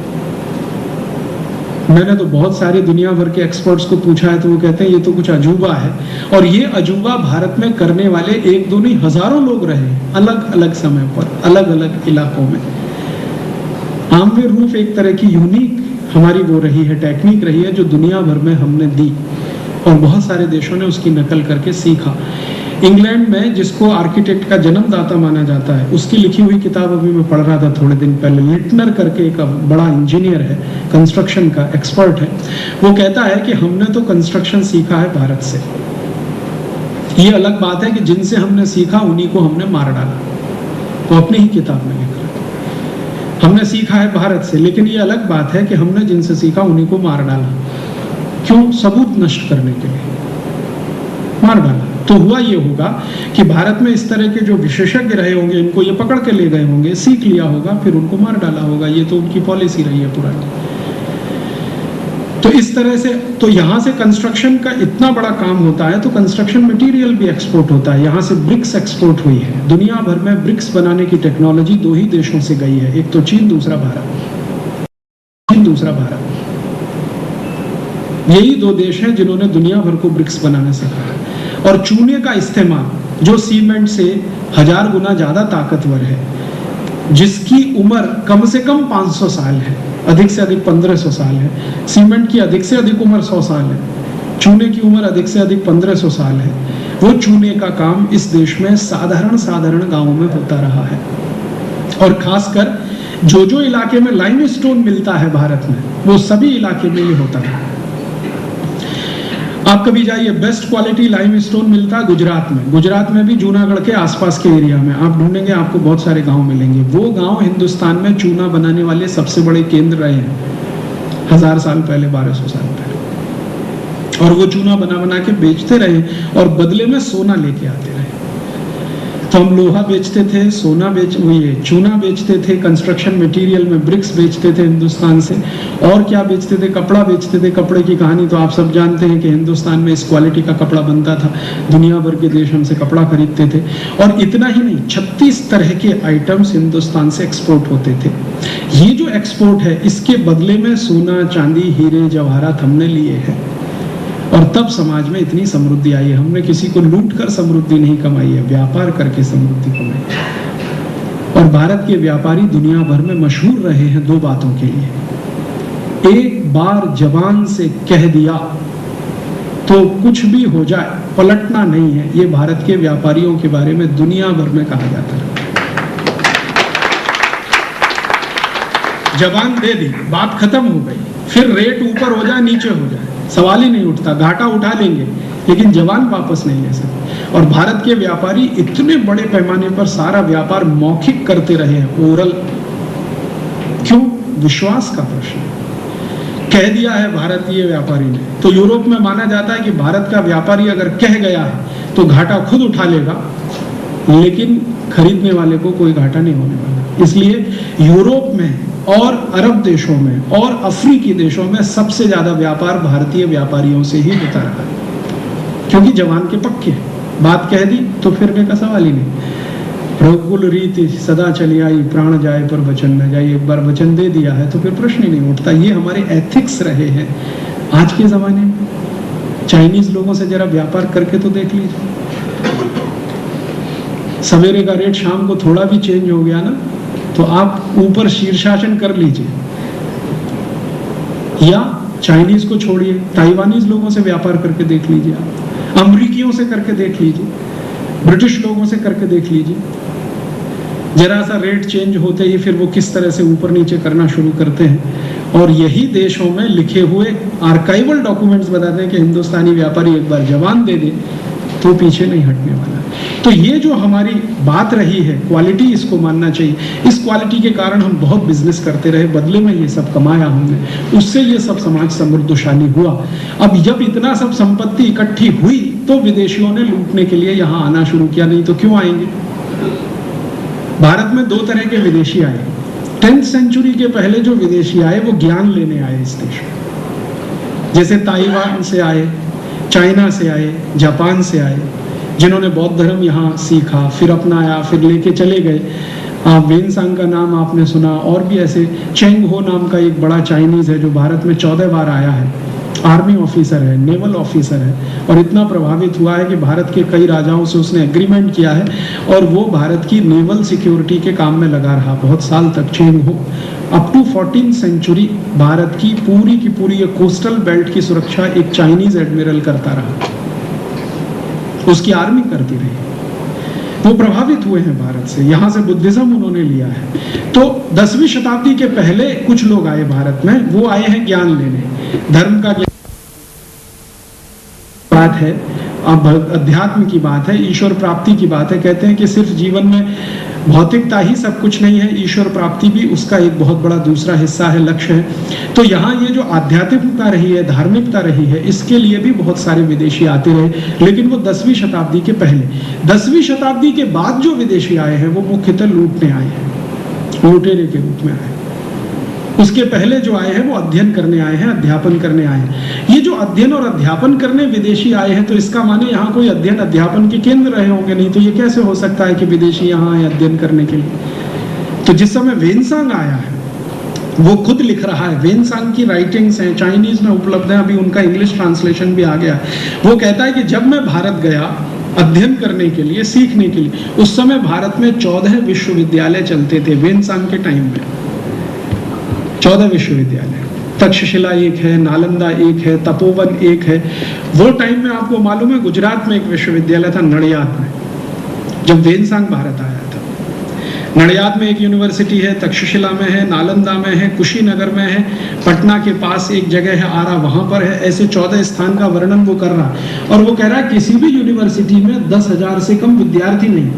मैंने तो बहुत सारे दुनिया भर के एक्सपर्ट्स को पूछा है तो वो कहते हैं ये तो कुछ अजूबा है। और ये अजूबा भारत में करने वाले एक दो नहीं हजारों लोग रहे, अलग अलग समय पर, अलग अलग इलाकों में। आमेर रूफ एक तरह की यूनिक हमारी वो रही है, टेक्निक रही है जो दुनिया भर में हमने दी और बहुत सारे देशों ने उसकी नकल करके सीखा। इंग्लैंड में जिसको आर्किटेक्ट का जन्मदाता माना जाता है, उसकी लिखी हुई किताब अभी मैं पढ़ रहा था थोड़े दिन पहले, लिटनर करके एक बड़ा इंजीनियर है, कंस्ट्रक्शन का एक्सपर्ट है। वो कहता है कि हमने तो कंस्ट्रक्शन सीखा है भारत से, ये अलग बात है कि जिनसे हमने सीखा उन्हीं को हमने मार डाला। वो अपनी ही किताब में लिख रहा है, हमने सीखा है भारत से, लेकिन ये अलग बात है कि हमने जिनसे सीखा उन्हीं को मार डाला। क्यों? सबूत नष्ट करने के लिए मार डाला। तो हुआ ये होगा कि भारत में इस तरह के जो विशेषज्ञ रहे होंगे, इनको ये पकड़ के ले गए होंगे, सीख लिया होगा, फिर उनको मार डाला होगा। ये तो उनकी पॉलिसी रही है पुरानी। तो इस तरह से तो यहाँ से कंस्ट्रक्शन का इतना बड़ा काम होता है, तो कंस्ट्रक्शन मटेरियल भी एक्सपोर्ट होता है। यहाँ से ब्रिक्स एक्सपोर्ट हुई है। दुनिया भर में ब्रिक्स बनाने की टेक्नोलॉजी 2 ही देशों से गई है, एक तो चीन, दूसरा भारत। चीन, दूसरा भारत, यही 2 देश हैं जिन्होंने दुनिया भर को ब्रिक्स बनाना सिखाया। और चूने का इस्तेमाल जो सीमेंट से 1000 गुना ज्यादा ताकतवर है, जिसकी उम्र कम से कम 500 साल है, अधिक से अधिक 1500 साल है। सीमेंट की अधिक से अधिक उम्र 100 साल है, चूने की उम्र अधिक से अधिक 1500 साल है। वो चूने का काम इस देश में साधारण गांवों में होता रहा है। और खासकर जो इलाके में लाइमस्टोन मिलता है भारत में, वो सभी इलाके में ये होता है। आप कभी जाइए, बेस्ट क्वालिटी लाइमस्टोन मिलता है गुजरात में। गुजरात में भी जूनागढ़ के आसपास के एरिया में आप ढूंढेंगे, आपको बहुत सारे गांव मिलेंगे। वो गांव हिंदुस्तान में चूना बनाने वाले सबसे बड़े केंद्र रहे हैं 1000 साल पहले, 1200 साल पहले। और वो चूना बना बना के बेचते रहे और बदले में सोना लेके आते रहे। तो हम लोहा बेचते थे, सोना चूना बेचते थे, कंस्ट्रक्शन मटेरियल में ब्रिक्स बेचते थे हिंदुस्तान से, और क्या बेचते थे, कपड़ा बेचते थे। कपड़े की कहानी तो आप सब जानते हैं कि हिंदुस्तान में इस क्वालिटी का कपड़ा बनता था, दुनिया भर के देश हमसे कपड़ा खरीदते थे। और इतना ही नहीं, 36 तरह के आइटम्स हिंदुस्तान से एक्सपोर्ट होते थे। ये जो एक्सपोर्ट है, इसके बदले में सोना, चांदी, हीरे, जवाहरात हमने लिए हैं। और तब समाज में इतनी समृद्धि आई है। हमने किसी को लूट कर समृद्धि नहीं कमाई है, व्यापार करके समृद्धि कमाई है। और भारत के व्यापारी दुनिया भर में मशहूर रहे हैं 2 बातों के लिए। एक बार जबान से कह दिया तो कुछ भी हो जाए, पलटना नहीं है। ये भारत के व्यापारियों के बारे में दुनिया भर में कहा जाता है। जबान दे दी, बात खत्म हो गई, फिर रेट ऊपर हो जाए नीचे हो जाए, सवाल ही नहीं उठता, घाटा उठा लेंगे, लेकिन जबान वापस नहीं ले सकते। और भारत के व्यापारी इतने बड़े पैमाने पर सारा व्यापार मौखिक करते रहे हैं, ओरल। क्यों? विश्वास का प्रश्न। कह दिया है भारतीय व्यापारी ने, तो यूरोप में माना जाता है कि भारत का व्यापारी अगर कह गया है तो घाटा खुद उठा लेगा, लेकिन खरीदने वाले को कोई घाटा नहीं होने वाला। इसलिए यूरोप में और अरब देशों में और अफ्रीकी देशों में सबसे ज्यादा व्यापार भारतीय व्यापारियों से ही होता रहा है, क्योंकि जवान के पक्के हैं। बात कह दी तो फिरने का सवाल ही नहीं। रघुकुल रीति सदा चली आई, प्राण जाए पर वचन न जाए। एक बार वचन दे दिया है तो फिर प्रश्न ही नहीं उठता। ये हमारे एथिक्स रहे हैं आज के जमाने में। चाइनीज लोगों से जरा व्यापार करके तो देख लीजिए, सवेरे का रेट शाम को थोड़ा भी चेंज हो गया ना, तो आप ऊपर शीर्षासन कर लीजिए। या चाइनीज को छोड़िए, ताइवानीज लोगों से व्यापार करके देख लीजिए, आप अमरीकियों से करके देख लीजिए, ब्रिटिश लोगों से करके देख लीजिए। जरा सा रेट चेंज होते ही फिर वो किस तरह से ऊपर नीचे करना शुरू करते हैं। और यही देशों में लिखे हुए आर्काइवल डॉक्यूमेंट्स बताते हैं कि हिंदुस्तानी व्यापारी एक बार जबान दे दे तो पीछे नहीं हटने वाला। तो ये जो हमारी बात रही है, क्वालिटी, इसको मानना चाहिए। इस क्वालिटी के कारण हम बहुत बिजनेस करते रहे, बदले में ये सब कमाया हमने, उससे ये सब समाज समृद्धशाली हुआ। अब जब इतना सब संपत्ति इकट्ठी हुई तो विदेशियों ने लूटने के लिए यहाँ आना शुरू किया, नहीं तो क्यों आएंगे। भारत में 2 तरह के विदेशी आए। 10th सेंचुरी के पहले जो विदेशी आए वो ज्ञान लेने आए इस देश में, जैसे ताइवान से आए, चाइना से आए, जापान से आए, जिन्होंने बौद्ध धर्म यहाँ सीखा, फिर अपनाया, फिर लेके चले गए। वेनसांग का नाम आपने सुना, और भी ऐसे। चेंग हो नाम का एक बड़ा चाइनीज है जो भारत में 14 बार आया है, आर्मी ऑफिसर है, नेवल ऑफिसर है, और इतना प्रभावित हुआ है कि भारत के कई राजाओं से उसने एग्रीमेंट किया है और वो भारत की नेवल सिक्योरिटी के काम में लगा रहा बहुत साल तक। चेंग हो up to 14th century Bharat की पूरी ये कोस्टल बेल्ट की सुरक्षा एक चाइनीज एडमिरल करता रहा, उसकी आर्मी करती रही। वो प्रभावित हुए हैं भारत से, यहाँ से बुद्धिज्म उन्होंने लिया है। तो 10वीं शताब्दी के पहले कुछ लोग आए भारत में, वो आए हैं ज्ञान लेने, धर्म का बात है, अब अध्यात्म की बात है, ईश्वर प्राप्ति की बात है। कहते हैं कि सिर्फ जीवन में भौतिकता ही सब कुछ नहीं है, ईश्वर प्राप्ति भी उसका एक बहुत बड़ा दूसरा हिस्सा है, लक्ष्य है। तो यहाँ ये जो आध्यात्मिकता रही है, धार्मिकता रही है, इसके लिए भी बहुत सारे विदेशी आते रहे, लेकिन वो 10वीं शताब्दी के पहले। 10वीं शताब्दी के बाद जो विदेशी आए हैं वो मुख्यतः लूटने आए हैं, लुटेरे के रूप में आए। उसके पहले जो आए हैं वो अध्ययन करने आए हैं, अध्यापन करने आए हैं। ये जो अध्ययन और अध्यापन करने विदेशी आए हैं, तो इसका माने यहाँ कोई अध्ययन अध्यापन के केंद्र रहे होंगे, नहीं तो ये कैसे हो सकता है कि विदेशी यहाँ आए अध्ययन करने के लिए। तो जिस समय वेनसांग आया है वो खुद लिख रहा है, वेनसांग की राइटिंग्स हैं, चाइनीज में उपलब्ध है, अभी उनका इंग्लिश ट्रांसलेशन भी आ गया। वो कहता है कि जब मैं भारत गया अध्ययन करने के लिए, सीखने के लिए, उस समय भारत में 14 विश्वविद्यालय चलते थे वेनसांग के टाइम में। 14 विश्वविद्यालय, तक्षशिला एक है, नालंदा एक है, तपोवन एक है। वो टाइम में आपको मालूम है गुजरात में एक विश्वविद्यालय था, नडियाद में, जब वेनसांग भारत आया था। नडियाद में एक यूनिवर्सिटी है, तक्षशिला में है, नालंदा में है, कुशीनगर में है, पटना के पास एक जगह है आरा, वहां पर है। ऐसे 14 स्थान का वर्णन वो कर रहा है और वो कह रहा है किसी भी यूनिवर्सिटी में 10,000 से कम विद्यार्थी नहीं।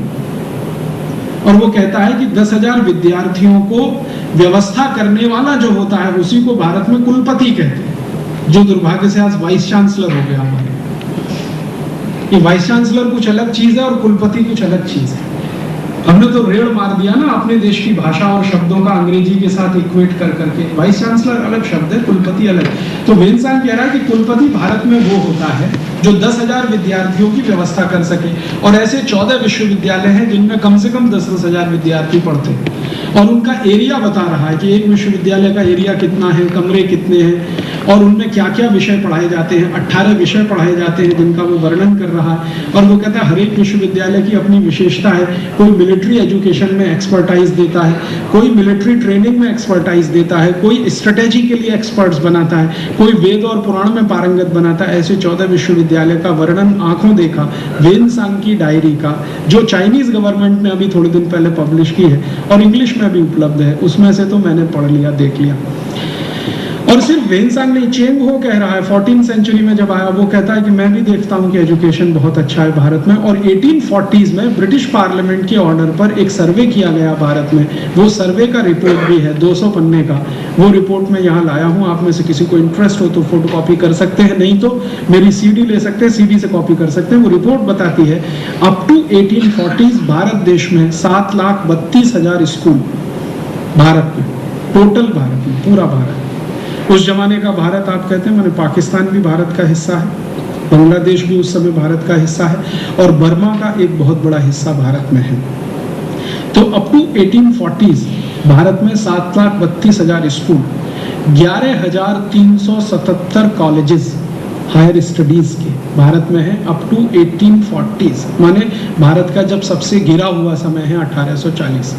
और वो कहता है कि 10,000 विद्यार्थियों को व्यवस्था करने वाला जो होता है उसी को भारत में कुलपति कहते हैं, जो दुर्भाग्य से आज वाइस चांसलर हो गया हमारे। ये वाइस चांसलर कुछ अलग चीज है और कुलपति कुछ अलग चीज है। हमने तो रेड़ मार दिया ना अपने देश की भाषा और शब्दों का अंग्रेजी के साथ इक्वेट कर करके। वाइस चांसलर अलग शब्द है, कुलपति अलग। तो वेनसांग कह रहा है कि कुलपति भारत में वो होता है जो 10,000 विद्यार्थियों की व्यवस्था कर सके। और ऐसे 14 विश्वविद्यालय हैं जिनमें कम से कम 10,000 विद्यार्थी पढ़ते हैं। और उनका एरिया बता रहा है कि एक विश्वविद्यालय का एरिया कितना है, कमरे कितने हैं और उनमें क्या क्या विषय पढ़ाए जाते हैं। 18 विषय पढ़ाए जाते हैं जिनका वो वर्णन कर रहा है। और वो कहता है हर एक विश्वविद्यालय की अपनी विशेषता है। कोई मिलिट्री एजुकेशन में एक्सपर्टाइज देता है, कोई मिलिट्री ट्रेनिंग में एक्सपर्टाइज देता है, कोई स्ट्रेटेजी के लिए एक्सपर्ट्स बनाता है, कोई वेद और पुराण में पारंगत बनाता है। ऐसे 14 विश्वविद्यालय का वर्णन आंखों देखा वेनसांग की डायरी का, जो चाइनीज गवर्नमेंट ने अभी थोड़े दिन पहले पब्लिश की है और इंग्लिश में भी उपलब्ध है, उसमें से तो मैंने पढ़ लिया, देख लिया। और सिर्फ वेनसांग नहीं, चेंग हो कह रहा है 14th सेंचुरी में जब आया, वो कहता है कि मैं भी देखता हूं कि एजुकेशन बहुत अच्छा है भारत में। और 1840s में ब्रिटिश पार्लियामेंट के ऑर्डर पर एक सर्वे किया गया भारत में। वो सर्वे का रिपोर्ट भी है 200 पन्ने का। वो रिपोर्ट मैं यहाँ लाया हूँ, आप में से किसी को इंटरेस्ट हो तो फोटो कॉपी कर सकते हैं, नहीं तो मेरी सीडी ले सकते हैं, सीडी से कॉपी कर सकते हैं। वो रिपोर्ट बताती है अप टू 1840s भारत देश में 7,32,000 स्कूल भारत में, टोटल भारत में, पूरा भारत। उस जमाने का भारत आप कहते हैं, माने पाकिस्तान भी भारत का हिस्सा है, बांग्लादेश भी उस समय भारत का हिस्सा है और बर्मा का एक बहुत बड़ा हिस्सा भारत में है। तो अप टू 1840s भारत में 7,32,000 स्कूल, 11,377 कॉलेजेस हायर स्टडीज के भारत में है अप टू 1840s, माने भारत का जब सबसे गिरा हुआ समय है 1840।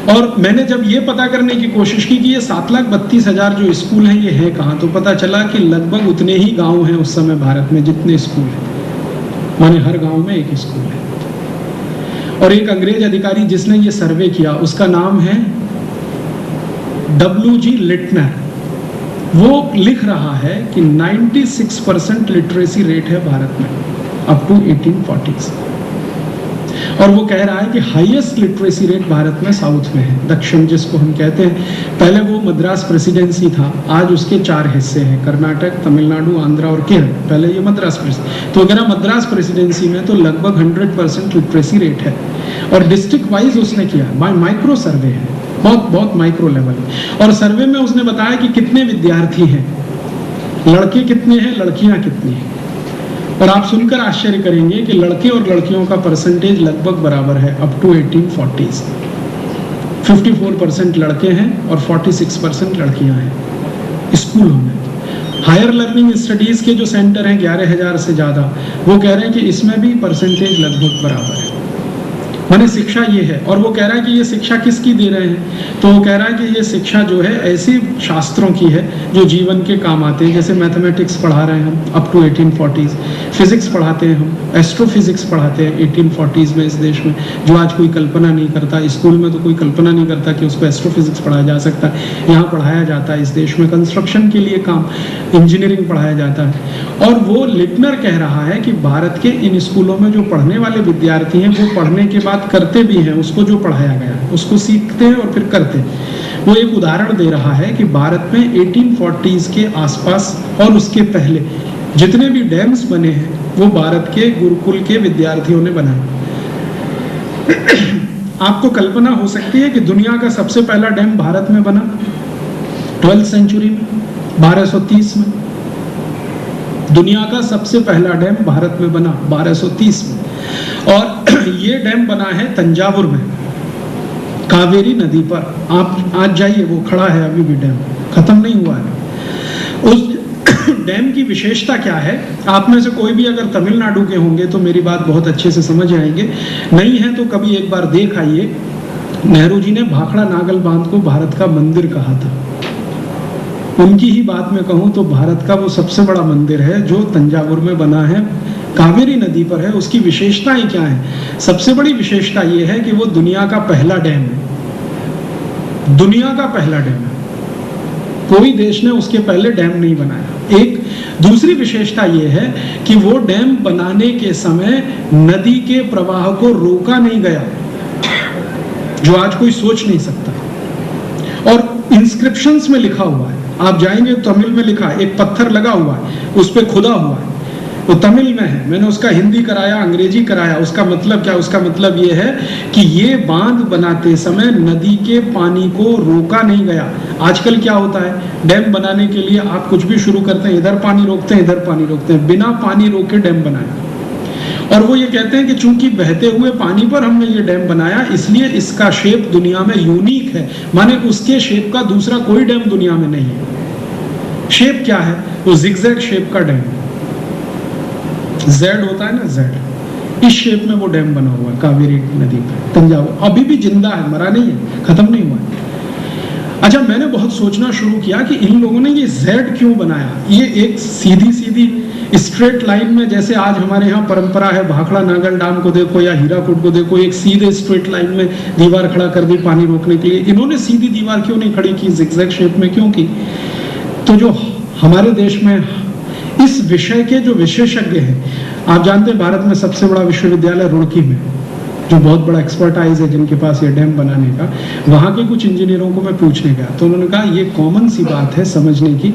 और मैंने जब ये पता करने की कोशिश की कि ये 7,32,000 जो स्कूल हैं ये है कहाँ, तो पता चला कि लगभग उतने ही गांव हैं उस समय भारत में जितने स्कूल हैं, माने हर गांव में एक स्कूल है। और एक अंग्रेज अधिकारी जिसने ये सर्वे किया उसका नाम है W.G. लिटनर। वो लिख रहा है कि 96% लिटरेसी रेट है भारत में अप टू 1840s। और वो कह रहा है कि हाईएस्ट लिटरेसी रेट भारत में साउथ में है, दक्षिण जिसको हम कहते हैं। पहले वो मद्रास प्रेसिडेंसी था, आज उसके 4 हिस्से हैं, कर्नाटक, तमिलनाडु, आंध्रा और केरल। पहले ये मद्रास प्रेसिडेंसी, तो अगर मद्रास प्रेसिडेंसी में तो लगभग 100% लिटरेसी रेट है। और डिस्ट्रिक्ट वाइज उसने किया, बाय माइक्रो सर्वे है, बहुत माइक्रो लेवल। और सर्वे में उसने बताया कि कितने विद्यार्थी हैं, लड़के कितने हैं, लड़कियां कितनी हैं। और आप सुनकर आश्चर्य करेंगे कि लड़के और लड़कियों का परसेंटेज लगभग बराबर है अप टू 1840s। 54% लड़के हैं और 46% लड़कियां हैं स्कूलों में। हायर लर्निंग स्टडीज के जो सेंटर हैं 11,000 से ज़्यादा, वो कह रहे हैं कि इसमें भी परसेंटेज लगभग बराबर है, माने शिक्षा ये है। और वो कह रहा है कि ये शिक्षा किसकी दे रहे हैं, तो वो कह रहा है कि ये शिक्षा जो है ऐसी शास्त्रों की है जो जीवन के काम आते हैं। जैसे मैथमेटिक्स पढ़ा रहे हैं हम अप टू 1840s, फिजिक्स पढ़ाते हैं हम, एस्ट्रोफिजिक्स पढ़ाते हैं 1840s में इस देश में, जो आज कोई कल्पना नहीं करता। स्कूल में तो कोई कल्पना नहीं करता कि उसको एस्ट्रोफिजिक्स पढ़ाया जा सकता है, यहाँ पढ़ाया जाता है इस देश में। कंस्ट्रक्शन के लिए काम, इंजीनियरिंग पढ़ाया जाता है। और वो लिटनर कह रहा है कि भारत के इन स्कूलों में जो पढ़ने वाले विद्यार्थी हैं वो पढ़ने के बाद करते भी हैं उसको जो पढ़ाया गया, उसको सीखते हैं और फिर करते हैं। वो एक उदाहरण दे रहा है कि भारत में 1840s के आसपास और उसके पहले जितने भी डैम्स बने हैं वो भारत के गुरुकुल के विद्यार्थियों ने बनाए। आपको कल्पना हो सकती है कि दुनिया का सबसे पहला डैम भारत में बना 12th सेंचुरी में, 1230 में। दुनिया का सबसे पहला डैम भारत में बना 1230 में। और ये डैम बना है तंजावुर में, कावेरी नदी पर। आप आज जाइए, वो खड़ा है अभी भी, डैम खत्म नहीं हुआ है। उस डैम की विशेषता क्या है, आप में से कोई भी अगर तमिलनाडु के होंगे तो मेरी बात बहुत अच्छे से समझ आएंगे, नहीं है तो कभी एक बार देख आइए। नेहरू जी ने भाखड़ा नागल बांध को भारत का मंदिर कहा था। उनकी ही बात में कहूँ तो भारत का वो सबसे बड़ा मंदिर है जो तंजावुर में बना है कावेरी नदी पर है, उसकी विशेषताएं क्या है? सबसे बड़ी विशेषता यह है कि वो दुनिया का पहला डैम है, दुनिया का पहला डैम है, कोई देश ने उसके पहले डैम नहीं बनाया। एक दूसरी विशेषता यह है कि वो डैम बनाने के समय नदी के प्रवाह को रोका नहीं गया, जो आज कोई सोच नहीं सकता। और इंस्क्रिप्शंस में लिखा हुआ है, आप जाएंगे तमिल में लिखा है, एक पत्थर लगा हुआ है, उस पे खुदा हुआ है, वो तमिल में है, मैंने उसका हिंदी कराया, अंग्रेजी कराया। उसका मतलब क्या? उसका मतलब ये है कि ये बांध बनाते समय नदी के पानी को रोका नहीं गया। आजकल क्या होता है, डैम बनाने के लिए आप कुछ भी शुरू करते हैं, इधर पानी रोकते हैं, इधर पानी रोकते हैं, बिना पानी रोके डैम बनाया। और वो ये कहते हैं कि चूंकि बहते हुए पानी पर हमने ये डैम बनाया, इसलिए इसका शेप दुनिया में यूनिक है, माने उसके शेप का दूसरा कोई डैम दुनिया में नहीं है। शेप क्या है? वो जिगजैग शेप का डैम, जेड होता है ना, जेड, इस शेप में वो डैम बना हुआ है कावेरी नदी पे, तंजावुर। अभी भी जिंदा है, मरा नहीं है, खत्म नहीं हुआ है। अच्छा, मैंने बहुत सोचना शुरू किया कि इन लोगों ने ये जेड क्यों बनाया। ये एक सीधी सीधी स्ट्रेट लाइन में, जैसे आज हमारे यहाँ परंपरा है, भाखड़ा नागल डैम को देखो या हीराकुड को देखो, एक सीधे स्ट्रेट लाइन में दीवार खड़ा कर दी पानी रोकने के लिए। इन्होंने सीधी दीवार क्यों नहीं खड़ी की, जिगजैग शेप में क्यों की? तो जो हमारे देश में इस विषय के जो विशेषज्ञ हैं, आप जानते हैं भारत में सबसे बड़ा विश्वविद्यालय रुड़की में, जो बहुत बड़ा एक्सपर्टाइज है जिनके पास ये डैम बनाने का, वहाँ के कुछ इंजीनियरों को मैं पूछने गया तो उन्होंने कहा ये कॉमन सी बात है समझने की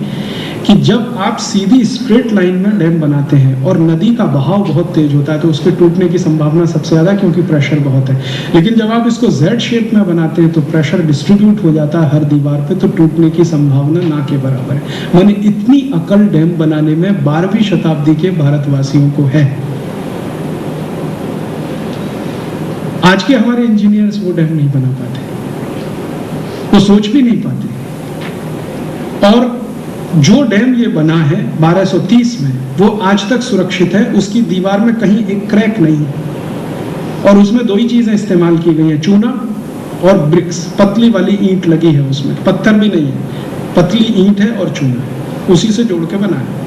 कि जब आप सीधी स्ट्रेट लाइन में डैम बनाते हैं और नदी का बहाव बहुत तेज होता है तो उसके टूटने की संभावना सबसे ज़्यादा, क्योंकि प्रेशर बहुत है। लेकिन जब आप इसको जेड शेप में बनाते हैं तो प्रेशर डिस्ट्रीब्यूट हो जाता है हर दीवार पे, तो टूटने की संभावना ना के बराबर है। माने इतनी अकल डैम बनाने में 12वीं शताब्दी के भारतवासियों को है। आज के हमारे इंजीनियर्स वो डैम नहीं बना पाते, वो सोच भी नहीं पाते। और जो डैम ये बना है 1230 में, वो आज तक सुरक्षित है, उसकी दीवार में कहीं एक क्रैक नहीं है। और उसमें दो ही चीजें इस्तेमाल की गई हैं, चूना और ब्रिक्स, पतली वाली ईंट लगी है उसमें, पत्थर भी नहीं है, पतली ईंट है और चूना, उसी से जोड़ के बना है,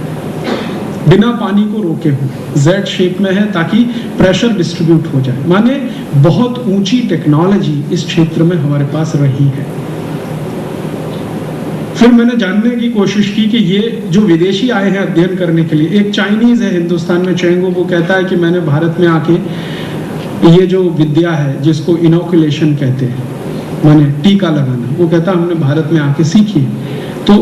बिना पानी को रोके हुए, जेड शेप में है ताकि प्रेशर डिस्ट्रीब्यूट हो जाए। माने बहुत ऊंची टेक्नोलॉजी इस क्षेत्र में हमारे पास रही है। फिर मैंने जानने की कोशिश की कि ये जो विदेशी आए हैं अध्ययन करने के लिए, एक चाइनीज है हिंदुस्तान में, चेंगो, वो कहता है कि मैंने भारत में आके ये जो विद्या है जिसको इनोकुलेशन कहते हैं, माने टीका लगाना, वो कहता हमने भारत में आके सीखी। तो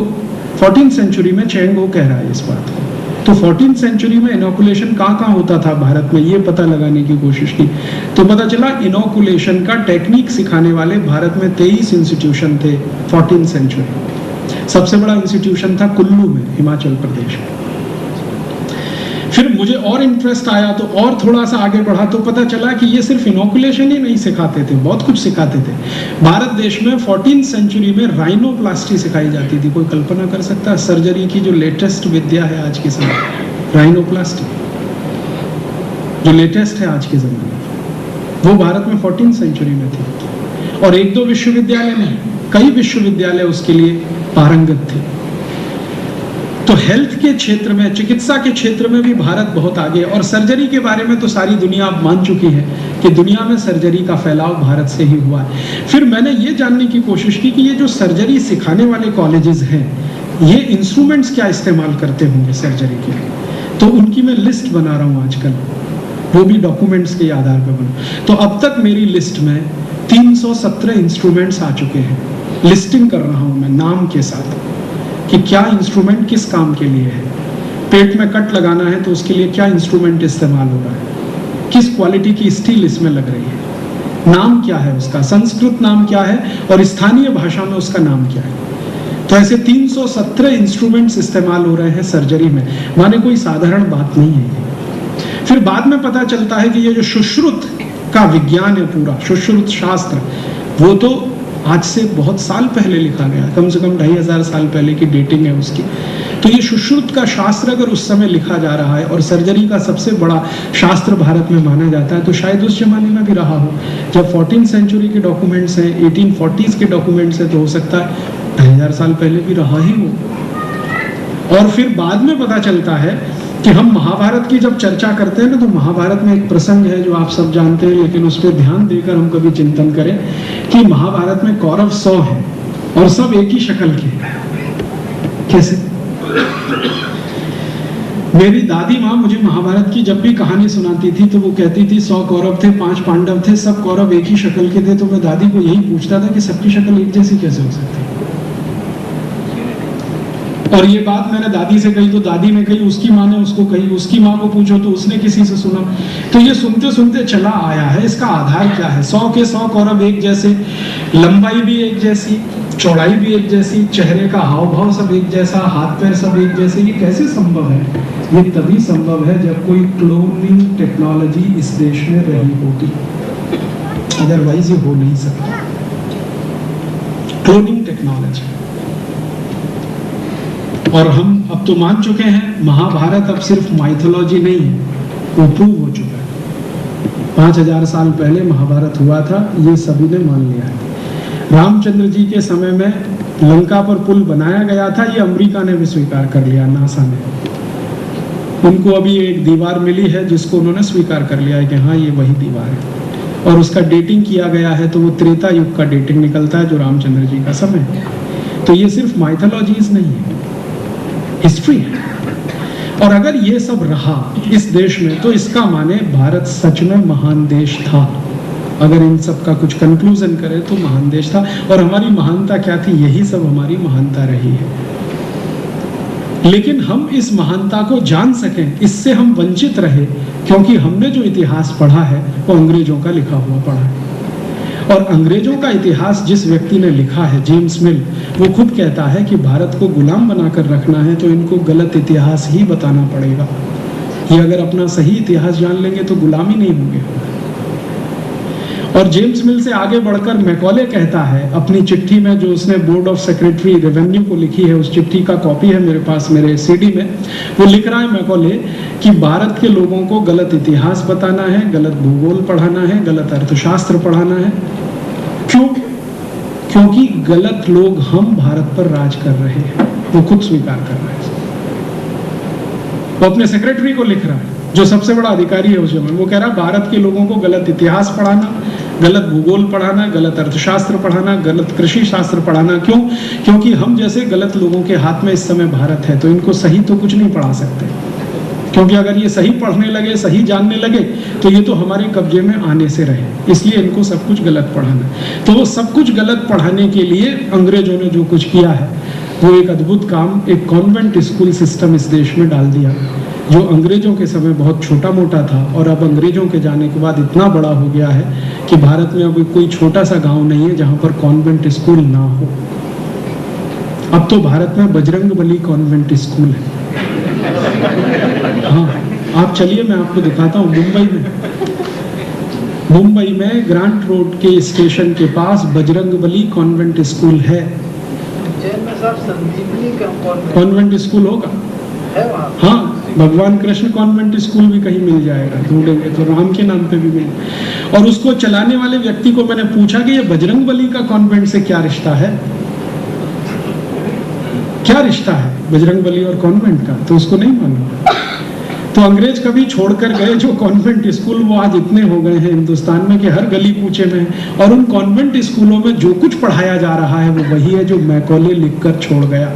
14th सेंचुरी में चेंगो कह रहा है इस बात को। तो 14th सेंचुरी में इनोकुलेशन कहाँ होता था भारत में, ये पता लगाने की कोशिश की तो पता चला इनोकुलेशन का टेक्निक सिखाने वाले भारत में 23 इंस्टीट्यूशन थे 14th सेंचुरी। सबसे बड़ा इंस्टीट्यूशन था कुल्लू में, हिमाचल प्रदेश में। फिर मुझे और इंटरेस्ट आया तो और थोड़ा सा आगे बढ़ा तो पता चला कि ये सिर्फ इनोकुलेशन ही नहीं सिखाते थे, बहुत कुछ सिखाते थे। भारत देश में 14th सेंचुरी में राइनोप्लास्टी सिखाई जाती थी। कोई कल्पना कर सकता है सर्जरी की जो लेटेस्ट विद्या है आज के समय, राइनोप्लास्टी जो लेटेस्ट है आज के जमाने में, वो भारत में 14th सेंचुरी में थी। और एक दो विश्वविद्यालय नहीं, कई विश्वविद्यालय उसके लिए पारंगत थे। तो हेल्थ के क्षेत्र में, चिकित्सा के क्षेत्र में भी भारत बहुत आगे। और सर्जरी के बारे में तो सारी दुनिया अब मान चुकी है कि दुनिया में सर्जरी का फैलाव भारत से ही हुआ है। फिर मैंने ये जानने की कोशिश की कि ये जो सर्जरी सिखाने वाले कॉलेजेस हैं, ये इंस्ट्रूमेंट्स क्या इस्तेमाल करते होंगे सर्जरी के लिए। तो उनकी मैं लिस्ट बना रहा हूँ आजकल, वो भी डॉक्यूमेंट्स के आधार पर बना। तो अब तक मेरी लिस्ट में 317 इंस्ट्रूमेंट्स आ चुके हैं। लिस्टिंग कर रहा हूँ मैं नाम के साथ कि क्या इंस्ट्रूमेंट किस काम के लिए है। पेट में कट लगाना है तो उसके लिए क्या इंस्ट्रूमेंट इस्तेमाल हो रहा है, किस क्वालिटी की स्टील इसमें लग रही है, नाम क्या है उसका, संस्कृत नाम क्या है और स्थानीय भाषा में उसका नाम क्या है। तो ऐसे 317 इंस्ट्रूमेंट्स इस्तेमाल हो रहे हैं सर्जरी में, माने कोई साधारण बात नहीं है। फिर बाद में पता चलता है कि ये जो सुश्रुत का विज्ञान है, पूरा सुश्रुत शास्त्र, वो तो आज से बहुत साल पहले लिखा गया, कम से कम 2500 साल पहले की डेटिंग है उसकी। तो ये सुश्रुत का शास्त्र अगर उस समय लिखा जा रहा है और सर्जरी का सबसे बड़ा शास्त्र भारत में माना जाता है, तो शायद उस जमाने में भी रहा हो। जब 14th सेंचुरी के डॉक्यूमेंट्स हैं, 1840s के डॉक्यूमेंट्स हैं, तो हो सकता है 2500 साल पहले भी रहा ही हो। और फिर बाद में पता चलता है कि हम महाभारत की जब चर्चा करते हैं ना, तो महाभारत में एक प्रसंग है जो आप सब जानते हैं, लेकिन उस पर ध्यान देकर हम कभी चिंतन करें कि महाभारत में कौरव 100 हैं और सब एक ही शक्ल के। कैसे? मेरी दादी माँ मुझे महाभारत की जब भी कहानी सुनाती थी तो वो कहती थी 100 कौरव थे, 5 पांडव थे, सब कौरव एक ही शक्ल के थे। तो मैं दादी को यही पूछता था कि सबकी शक्ल एक जैसी कैसे हो सकती है। और ये बात मैंने दादी से कही तो दादी ने कही, उसकी माँ ने उसको कही, उसकी माँ को पूछो तो उसने किसी से सुना। तो ये सुनते सुनते चला आया है। इसका आधार क्या है? 100 के 100 कौरव एक जैसे, लंबाई भी एक जैसी, चौड़ाई भी एक जैसी, चेहरे का हाव भाव सब एक जैसा, हाथ पैर सब एक जैसे। ये कैसे संभव है? ये तभी संभव है जब कोई क्लोनिंग टेक्नोलॉजी इस देश में रही होगी, अदरवाइज ये हो नहीं सकता। Cloning technology. और हम अब तो मान चुके हैं महाभारत अब सिर्फ माइथोलॉजी नहीं है, वो प्रूव हो चुका है। 5000 साल पहले महाभारत हुआ था, ये सभी ने मान लिया है। रामचंद्र जी के समय में लंका पर पुल बनाया गया था, ये अमेरिका ने भी स्वीकार कर लिया, नासा ने। उनको अभी एक दीवार मिली है जिसको उन्होंने स्वीकार कर लिया है कि हाँ ये वही दीवार है, और उसका डेटिंग किया गया है तो वो त्रेता युग का डेटिंग निकलता है जो रामचंद्र जी का समय है। तो ये सिर्फ माइथोलॉजीज नहीं है, हिस्ट्री है। और अगर ये सब रहा इस देश में तो इसका माने भारत सच में महान देश था। अगर इन सब का कुछ कंक्लूजन करें तो महान देश था। और हमारी महानता क्या थी? यही सब हमारी महानता रही है। लेकिन हम इस महानता को जान सकें, इससे हम वंचित रहे, क्योंकि हमने जो इतिहास पढ़ा है वो अंग्रेजों का लिखा हुआ पढ़ा है। और अंग्रेजों का इतिहास जिस व्यक्ति ने लिखा है, जेम्स मिल, वो खुद कहता है कि भारत को गुलाम बनाकर रखना है तो इनको गलत इतिहास ही बताना पड़ेगा। ये अगर अपना सही इतिहास जान लेंगे तो गुलामी नहीं होंगे। और जेम्स मिल से आगे बढ़कर मैकॉले कहता है अपनी चिट्ठी में, जो उसने बोर्ड ऑफ सेक्रेटरी रेवेन्यू को लिखी है, उस चिट्ठी का कॉपी है मेरे पास मेरे सीडी में, वो लिख रहा है मैकॉले कि भारत के लोगों को गलत इतिहास बताना है, गलत भूगोल पढ़ाना है, गलत अर्थशास्त्र पढ़ाना है। क्यों? क्योंकि गलत लोग हम भारत पर राज कर रहे हैं, वो खुद स्वीकार कर रहे हैं। वो अपने सेक्रेटरी को लिख रहा है जो सबसे बड़ा अधिकारी है उस समय। वो कह रहा है भारत के लोगों को गलत इतिहास पढ़ाना, गलत भूगोल पढ़ाना, गलत अर्थशास्त्र पढ़ाना, गलत कृषि शास्त्र पढ़ाना। क्यों? क्योंकि हम जैसे गलत लोगों के हाथ में इस समय भारत है, तो इनको सही तो कुछ नहीं पढ़ा सकते। क्योंकि अगर ये सही पढ़ने लगे, सही जानने लगे, तो ये तो हमारे कब्जे में आने से रहे। इसलिए इनको सब कुछ गलत पढ़ाना। तो वो सब कुछ गलत पढ़ाने के लिए अंग्रेजों ने जो कुछ किया है, वो एक अद्भुत काम, एक कॉन्वेंट स्कूल सिस्टम इस देश में डाल दिया, जो अंग्रेजों के समय बहुत छोटा मोटा था और अब अंग्रेजों के जाने के बाद इतना बड़ा हो गया है कि भारत में अब कोई छोटा सा गांव नहीं है जहां पर कॉन्वेंट स्कूल ना हो। अब तो भारत में बजरंगबली कॉन्वेंट स्कूल है। हाँ, आप चलिए मैं आपको दिखाता हूँ। मुंबई में ग्रांट रोड के स्टेशन के पास बजरंगबली कॉन्वेंट स्कूल है। कॉन्वेंट स्कूल होगा, हाँ, भगवान कृष्ण कॉन्वेंट स्कूल भी कहीं मिल जाएगा, ढूंढेंगे तो राम के नाम पे भी मिल। और उसको चलाने वाले व्यक्ति को मैंने पूछा कि ये बजरंगबली का कॉन्वेंट से क्या रिश्ता है, क्या रिश्ता है बजरंगबली और कॉन्वेंट का, तो उसको नहीं मालूम। तो अंग्रेज कभी छोड़कर गए जो कॉन्वेंट स्कूल, वो आज इतने हो गए हैं हिंदुस्तान में कि हर गली कूचे में। और उन कॉन्वेंट स्कूलों में जो कुछ पढ़ाया जा रहा है वो वही है जो मैकॉले लिखकर छोड़ गया।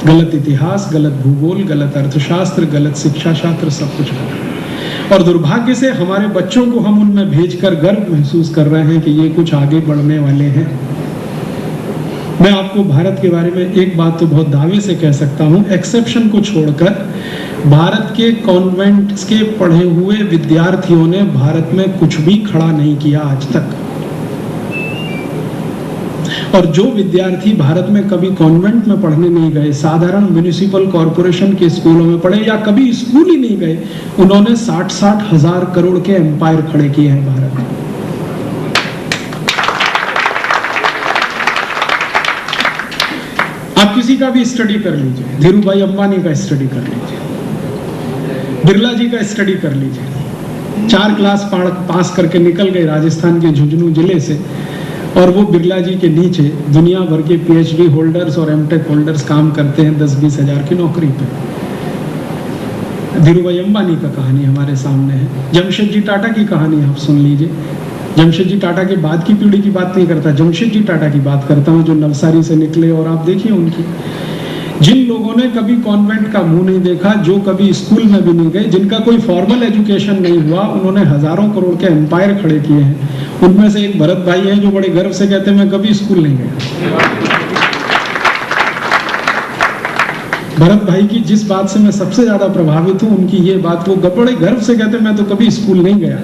गलत इतिहास, गलत भूगोल, गलत अर्थशास्त्र, गलत शिक्षा शास्त्र, सब कुछ गलत। और दुर्भाग्य से हमारे बच्चों को हम उनमें भेजकर गर्व महसूस कर रहे हैं कि ये कुछ आगे बढ़ने वाले हैं। मैं आपको भारत के बारे में एक बात तो बहुत दावे से कह सकता हूँ, एक्सेप्शन को छोड़कर भारत के कॉन्वेंट्स के पढ़े हुए विद्यार्थियों ने भारत में कुछ भी खड़ा नहीं किया आज तक। और जो विद्यार्थी भारत में कभी कॉन्वेंट में पढ़ने नहीं गए, साधारण म्युनिसिपल कॉरपोरेशन के स्कूलों में पढ़े या कभी स्कूल ही नहीं गए, उन्होंने 60-60 हजार करोड़ के एम्पायर खड़े किए हैं भारत में। आप किसी का भी स्टडी कर लीजिए, धीरूभाई अंबानी का स्टडी कर लीजिए, बिरला जी का स्टडी कर लीजिए। 4 क्लास पास करके निकल गए राजस्थान के झुंझुनू जिले से, और वो बिरला जी के नीचे दुनिया भर के PhD होल्डर्स और MTech होल्डर्स काम करते हैं 10-20 हजार की नौकरी पे। धीरूभाई अंबानी का कहानी हमारे सामने है, जमशेदजी टाटा की कहानी आप सुन लीजिए। जमशेदजी टाटा के बाद की पीढ़ी की बात नहीं करता, जमशेदजी टाटा की बात करता हूँ जो नवसारी से निकले, और आप देखिए उनकी, जिन लोगों ने कभी कॉन्वेंट का मुंह नहीं देखा, जो कभी स्कूल में भी नहीं गए, जिनका कोई फॉर्मल एजुकेशन नहीं हुआ, उन्होंने हजारों करोड़ के एम्पायर खड़े किए हैं। उनमें से एक भरत भाई है जो बड़े गर्व से कहते हैं मैं कभी स्कूल नहीं गया। भरत भाई की जिस बात से मैं सबसे ज्यादा प्रभावित हूँ उनकी ये बात, वो बड़े गर्व से कहते हैं मैं तो कभी स्कूल नहीं गया।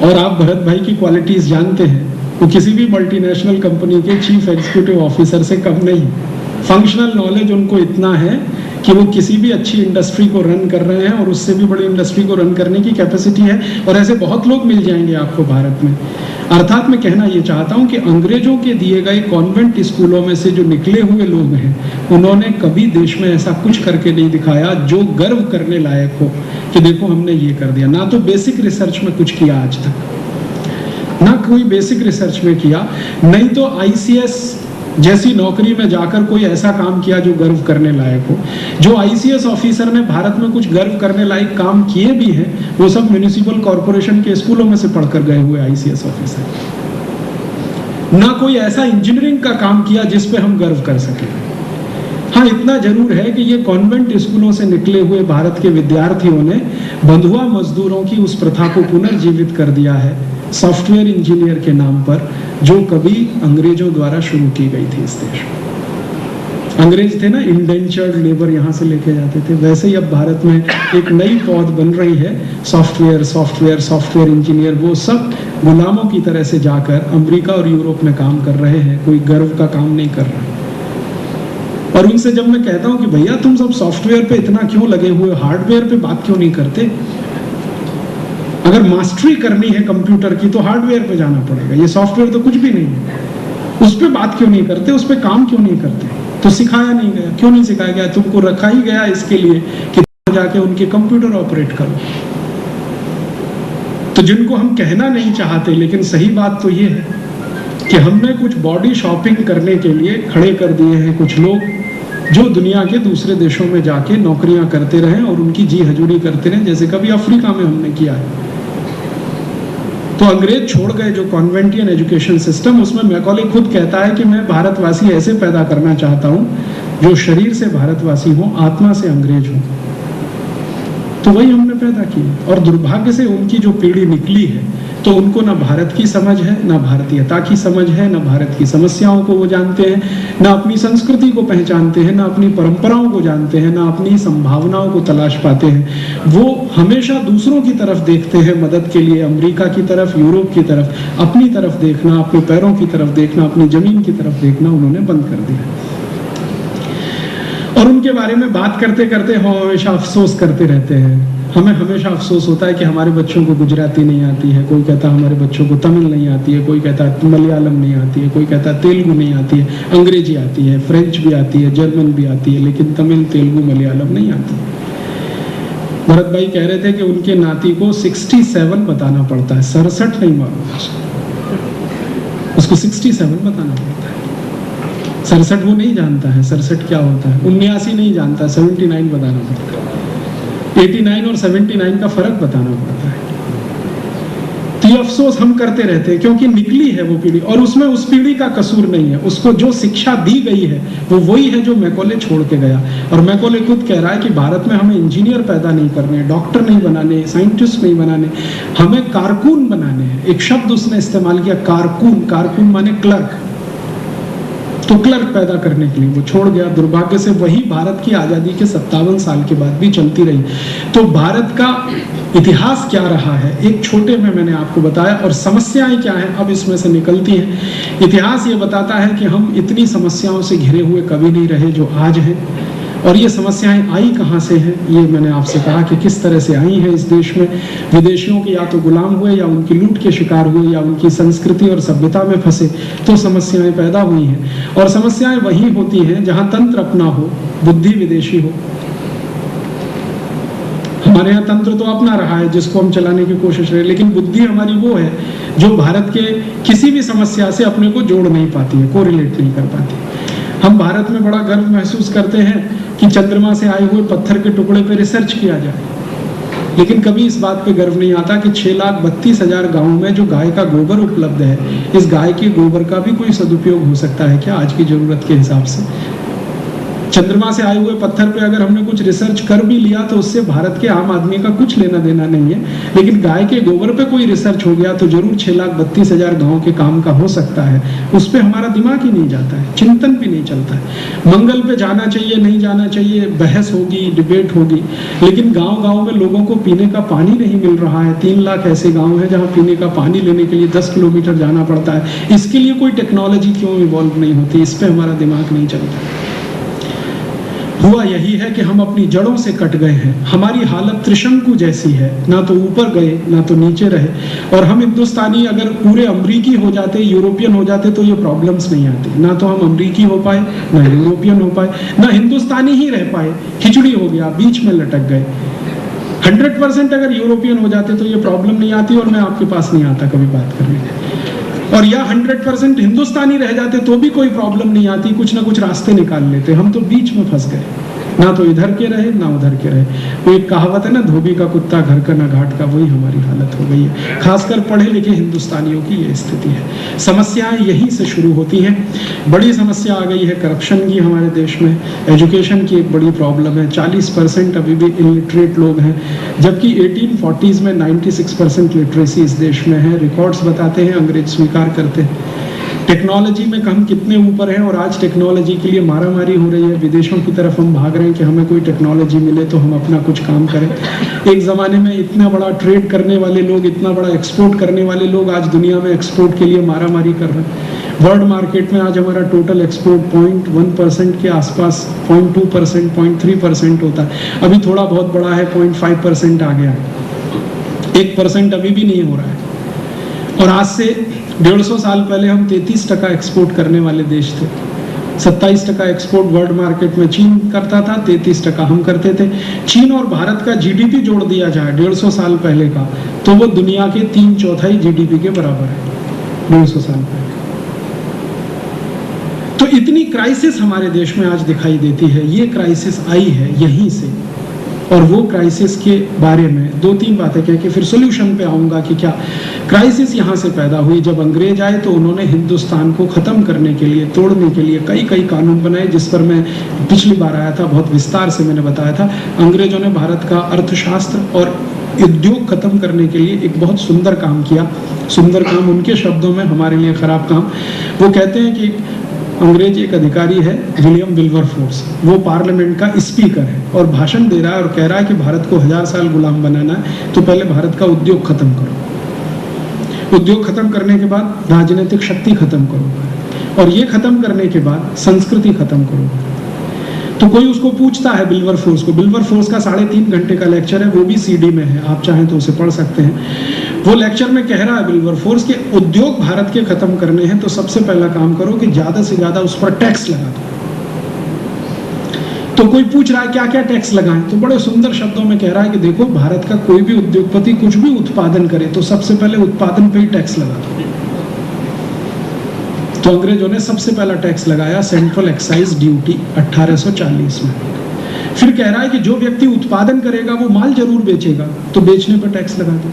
और आप भरत भाई की क्वालिटीज जानते हैं, वो किसी भी मल्टीनेशनल कंपनी के चीफ एग्जीक्यूटिव ऑफिसर से कम नहीं। फंक्शनल नॉलेज उनको इतना है कि वो किसी भी अच्छी इंडस्ट्री को रन कर रहे हैं और उससे भी बड़ी इंडस्ट्री को रन करने की कैपेसिटी है, और ऐसे बहुत लोग मिल जाएंगे आपको भारत में। अर्थात मैं कहना ये चाहता हूँ कि अंग्रेजों के दिए गए कॉन्वेंट स्कूलों में से जो निकले हुए लोग हैं, उन्होंने कभी देश में ऐसा कुछ करके नहीं दिखाया जो गर्व करने लायक हो कि देखो हमने ये कर दिया। ना तो बेसिक रिसर्च में कुछ किया आज तक, ना कोई बेसिक रिसर्च में किया, नहीं तो आईसीएस जैसी नौकरी में जाकर कोई ऐसा काम किया जो गर्व करने लायक हो। जो आईसीएस ऑफिसर ने भारत में कुछ गर्व करने लायक काम किए भी हैं, वो सब म्युनिसिपल कॉर्पोरेशन के स्कूलों में से पढ़कर गए हुए आईसीएस ऑफिसर। ना कोई ऐसा इंजीनियरिंग का काम किया जिस पे हम गर्व कर सके। हाँ, इतना जरूर है कि ये कॉन्वेंट स्कूलों से निकले हुए भारत के विद्यार्थियों ने बंधुआ मजदूरों की उस प्रथा को पुनर्जीवित कर दिया है, सॉफ्टवेयर इंजीनियर के नाम पर, जो कभी अंग्रेजों द्वारा शुरू की गई थी इस देश में। अंग्रेज थे ना, इंडेंचर्ड लेबर यहाँ से लेके जाते थे, वैसे ही अब भारत में एक नई पौध बन रही है, सॉफ्टवेयर इंजीनियर। वो सब गुलामों की तरह से जाकर अमेरिका और यूरोप में काम कर रहे हैं, कोई गर्व का काम नहीं कर रहे। और उनसे जब मैं कहता हूँ कि भैया तुम सब सॉफ्टवेयर पे इतना क्यों लगे हुए, हार्डवेयर पे बात क्यों नहीं करते? अगर मास्टरी करनी है कंप्यूटर की तो हार्डवेयर पे जाना पड़ेगा, ये सॉफ्टवेयर तो कुछ भी नहीं है। उस पे बात क्यों नहीं करते, उस पे काम क्यों नहीं करते? तो सिखाया नहीं गया। क्यों नहीं सिखाया गया? तुमको रखा ही गया इसके लिए कि जाके उनके कंप्यूटर ऑपरेट करो। तो जिनको हम कहना नहीं चाहते, लेकिन सही बात तो ये है कि हमने कुछ बॉडी शॉपिंग करने के लिए खड़े कर दिए हैं कुछ लोग, जो दुनिया के दूसरे देशों में जाके नौकरियां करते रहे और उनकी जी हजूरी करते रहे, जैसे कभी अफ्रीका में हमने किया है। तो अंग्रेज छोड़ गए जो कॉन्वेंटियन एजुकेशन सिस्टम, उसमें मैकॉले खुद कहता है कि मैं भारतवासी ऐसे पैदा करना चाहता हूं जो शरीर से भारतवासी हो, आत्मा से अंग्रेज हो। तो वही हमने पैदा की, और दुर्भाग्य से उनकी जो पीढ़ी निकली है, तो उनको ना भारत की समझ है, ना भारतीयता की समझ है, ना भारत की समस्याओं को वो जानते हैं, ना अपनी संस्कृति को पहचानते हैं, ना अपनी परंपराओं को जानते हैं, ना अपनी संभावनाओं को तलाश पाते हैं। वो हमेशा दूसरों की तरफ देखते हैं मदद के लिए, अमेरिका की तरफ, यूरोप की तरफ। अपनी तरफ देखना, अपने पैरों की तरफ देखना, अपनी जमीन की तरफ देखना उन्होंने बंद कर दिया। और उनके बारे में बात करते करते हम हमेशा अफसोस करते रहते हैं। हमें हमेशा अफसोस होता है कि हमारे बच्चों को गुजराती नहीं आती है, कोई कहता है हमारे बच्चों को तमिल नहीं आती है, कोई कहता है मलयालम नहीं आती है, कोई कहता है तेलुगु नहीं आती है, अंग्रेजी आती है, फ्रेंच भी आती है, जर्मन भी आती है, लेकिन तमिल, तेलुगु, मलयालम नहीं आती। भरत भाई कह रहे थे कि उनके नाती को 67 बताना पड़ता है, 67 नहीं मालूम उसको 67 बताना पड़ता है। 67 वो नहीं जानता है, 67 क्या होता है, 79 नहीं जानता, 79 बताना पड़ता है। 89 और 79 का फर्क बताना पड़ता है। तो ये अफसोस हम करते रहते हैं, क्योंकि निकली है वो पीढ़ी, और उसमें उस पीढ़ी का कसूर नहीं है। उसको जो शिक्षा दी गई है वो वही है जो मैकॉले छोड़ के गया। और मैकॉले खुद कह रहा है कि भारत में हमें इंजीनियर पैदा नहीं करने, डॉक्टर नहीं बनाने, साइंटिस्ट नहीं बनाने, हमें कारकुन बनाने हैं। एक शब्द उसने इस्तेमाल किया, कारकुन। कारकुन माने क्लर्क। तो क्लर्क पैदा करने के लिए वो छोड़ गया। दुर्भाग्य से वही भारत की आज़ादी के 57 साल के बाद भी चलती रही। तो भारत का इतिहास क्या रहा है, एक छोटे में मैंने आपको बताया, और समस्याएं क्या हैं अब इसमें से निकलती हैं। इतिहास ये बताता है कि हम इतनी समस्याओं से घिरे हुए कभी नहीं रहे जो आज हैं, और ये समस्याएं आई कहाँ से हैं, ये मैंने आपसे कहा कि किस तरह से आई हैं इस देश में। विदेशियों के या तो गुलाम हुए, या उनकी लूट के शिकार हुए, या उनकी संस्कृति और सभ्यता में फंसे, तो समस्याएं पैदा हुई हैं। और समस्याएं वही होती हैं जहां तंत्र अपना हो, बुद्धि विदेशी हो। हमारे यहाँ तंत्र तो अपना रहा है जिसको हम चलाने की कोशिश रहे, लेकिन बुद्धि हमारी वो है जो भारत के किसी भी समस्या से अपने को जोड़ नहीं पाती है, कोरिलेट नहीं कर पाती। हम भारत में बड़ा गर्व महसूस करते हैं कि चंद्रमा से आए हुए पत्थर के टुकड़े पे रिसर्च किया जाए, लेकिन कभी इस बात पे गर्व नहीं आता कि 6,32,000 गांवों में जो गाय का गोबर उपलब्ध है, इस गाय के गोबर का भी कोई सदुपयोग हो सकता है क्या आज की जरूरत के हिसाब से? चंद्रमा से आए हुए पत्थर पे अगर हमने कुछ रिसर्च कर भी लिया तो उससे भारत के आम आदमी का कुछ लेना देना नहीं है, लेकिन गाय के गोबर पे कोई रिसर्च हो गया तो जरूर 6,32,000 गाँव के काम का हो सकता है। उस पर हमारा दिमाग ही नहीं जाता है, चिंतन भी नहीं चलता है। मंगल पे जाना चाहिए नहीं जाना चाहिए, बहस होगी, डिबेट होगी, लेकिन गाँव गाँव में लोगों को पीने का पानी नहीं मिल रहा है। 3 लाख ऐसे गाँव हैं जहाँ पीने का पानी लेने के लिए 10 किलोमीटर जाना पड़ता है। इसके लिए कोई टेक्नोलॉजी क्यों इवॉल्व नहीं होती? इस पर हमारा दिमाग नहीं चलता। हुआ यही है कि हम अपनी जड़ों से कट गए हैं। हमारी हालत त्रिशंकु जैसी है, ना तो ऊपर गए ना तो नीचे रहे। और हम हिंदुस्तानी अगर पूरे अमरीकी हो जाते, यूरोपियन हो जाते तो ये प्रॉब्लम्स नहीं आती। ना तो हम अमरीकी हो पाए, ना यूरोपियन हो पाए, ना हिंदुस्तानी ही रह पाए, खिचड़ी हो गया, बीच में लटक गए। 100% अगर यूरोपियन हो जाते तो ये प्रॉब्लम नहीं आती और मैं आपके पास नहीं आता कभी बात करने। और या 100% हिंदुस्तानी रह जाते तो भी कोई प्रॉब्लम नहीं आती, कुछ ना कुछ रास्ते निकाल लेते। हम तो बीच में फंस गए, ना तो इधर के रहे ना उधर के रहे। वो एक कहावत है ना, धोबी का कुत्ता घर का ना घाट का, वही हमारी हालत हो गई है। खासकर पढ़े लिखे हिंदुस्तानियों की ये स्थिति है। समस्याएं यहीं से शुरू होती हैं। बड़ी समस्या आ गई है करप्शन की हमारे देश में। एजुकेशन की एक बड़ी प्रॉब्लम है। 40% अभी भी इलिटरेट लोग हैं, जबकि 1840s में 96% लिटरेसी इस देश में है। रिकॉर्ड्स बताते हैं, अंग्रेज स्वीकार करते हैं। टेक्नोलॉजी में हम कितने ऊपर हैं और आज टेक्नोलॉजी के लिए मारामारी हो रही है। विदेशों की तरफ हम भाग रहे हैं कि हमें कोई टेक्नोलॉजी मिले तो हम अपना कुछ काम करें। एक ज़माने में इतना बड़ा ट्रेड करने वाले लोग, इतना बड़ा एक्सपोर्ट करने वाले लोग आज दुनिया में एक्सपोर्ट के लिए मारामारी कर रहे हैं। वर्ल्ड मार्केट में आज हमारा टोटल एक्सपोर्ट 0.1% के आसपास, 0.2%, 0.3% होता है। अभी थोड़ा बहुत बड़ा है, 0.5% आ गया है। 1% अभी भी नहीं हो रहा है। और आज से 150 साल पहले हम 33% एक्सपोर्ट करने वाले देश थे। 27% एक्सपोर्ट वर्ल्ड मार्केट में चीन करता था, 33% हम करते थे। चीन और भारत का जीडीपी जोड़ दिया जाए 150 साल पहले का, तो वो दुनिया के 3/4 जीडीपी के बराबर है 150 साल पहले। तो इतनी क्राइसिस हमारे देश में आज दिखाई देती है। ये क्राइसिस आई है यहीं से, और वो क्राइसिस के बारे में 2-3 बातें कह के फिर सॉल्यूशन पे आऊँगा कि क्या क्राइसिस यहाँ से पैदा हुई। जब अंग्रेज आए तो उन्होंने हिंदुस्तान को ख़त्म करने के लिए, तोड़ने के लिए कई कानून बनाए, जिस पर मैं पिछली बार आया था, बहुत विस्तार से मैंने बताया था। अंग्रेजों ने भारत का अर्थशास्त्र और उद्योग खत्म करने के लिए एक बहुत सुंदर काम किया। सुंदर काम उनके शब्दों में, हमारे लिए खराब काम। वो कहते हैं कि अंग्रेज एक अधिकारी है, विलियम विल्बरफोर्स, वो पार्लियामेंट का स्पीकर है और भाषण दे रहा है और कह रहा है कि भारत को 1000 साल गुलाम बनाना है तो पहले भारत का उद्योग खत्म करो। उद्योग खत्म करने के बाद राजनीतिक शक्ति खत्म करो, और ये खत्म करने के बाद संस्कृति खत्म करो। तो कोई उसको पूछता है विल्बरफोर्स को। विल्बरफोर्स का 3.5 घंटे का लेक्चर है, वो भी सीडी में है, आप चाहें तो उसे पढ़ सकते हैं। वो लेक्चर में कह रहा है विल्बरफोर्स के उद्योग भारत के खत्म करने हैं तो सबसे पहला काम करो कि ज्यादा से ज्यादा उस पर टैक्स लगा दो। तो कोई पूछ रहा है क्या क्या टैक्स लगाएं, तो बड़े सुंदर शब्दों में कह रहा है कि देखो, भारत का कोई भी उद्योगपति कुछ भी उत्पादन करे तो सबसे पहले उत्पादन पे ही टैक्स लगा दो। तो अंग्रेजों ने सबसे पहला टैक्स लगाया सेंट्रल एक्साइज ड्यूटी 1840 में। फिर कह रहा है कि जो व्यक्ति उत्पादन करेगा वो माल जरूर बेचेगा, तो बेचने पर टैक्स लगा दो।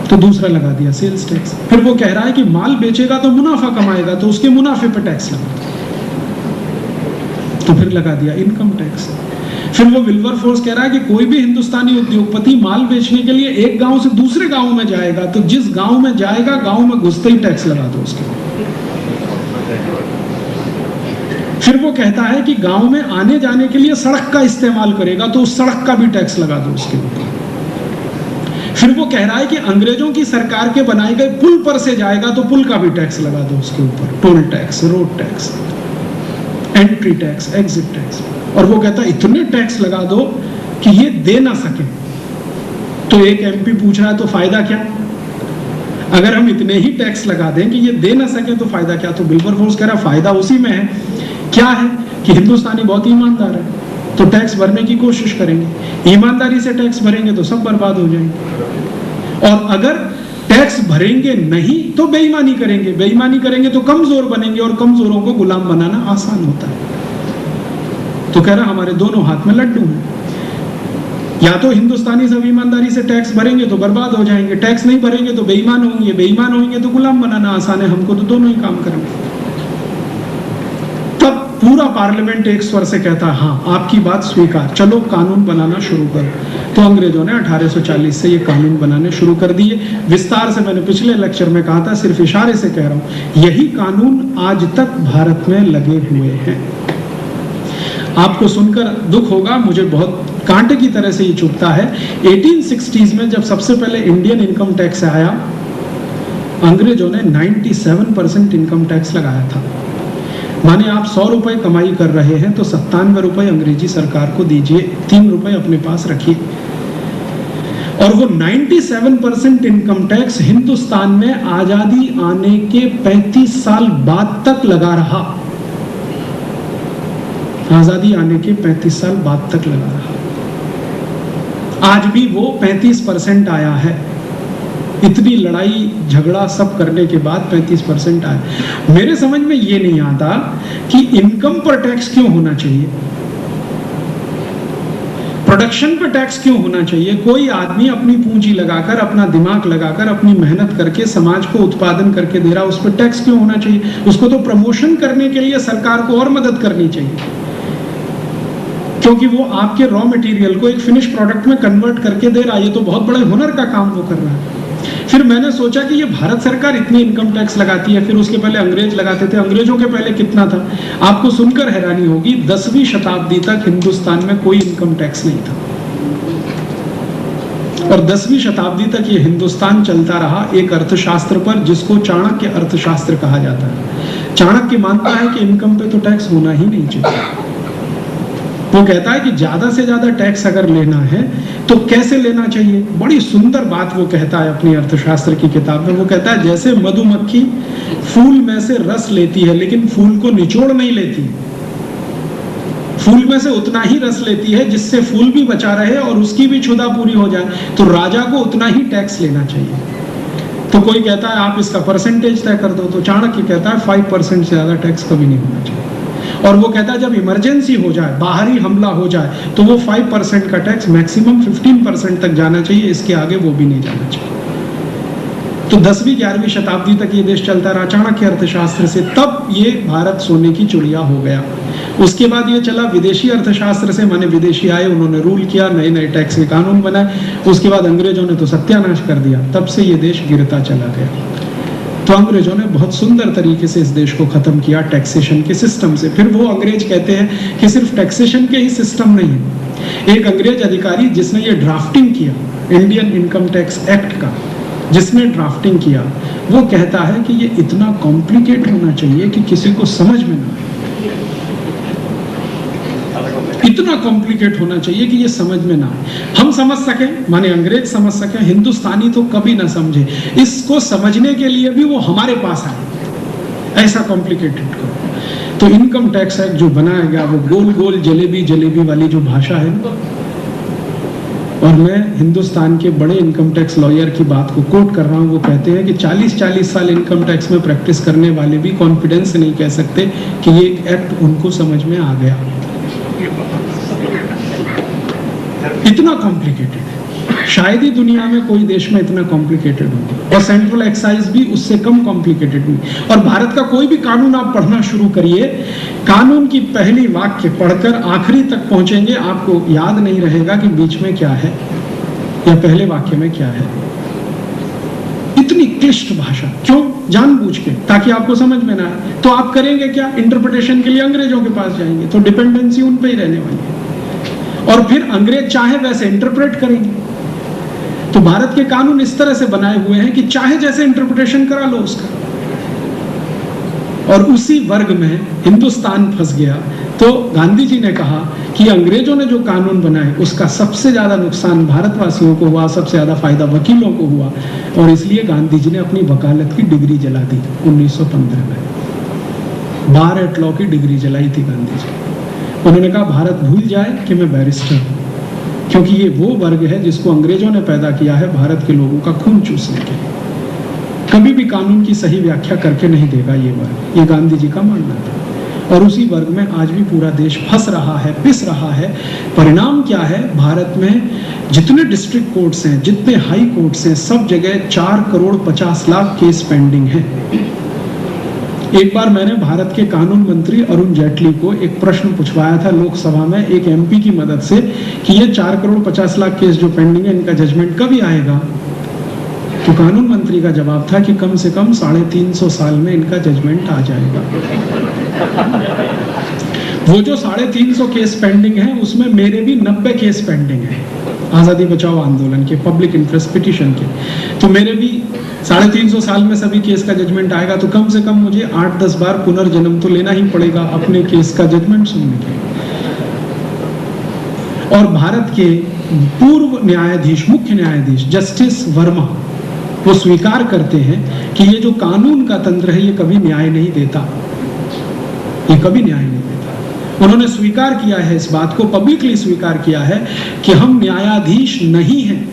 तो दूसरा लगा दिया सेल्स टैक्स। फिर वो कह रहा है कि माल बेचेगा तो मुनाफा कमाएगा, तो उसके मुनाफे पर टैक्स लगा दो। तो फिर लगा दिया इनकम टैक्स। फिर वो विल्बरफोर्स कह रहा है कि कोई भी हिंदुस्तानी उद्योगपति माल बेचने के लिए एक गांव से दूसरे गांव में जाएगा, तो जिस गांव में जाएगा गांव में घुसते ही टैक्स लगा दो उसके। फिर वो कहता है कि गांव में आने जाने के लिए सड़क का इस्तेमाल करेगा तो उस सड़क का भी टैक्स लगा दो उसके ऊपर। फिर वो कह रहा है कि अंग्रेजों की सरकार के बनाए गए पुल पर से जाएगा तो पुल का भी टैक्स लगा दो उसके ऊपर, toll tax, road tax, entry tax, exit tax. और वो कहता है इतने टैक्स लगा दो कि ये दे ना सके। तो एक एमपी पूछ रहा है तो फायदा क्या? अगर हम इतने ही टैक्स लगा दें कि ये दे ना सके तो फायदा क्या? तो विल्बरफोर्स कह रहा है फायदा उसी में है। क्या है कि हिंदुस्तानी बहुत ईमानदार है, तो टैक्स भरने की कोशिश करेंगे। ईमानदारी से टैक्स भरेंगे तो सब बर्बाद हो जाएंगे, और अगर टैक्स भरेंगे नहीं तो बेईमानी करेंगे, बेईमानी करेंगे तो कमजोर बनेंगे, और कमजोरों को गुलाम बनाना आसान होता है। तो कह रहा हमारे दोनों हाथ में लड्डू हैं, या तो हिंदुस्तानी सब ईमानदारी से टैक्स भरेंगे तो बर्बाद हो जाएंगे, टैक्स नहीं भरेंगे तो बेईमान होंगे, बेईमान होंगे तो गुलाम बनाना आसान है, हमको तो दोनों ही काम करना। तब पूरा पार्लियामेंट एक स्वर से कहता हाँ आपकी बात स्वीकार, चलो कानून बनाना शुरू करो। तो अंग्रेजों ने 1840 से ये कानून बनाने शुरू कर दिए। विस्तार से मैंने पिछले लेक्चर में कहा था, सिर्फ इशारे से कह रहा हूं, यही कानून आज तक भारत में लगे हुए हैं। आपको सुनकर दुख होगा, मुझे बहुत कांटे की तरह से ये चुभता है। 1860s में जब सबसे पहले इंडियन इनकम टैक्स आया, अंग्रेजों ने 97% इनकम टैक्स लगाया था। माने आप 100 रुपए कमाई कर रहे हैं तो 97 रुपए अंग्रेजी सरकार को दीजिए, 3 रुपए अपने पास रखिए। और वो 97% इनकम टैक्स हिंदुस्तान में आजादी आने के 35 साल बाद तक लगा रहा। आजादी आने के 35 साल बाद तक लगा रहा। आज भी वो 35% आया है। इतनी लड़ाई झगड़ा सब करने के बाद 35% आया। मेरे समझ में ये नहीं आता कि इनकम पर टैक्स क्यों होना चाहिए, प्रोडक्शन पर टैक्स क्यों होना चाहिए। कोई आदमी अपनी पूंजी लगाकर, अपना दिमाग लगाकर, अपनी मेहनत करके समाज को उत्पादन करके दे रहा, उस पर टैक्स क्यों होना चाहिए। उसको तो प्रमोशन करने के लिए सरकार को और मदद करनी चाहिए, क्योंकि वो आपके रॉ मटेरियल को एक फिनिश प्रोडक्ट में कन्वर्ट करके दे रहा है। ये तो बहुत बड़े हुनर का काम वो कर रहा है। फिर मैंने सोचा कि ये भारत सरकार इतनी इनकम टैक्स लगाती है, फिर उसके पहले अंग्रेज लगाते थे। अंग्रेजों के पहले कितना था, आपको सुनकर हैरानी होगी, 10वीं शताब्दी तक हिंदुस्तान में कोई इनकम टैक्स नहीं था। और 10वीं शताब्दी तक ये हिंदुस्तान चलता रहा एक अर्थशास्त्र पर, जिसको चाणक्य अर्थशास्त्र कहा जाता है। चाणक्य मानता है कि इनकम पे तो टैक्स होना ही नहीं चाहिए। वो कहता है कि ज्यादा से ज्यादा टैक्स अगर लेना है तो कैसे लेना चाहिए। बड़ी सुंदर बात वो कहता है अपनी अर्थशास्त्र की किताब में। वो कहता है जैसे मधुमक्खी फूल में से रस लेती है लेकिन फूल को निचोड़ नहीं लेती, फूल में से उतना ही रस लेती है जिससे फूल भी बचा रहे और उसकी भी क्षुधा पूरी हो जाए, तो राजा को उतना ही टैक्स लेना चाहिए। तो कोई कहता है आप इसका परसेंटेज तय कर दो, तो चाणक्य कहता है 5% से ज्यादा टैक्स कभी नहीं होना चाहिए। और वो कहता है जब इमरजेंसी हो जाए, बाहरी हमला हो जाए, तो वो 5% का टैक्स मैक्सिमम 15% तक जाना चाहिए, इसके आगे वो भी नहीं जाना चाहिए। तो 10वीं 11वीं शताब्दी तक ये देश चलता रहा चाणक्य अर्थशास्त्र से। तब ये भारत सोने की चिड़िया हो गया। उसके बाद ये चला विदेशी अर्थशास्त्र से, माने विदेशी आए, उन्होंने रूल किया, नए नए टैक्स के कानून बनाए। उसके बाद अंग्रेजों ने तो सत्यानाश कर दिया, तब से ये देश गिरता चला गया। तो अंग्रेजों ने बहुत सुंदर तरीके से इस देश को खत्म किया टैक्सेशन के सिस्टम से। फिर वो अंग्रेज कहते हैं कि सिर्फ टैक्सेशन के ही सिस्टम नहीं है। एक अंग्रेज अधिकारी जिसने ये ड्राफ्टिंग किया इंडियन इनकम टैक्स एक्ट का, जिसने ड्राफ्टिंग किया, वो कहता है कि ये इतना कॉम्प्लिकेट होना चाहिए कि किसी को समझ में ना आए। इतना कॉम्प्लिकेट होना चाहिए कि ये समझ में ना आए। हम समझ सकें, माने अंग्रेज समझ सकें, हिंदुस्तानी तो कभी ना समझे। इसको समझने के लिए भी वो हमारे पास आए, ऐसा कॉम्प्लिकेटेड करो। तो इनकम टैक्स एक्ट जो बनाया गया वो गोल गोल जलेबी जलेबी वाली जो भाषा है। और मैं हिंदुस्तान के बड़े इनकम टैक्स लॉयर की बात को कोट कर रहा हूँ। वो कहते हैं कि 40-40 साल इनकम टैक्स में प्रैक्टिस करने वाले भी कॉन्फिडेंस से नहीं कह सकते कि ये एक्ट उनको समझ में आ गया। इतना कॉम्प्लिकेटेड है, शायद ही दुनिया में कोई देश में इतना कॉम्प्लिकेटेड हो। और सेंट्रल एक्साइज भी उससे कम कॉम्प्लिकेटेड हुई। और भारत का कोई भी कानून आप पढ़ना शुरू करिए, कानून की पहली वाक्य पढ़कर आखिरी तक पहुंचेंगे, आपको याद नहीं रहेगा कि बीच में क्या है या पहले वाक्य में क्या है। इतनी क्लिष्ट भाषा, क्यों? जानबूझ के, ताकि आपको समझ में ना आए। तो आप करेंगे क्या? इंटरप्रिटेशन के लिए अंग्रेजों के पास जाएंगे, तो डिपेंडेंसी उन पे ही रहने वाली है। और फिर अंग्रेज चाहे वैसे इंटरप्रेट करेंगे। तो भारत के कानून इस तरह से बनाए हुए हैं कि चाहे जैसे इंटरप्रिटेशन करा लो उसका। और उसी वर्ग में हिंदुस्तान फंस गया। तो गांधी जी ने कहा कि अंग्रेजों ने जो कानून बनाए उसका सबसे ज्यादा नुकसान भारतवासियों को हुआ, सबसे ज्यादा फायदा वकीलों को हुआ। और इसलिए गांधी जी ने अपनी वकालत की डिग्री जला दी 1915 में। बार एट लॉ की डिग्री जलाई थी गांधी जी। उन्होंने कहा भारत भूल जाए कि मैं बैरिस्टर हूं, क्योंकि ये वो वर्ग है जिसको अंग्रेजों ने पैदा किया है भारत के लोगों का खून चूसने के लिए। कभी भी कानून की सही व्याख्या करके नहीं देगा ये वर्ग, ये गांधी जी का मानना था। और उसी वर्ग में आज भी पूरा देश फंस रहा है, पिस रहा है। परिणाम क्या है? भारत में जितने डिस्ट्रिक्ट कोर्ट्स हैं, जितने हाई कोर्ट्स हैं, सब जगह 4,50,00,000 केस पेंडिंग हैं। एक बार मैंने भारत के कानून मंत्री अरुण जेटली को एक प्रश्न पूछवाया था लोकसभा में एक एमपी की मदद से कि ये 4,50,00,000 केस जो पेंडिंग है, इनका जजमेंट कभी आएगा? तो कानून मंत्री का जवाब था कि कम से कम 350 साल में इनका जजमेंट आ जाएगा। वो जो 350 केस पेंडिंग है, उसमें मेरे भी 90 केस पेंडिंग है आजादी बचाओ आंदोलन के, पब्लिक इंटरेस्ट पिटीशन के। तो मेरे भी 350 साल में सभी केस का जजमेंट आएगा, तो कम से कम मुझे 8-10 बार पुनर्जन्म तो लेना ही पड़ेगा अपने केस का जजमेंट सुनने के लिए। और भारत के पूर्व न्यायाधीश, मुख्य न्यायाधीश जस्टिस वर्मा, वो स्वीकार करते हैं कि ये जो कानून का तंत्र है, ये कभी न्याय नहीं देता, ये कभी न्याय नहीं देता। उन्होंने स्वीकार किया है इस बात को, पब्लिकली स्वीकार किया है कि हम न्यायाधीश नहीं हैं,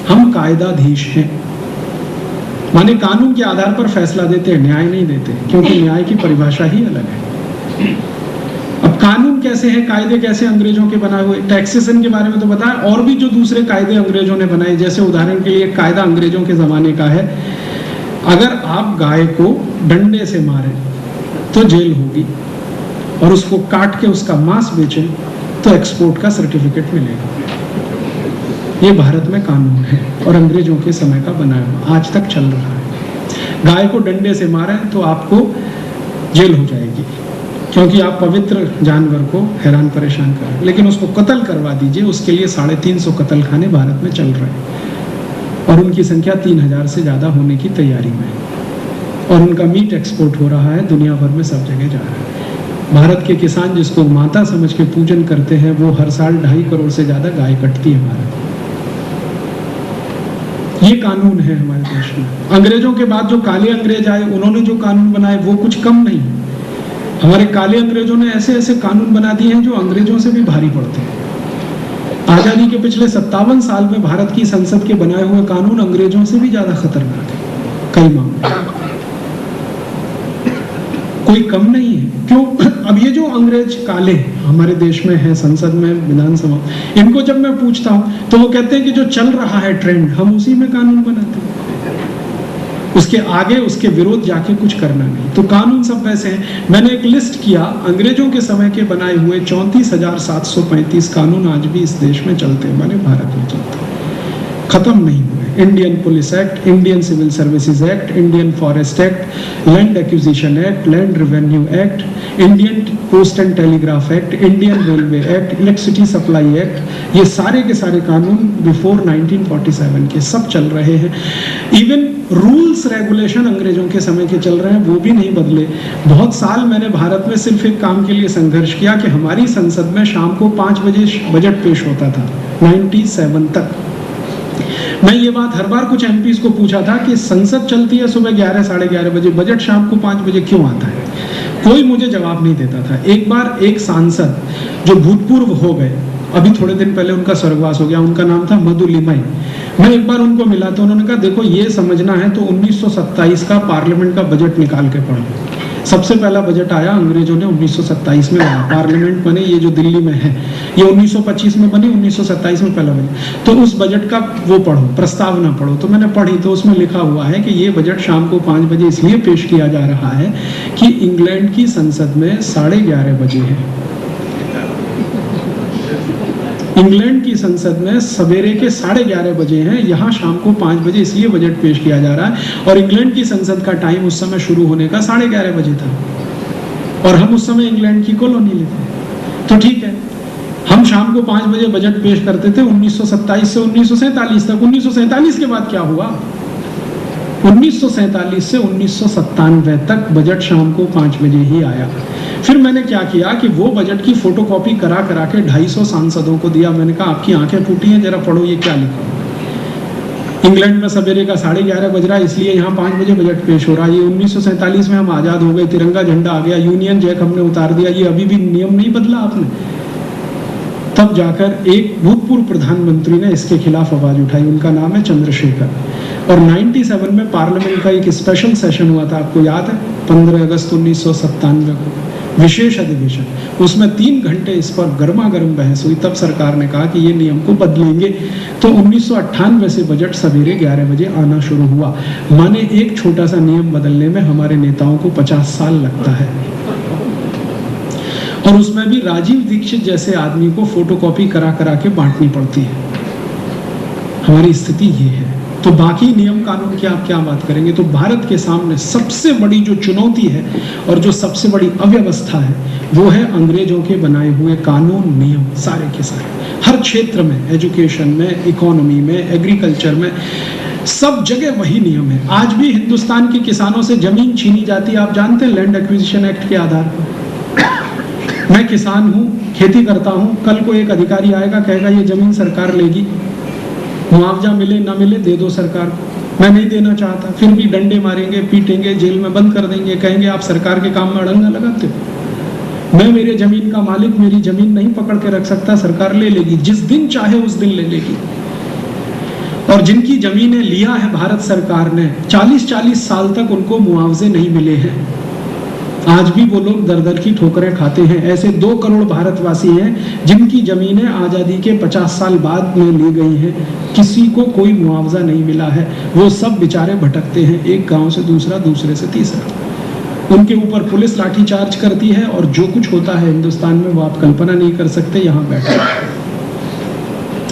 हम कायदाधीश हैं। माने कानून के आधार पर फैसला देते हैं, न्याय नहीं देते, क्योंकि न्याय की परिभाषा ही अलग है। अब कानून कैसे है, कायदे कैसे अंग्रेजों के बनाए हुए, टैक्सेशन के बारे में तो बताया, और भी जो दूसरे कायदे अंग्रेजों ने बनाए, जैसे उदाहरण के लिए कायदा अंग्रेजों के जमाने का है, अगर आप गाय को डंडे से मारें तो जेल होगी, और उसको काट के उसका मांस बेचें तो एक्सपोर्ट का सर्टिफिकेट मिलेगा। ये भारत में कानून है और अंग्रेजों के समय का बनाया हुआ, आज तक चल रहा है। गाय को डंडे से मारें तो आपको जेल हो जाएगी, क्योंकि आप पवित्र जानवर को हैरान परेशान कर रहे हैं। लेकिन उसको कत्ल करवा दीजिए, उसके लिए 350 कत्ल खाने भारत में चल रहे हैं, और उनकी संख्या 3000 से ज्यादा होने की तैयारी में है, और उनका मीट एक्सपोर्ट हो रहा है, दुनिया भर में सब जगह जा रहा है। भारत के किसान जिसको माता समझ के पूजन करते हैं, वो हर साल 2.5 करोड़ से ज्यादा गाय कटती है भारत में। ये कानून है हमारे देश में। अंग्रेजों के बाद जो काले अंग्रेज आए, उन्होंने जो कानून बनाए वो कुछ कम नहीं। हमारे काले अंग्रेजों ने ऐसे ऐसे कानून बना दिए हैं जो अंग्रेजों से भी भारी पड़ते हैं। आजादी के पिछले 57 साल में भारत की संसद के बनाए हुए कानून अंग्रेजों से भी ज्यादा खतरनाक है कई मामले, कोई कम नहीं है। क्यों? अब ये जो अंग्रेज काले हमारे देश में है, संसद में, विधानसभा, इनको जब मैं पूछता हूं तो वो कहते हैं कि जो चल रहा है ट्रेंड, हम उसी में कानून बनाते हैं, उसके आगे उसके विरोध जाके कुछ करना नहीं। तो कानून सब वैसे हैं। मैंने एक लिस्ट किया, अंग्रेजों के समय के बनाए हुए 34,735 कानून आज भी इस देश में चलते हैं, माने भारत में चलते हैं, खत्म नहीं हुए। Indian police act, Indian civil services act, Indian forest act, land acquisition act, land revenue act, Indian post and telegraph act, Indian railway act, electricity supply act, ये सारे के सारे कानून बिफोर 1947 के सब चल रहे हैं। इवन रूल्स रेगुलेशन अंग्रेजों के समय के चल रहे हैं, वो भी नहीं बदले। बहुत साल मैंने भारत में सिर्फ एक काम के लिए संघर्ष किया कि हमारी संसद में शाम को 5 बजे बजट पेश होता था, 97 तक। मैं ये बात हर बार कुछ एमपीज को पूछा था कि संसद चलती है सुबह 11 साढ़े 11 बजे, बजट शाम को 5 बजे क्यों आता है? कोई मुझे जवाब नहीं देता था। एक बार एक सांसद जो भूतपूर्व हो गए, अभी थोड़े दिन पहले उनका स्वर्गवास हो गया, उनका नाम था मधु लिमाई। मैं एक बार उनको मिला तो उन्होंने कहा, देखो ये समझना है तो 1927 का पार्लियामेंट का बजट निकाल के पढ़ो। सबसे पहला बजट आया अंग्रेजों ने 1927 में बना, पार्लियामेंट बने ये जो दिल्ली में है, ये 1925 में बनी, 1927 में पहला बजट। तो उस बजट का वो पढ़ो, प्रस्तावना पढ़ो। तो मैंने पढ़ी तो उसमें लिखा हुआ है कि ये बजट शाम को 5 बजे इसलिए पेश किया जा रहा है कि इंग्लैंड की संसद में 11:30 बजे है, इंग्लैंड की संसद में सवेरे के 11:30 बजे हैं, यहाँ शाम को 5 बजे इसलिए बजट पेश किया जा रहा है। और इंग्लैंड की संसद का टाइम उस समय शुरू होने का 11:30 बजे था, और हम उस समय इंग्लैंड की कॉलोनी थे। तो ठीक है, हम शाम को 5 बजे बजट पेश करते थे 1927 से 1947 तक। 1947 के बाद क्या हुआ? 1947 से 1997 तक बजट शाम को 5 बजे ही आया। फिर मैंने क्या किया कि वो बजट की फोटोकॉपी करा के 250 सांसदों को दिया। मैंने कहा, आपकी आंखें फूटी हैं, जरा पढ़ो ये क्या लिखा हुआ। इंग्लैंड में सवेरे का 11:30 बज रहा है, इसलिए यहाँ 5 बजे बजट पेश हो रहा है। ये 1947 में हम आजाद हो गए, तिरंगा झंडा आ गया, यूनियन जैक हमने उतार दिया, ये अभी भी नियम नहीं बदला आपने। तब जाकर एक भूतपूर्व प्रधानमंत्री ने इसके खिलाफ आवाज उठाई, उनका नाम है चंद्रशेखर। और 97 में पार्लियामेंट का एक स्पेशल सेशन हुआ था, आपको याद है, 15 अगस्त 1997 को। विशेष अधिवेशन, उसमें 3 घंटे इस पर गर्मा गर्म बहस हुई। तब सरकार ने कहा कि ये नियम को बदलेंगे। तो 1998 से बजट सवेरे 11 बजे आना शुरू हुआ। माने एक छोटा सा नियम बदलने में हमारे नेताओं को 50 साल लगता है, और उसमें भी राजीव दीक्षित जैसे आदमी को फोटोकॉपी करा करा के बांटनी पड़ती है। हमारी स्थिति ये है। तो बाकी नियम कानून की आप क्या बात करेंगे। तो भारत के सामने सबसे बड़ी जो चुनौती है और जो सबसे बड़ी अव्यवस्था है वो है अंग्रेजों के बनाए हुए कानून नियम, सारे के सारे, हर क्षेत्र में, एजुकेशन में, इकोनॉमी में, एग्रीकल्चर में, सब जगह वही नियम है। आज भी हिंदुस्तान के किसानों से जमीन छीनी जाती है, आप जानते हैं, लैंड एक्विजिशन एक्ट के आधार पर। मैं किसान हूँ, खेती करता हूँ, कल को एक अधिकारी आएगा, कहेगा ये जमीन सरकार लेगी, मुआवजा मिले ना मिले दे दो सरकार को। मैं नहीं देना चाहता, फिर भी डंडे मारेंगे, पीटेंगे, जेल में बंद कर देंगे, कहेंगे आप सरकार के काम में अड़ंगा लगाते हो। मैं मेरे जमीन का मालिक, मेरी जमीन नहीं पकड़ के रख सकता, सरकार ले लेगी, जिस दिन चाहे उस दिन ले लेगी। और जिनकी जमीनें लिया है भारत सरकार ने, 40-40 साल तक उनको मुआवजे नहीं मिले हैं। आज भी वो लोग दर दर की ठोकरें खाते हैं। ऐसे 2 करोड़ भारतवासी हैं जिनकी जमीनें आज़ादी के 50 साल बाद में ली गई हैं, किसी को कोई मुआवजा नहीं मिला है। वो सब बेचारे भटकते हैं, एक गांव से दूसरा, दूसरे से तीसरा। उनके ऊपर पुलिस लाठीचार्ज करती है, और जो कुछ होता है हिंदुस्तान में वो आप कल्पना नहीं कर सकते यहाँ बैठे।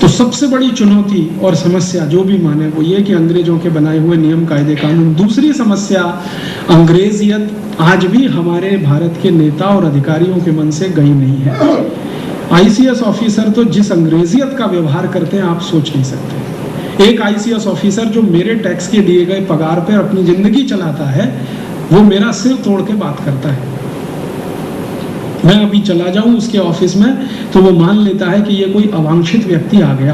तो सबसे बड़ी चुनौती और समस्या जो भी माने वो ये कि अंग्रेजों के बनाए हुए नियम, कायदे, कानून। दूसरी समस्या अंग्रेजियत आज भी हमारे भारत के नेता और अधिकारियों के मन से गई नहीं है। आईसीएस ऑफिसर तो जिस अंग्रेजियत का व्यवहार करते हैं आप सोच नहीं सकते। एक आईसीएस ऑफिसर जो मेरे टैक्स के दिए गए पगार पर अपनी जिंदगी चलाता है, वो मेरा सिर तोड़ के बात करता है। मैं अभी चला जाऊं उसके ऑफिस में तो वो मान लेता है कि ये कोई अवांछित व्यक्ति आ गया,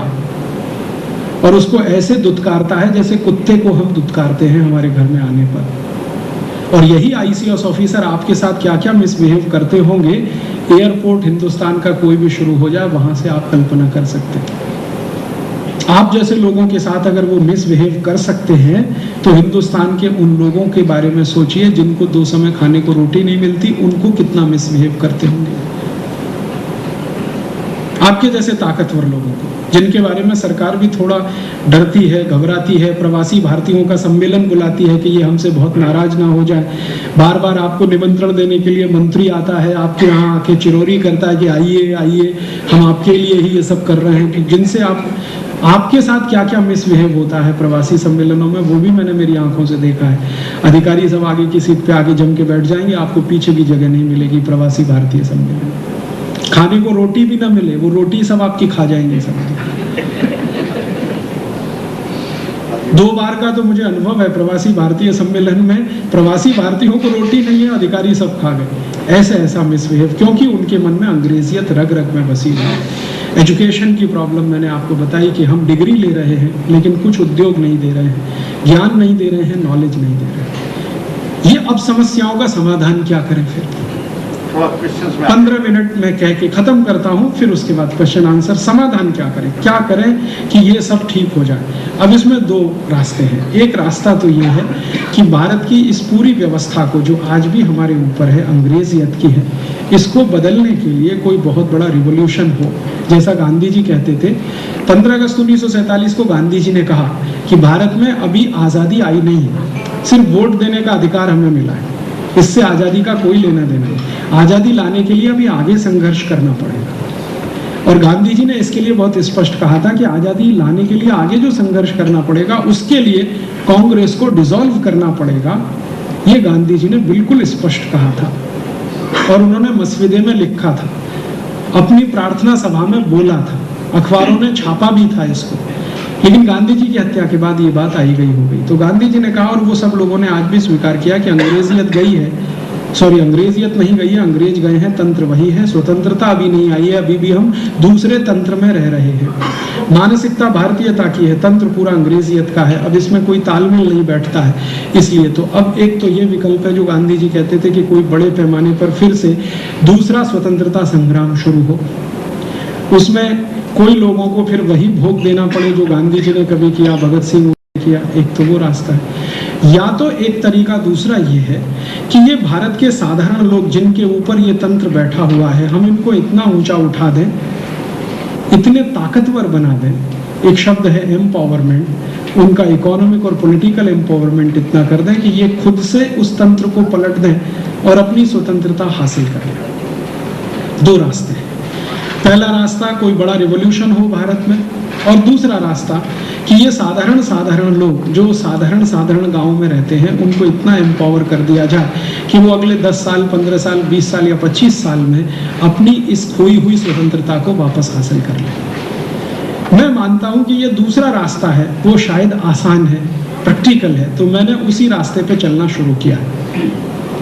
और उसको ऐसे दुत्कारता है जैसे कुत्ते को हम दुत्कारते हैं हमारे घर में आने पर। और यही आईसीएस ऑफिसर आपके साथ क्या क्या मिसबिहेव करते होंगे, एयरपोर्ट हिंदुस्तान का कोई भी शुरू हो जाए, वहां से आप कल्पना कर सकते हैं। आप जैसे लोगों के साथ अगर वो मिसबिहेव कर सकते हैं, तो हिंदुस्तान के उन लोगों के बारे में सोचिए जिनको 2 समय खाने को रोटी नहीं मिलती, उनको कितना मिसबिहेव करते होंगे। आपके जैसे ताकतवर लोगों को, जिनके बारे में सरकार भी थोड़ा डरती है, घबराती है, प्रवासी भारतीयों का सम्मेलन बुलाती है कि ये हमसे बहुत नाराज ना हो जाए। बार बार आपको निमंत्रण देने के लिए मंत्री आता है, आपके यहाँ आके चिरौरी करता है कि आइए आइए, हम आपके लिए ही ये सब कर रहे हैं। कि जिनसे आपके साथ क्या क्या मिसबिहेव होता है प्रवासी सम्मेलनों में, वो भी मैंने मेरी आंखों से देखा है। अधिकारी सब आगे की सीट पे आगे जम के बैठ जाएंगे, आपको पीछे की जगह नहीं मिलेगी। प्रवासी भारतीय सम्मेलन, खाने को रोटी भी ना मिले, वो रोटी सब आपकी खा जाएंगे सब। 2 बार का तो मुझे अनुभव है प्रवासी भारतीय सम्मेलन में, प्रवासी भारतीयों को रोटी नहीं है, अधिकारी सब खा गए। ऐसा मिसबिहेव, क्योंकि उनके मन में अंग्रेजियत रग रग में बसी हुई है। एजुकेशन की प्रॉब्लम मैंने आपको बताई कि हम डिग्री ले रहे हैं लेकिन कुछ उद्योग नहीं दे रहे हैं, ज्ञान नहीं दे रहे हैं, नॉलेज नहीं दे रहे हैं। ये अब समस्याओं का समाधान क्या करें फिर? 15 मिनट में कह के खत्म करता हूं, फिर उसके बाद क्वेश्चन आंसर। समाधान क्या करें, क्या करें कि ये सब ठीक हो जाए? अब इसमें 2 रास्ते हैं। एक रास्ता तो ये है कि भारत की इस पूरी व्यवस्था को, जो आज भी हमारे ऊपर है, अंग्रेजियत की है, इसको बदलने के लिए कोई बहुत बड़ा रिवॉल्यूशन हो। जैसा गांधी जी कहते थे, 15 अगस्त 1947 को गांधी जी ने कहा कि भारत में अभी आज़ादी आई नहीं है, सिर्फ वोट देने का अधिकार हमें मिला है, इससे आज़ादी का कोई लेना देना नहीं। आज़ादी लाने के लिए अभी आगे संघर्ष करना पड़ेगा। और गांधी जी ने इसके लिए बहुत स्पष्ट कहा था कि आज़ादी लाने के लिए आगे जो संघर्ष करना पड़ेगा, उसके लिए कांग्रेस को डिसॉल्व करना पड़ेगा। ये गांधी जी ने बिल्कुल स्पष्ट कहा था, और उन्होंने मसविदे में लिखा था, अपनी प्रार्थना सभा में बोला था, अखबारों ने छापा भी था इसको। लेकिन गांधी जी की हत्या के बाद ये बात आई गई हो गई। तो गांधी जी ने कहा, और वो सब लोगों ने आज भी स्वीकार किया कि अंग्रेजियत गई है, सॉरी अंग्रेजियत नहीं गई है, अंग्रेज गए हैं, तंत्र वही है, स्वतंत्रता अभी नहीं आई है, अभी भी हम दूसरे तंत्र में रह रहे हैं। मानसिकता भारतीयता की है, तंत्र पूरा अंग्रेजियत का है, अब इसमें कोई तालमेल नहीं बैठता है। इसलिए तो अब एक तो ये विकल्प है जो गांधी जी कहते थे कि कोई बड़े पैमाने पर फिर से दूसरा स्वतंत्रता संग्राम शुरू हो, उसमें कोई लोगों को फिर वही भोग देना पड़े जो गांधी जी ने कभी किया, भगत सिंह ने किया। एक तो वो रास्ता है। या तो एक तरीका दूसरा ये है कि ये भारत के साधारण लोग जिनके ऊपर ये तंत्र बैठा हुआ है, हम इनको इतना ऊंचा उठा दें, इतने ताकतवर बना दें, एक शब्द है एम्पावरमेंट, उनका इकोनॉमिक और पॉलिटिकल एम्पावरमेंट इतना कर दें कि ये खुद से उस तंत्र को पलट दें और अपनी स्वतंत्रता हासिल करें। दो रास्ते हैं। पहला रास्ता कोई बड़ा रिवॉल्यूशन हो भारत में, और दूसरा रास्ता कि ये साधारण लोग जो साधारण गांव में रहते हैं उनको इतना एम्पावर कर दिया जाए कि वो अगले 10 साल, 15 साल, 20 साल या 25 साल में अपनी इस खोई हुई स्वतंत्रता को वापस हासिल कर लें। मैं मानता हूं कि ये दूसरा रास्ता है, वो शायद आसान है, प्रैक्टिकल है, तो मैंने उसी रास्ते पे चलना शुरू किया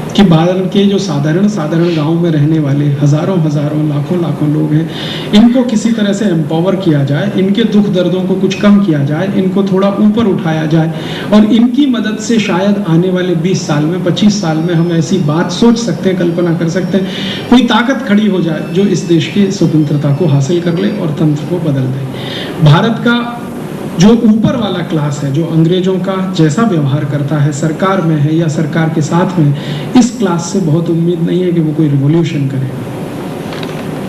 कि भारत के जो साधारण गांव में रहने वाले हजारों लाखों लोग हैं, इनको किसी तरह से एम्पावर किया जाए, इनके दुख दर्दों को कुछ कम किया जाए, इनको थोड़ा ऊपर उठाया जाए, और इनकी मदद से शायद आने वाले 20 साल में, 25 साल में हम ऐसी बात सोच सकते हैं, कल्पना कर सकते हैं, कोई ताकत खड़ी हो जाए जो इस देश की स्वतंत्रता को हासिल कर ले और तंत्र को बदल दे। भारत का जो ऊपर वाला क्लास है, जो अंग्रेजों का जैसा व्यवहार करता है, सरकार में है या सरकार के साथ में, इस क्लास से बहुत उम्मीद नहीं है कि वो कोई रिवॉल्यूशन करेगा।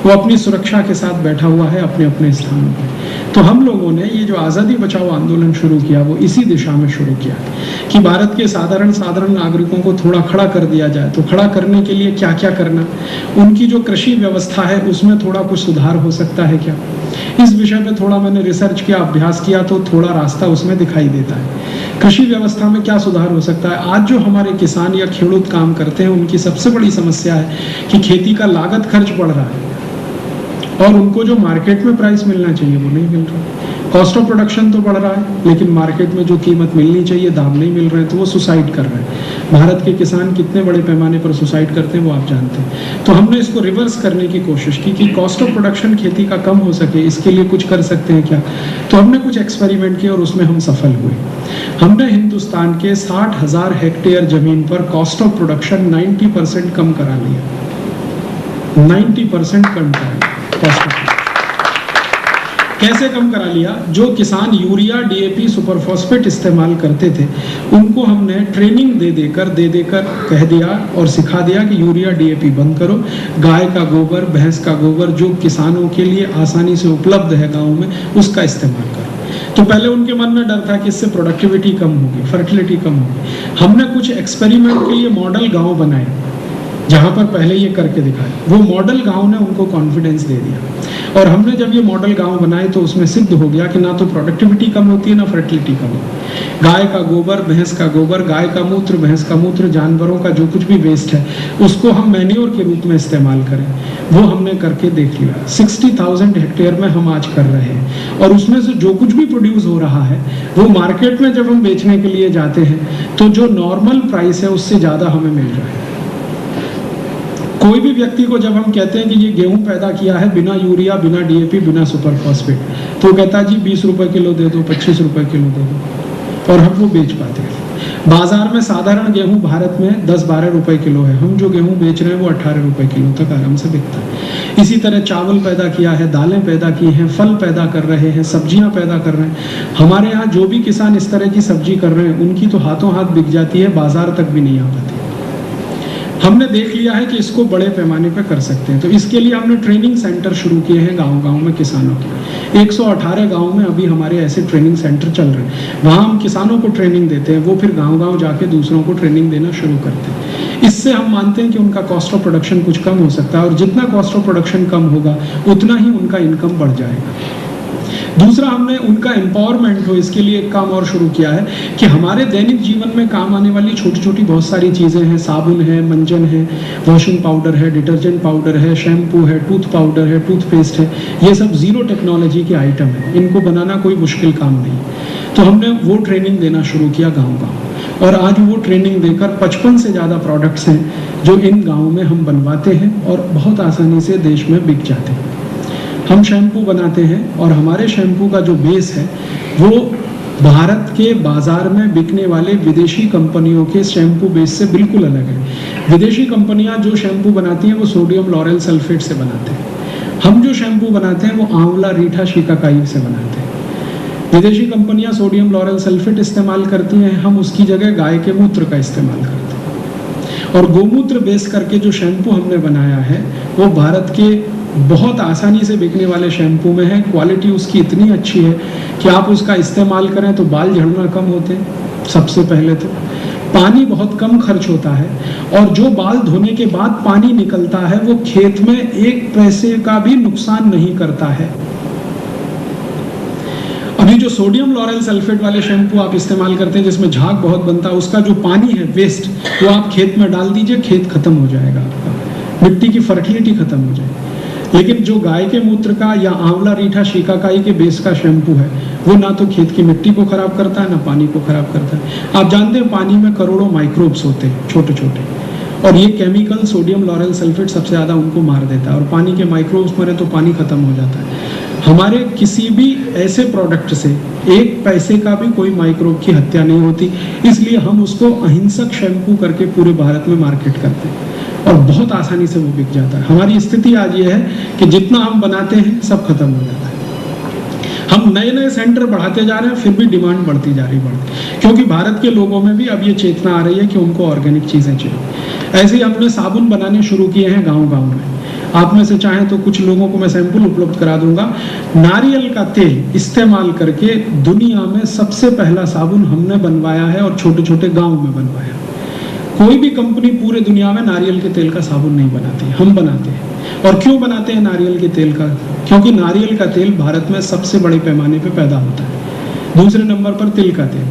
वो अपनी सुरक्षा के साथ बैठा हुआ है अपने अपने स्थानों पर। तो हम लोगों ने ये जो आज़ादी बचाओ आंदोलन शुरू किया वो इसी दिशा में शुरू किया कि भारत के साधारण नागरिकों को थोड़ा खड़ा कर दिया जाए। तो खड़ा करने के लिए क्या क्या करना, उनकी जो कृषि व्यवस्था है उसमें थोड़ा कुछ सुधार हो सकता है क्या, इस विषय में थोड़ा मैंने रिसर्च किया, अभ्यास किया, तो थोड़ा रास्ता उसमें दिखाई देता है। कृषि व्यवस्था में क्या सुधार हो सकता है। आज जो हमारे किसान या खेडूत काम करते हैं उनकी सबसे बड़ी समस्या है कि खेती का लागत खर्च बढ़ रहा है और उनको जो मार्केट में प्राइस मिलना चाहिए वो नहीं मिल रहा। कॉस्ट ऑफ प्रोडक्शन तो बढ़ रहा है लेकिन मार्केट में जो कीमत मिलनी चाहिए, दाम नहीं मिल रहे हैं, तो वो सुसाइड कर रहे हैं। भारत के किसान कितने बड़े पैमाने पर सुसाइड करते हैं वो आप जानते हैं। तो हमने इसको रिवर्स करने की कोशिश की कि कॉस्ट ऑफ प्रोडक्शन खेती का कम हो सके, इसके लिए कुछ कर सकते हैं क्या। तो हमने कुछ एक्सपेरिमेंट किए और उसमें हम सफल हुए। हमने हिंदुस्तान के 60,000 हेक्टेयर जमीन पर कॉस्ट ऑफ प्रोडक्शन 90% कम करा लिया। 90% कम करा लिया। कैसे कम करा लिया। जो किसान यूरिया, डीएपी, सुपर फॉस्फेट इस्तेमाल करते थे उनको हमने ट्रेनिंग दे देकर कह दिया और सिखा दिया कि यूरिया, डीएपी बंद करो, गाय का गोबर, भैंस का गोबर जो किसानों के लिए आसानी से उपलब्ध है गाँव में, उसका इस्तेमाल करो। तो पहले उनके मन में डर था कि इससे प्रोडक्टिविटी कम होगी, फर्टिलिटी कम होगी। हमने कुछ एक्सपेरिमेंट के लिए मॉडल गाँव बनाए जहाँ पर पहले ये करके दिखाया। वो मॉडल गांव ने उनको कॉन्फिडेंस दे दिया और हमने जब ये मॉडल गांव बनाए तो उसमें सिद्ध हो गया कि ना तो प्रोडक्टिविटी कम होती है ना फर्टिलिटी कम होती है। गाय का गोबर, भैंस का गोबर, गाय का मूत्र, भैंस का मूत्र, जानवरों का जो कुछ भी वेस्ट है उसको हम मैन्योर के रूप में इस्तेमाल करें, वो हमने करके देख लिया। 60,000 हेक्टेयर में हम आज कर रहे हैं और उसमें से जो कुछ भी प्रोड्यूस हो रहा है वो मार्केट में जब हम बेचने के लिए जाते हैं तो जो नॉर्मल प्राइस है उससे ज़्यादा हमें मिल रहा है। कोई भी व्यक्ति को जब हम कहते हैं कि ये गेहूं पैदा किया है बिना यूरिया, बिना डीएपी, बिना सुपर फॉस्फेट, तो कहता है जी 20 रुपए किलो दे दो, 25 रुपए किलो दे दो, और हम वो बेच पाते हैं। बाजार में साधारण गेहूं भारत में 10-12 रुपए किलो है, हम जो गेहूं बेच रहे हैं वो 18 रुपए किलो तक आराम से बिकता है। इसी तरह चावल पैदा किया है, दालें पैदा की हैं, फल पैदा कर रहे हैं, सब्जियां पैदा कर रहे हैं। हमारे यहाँ जो भी किसान इस तरह की सब्जी कर रहे हैं उनकी तो हाथों हाथ बिक जाती है, बाजार तक भी नहीं आ पाती। हमने देख लिया है कि इसको बड़े पैमाने पर कर सकते हैं, तो इसके लिए हमने ट्रेनिंग सेंटर शुरू किए हैं गांव-गांव में किसानों के। 118 गांव में अभी हमारे ऐसे ट्रेनिंग सेंटर चल रहे हैं। वहाँ हम किसानों को ट्रेनिंग देते हैं, वो फिर गांव-गांव जाके दूसरों को ट्रेनिंग देना शुरू करते हैं। इससे हम मानते हैं कि उनका कॉस्ट ऑफ प्रोडक्शन कुछ कम हो सकता है और जितना कॉस्ट ऑफ प्रोडक्शन कम होगा उतना ही उनका इनकम बढ़ जाएगा। दूसरा, हमने उनका एम्पावरमेंट हो इसके लिए एक काम और शुरू किया है कि हमारे दैनिक जीवन में काम आने वाली छोटी छोटी बहुत सारी चीज़ें हैं। साबुन है, मंजन है, वॉशिंग पाउडर है, डिटर्जेंट पाउडर है, शैम्पू है, टूथ पाउडर है, टूथपेस्ट है, ये सब जीरो टेक्नोलॉजी के आइटम है, इनको बनाना कोई मुश्किल काम नहीं। तो हमने वो ट्रेनिंग देना शुरू किया गाँव-गाँव और आज वो ट्रेनिंग देकर 55 से ज़्यादा प्रोडक्ट्स हैं जो इन गाँव में हम बनवाते हैं और बहुत आसानी से देश में बिक जाते हैं। हम शैम्पू बनाते हैं और हमारे शैम्पू का जो बेस है वो भारत के बाजार में बिकने वाले विदेशी कंपनियों के शैम्पू बेस से बिल्कुल अलग है। विदेशी कंपनियां जो शैम्पू बनाती हैं वो सोडियम लॉरेल सल्फेट से बनाते हैं, हम जो शैम्पू बनाते हैं वो आंवला, रीठा, शिकाकाई से बनाते हैं। विदेशी कंपनियां सोडियम लॉरेल सल्फेट इस्तेमाल करती हैं, हम उसकी जगह गाय के मूत्र का इस्तेमाल करते हैं। और गोमूत्र बेस करके जो शैम्पू हमने बनाया है वो भारत के बहुत आसानी से बिकने वाले शैम्पू में है। क्वालिटी उसकी इतनी अच्छी है कि आप उसका इस्तेमाल करें तो बाल झड़ना कम होते हैं। सबसे पहले तो पानी बहुत कम खर्च होता है, और जो बाल धोने के बाद पानी निकलता है वो खेत में 1 पैसे का भी नुकसान नहीं करता है। अभी जो सोडियम लॉरेल सल्फेट वाले शैम्पू आप इस्तेमाल करते हैं जिसमें झाग बहुत बनता है, उसका जो पानी है वेस्ट, वो आप खेत में डाल दीजिए, खेत खत्म हो जाएगा आपका, मिट्टी की फर्टिलिटी खत्म हो जाएगी। लेकिन जो गाय के मूत्र का या आंवला रीठा शिकाकाई के बेस का शैम्पू है वो ना तो खेत की मिट्टी को खराब करता है ना पानी को खराब करता है। आप जानते हैं पानी में करोड़ों माइक्रोब्स होते हैं छोटे छोटे, और ये केमिकल सोडियम लॉरेल सल्फेट सबसे ज़्यादा उनको मार देता है, और पानी के माइक्रोब्स मरे तो पानी खत्म हो जाता है। हमारे किसी भी ऐसे प्रोडक्ट से 1 पैसे का भी कोई माइक्रोब की हत्या नहीं होती, इसलिए हम उसको अहिंसक शैम्पू करके पूरे भारत में मार्केट करते हैं और बहुत आसानी से वो बिक जाता है। हमारी स्थिति आज ये है कि जितना हम बनाते हैं सब खत्म हो जाता है। हम नए नए सेंटर बढ़ाते जा रहे हैं, फिर भी डिमांड बढ़ती जा रही क्योंकि भारत के लोगों में भी अब ये चेतना आ रही है कि उनको ऑर्गेनिक चीज़ें चाहिए। ऐसे ही हमने साबुन बनाने शुरू किए हैं गांव-गांव में। आप में से चाहें तो कुछ लोगों को मैं सैंपल उपलब्ध करा दूंगा। नारियल का तेल इस्तेमाल करके दुनिया में सबसे पहला साबुन हमने बनवाया है, और छोटे छोटे गाँव में बनवाया। कोई भी कंपनी पूरे दुनिया में नारियल के तेल का साबुन नहीं बनाती, हम बनाते हैं। और क्यों बनाते हैं नारियल के तेल का? क्योंकि नारियल का तेल भारत में सबसे बड़े पैमाने पे पैदा होता है। दूसरे नंबर पर तिल का तेल।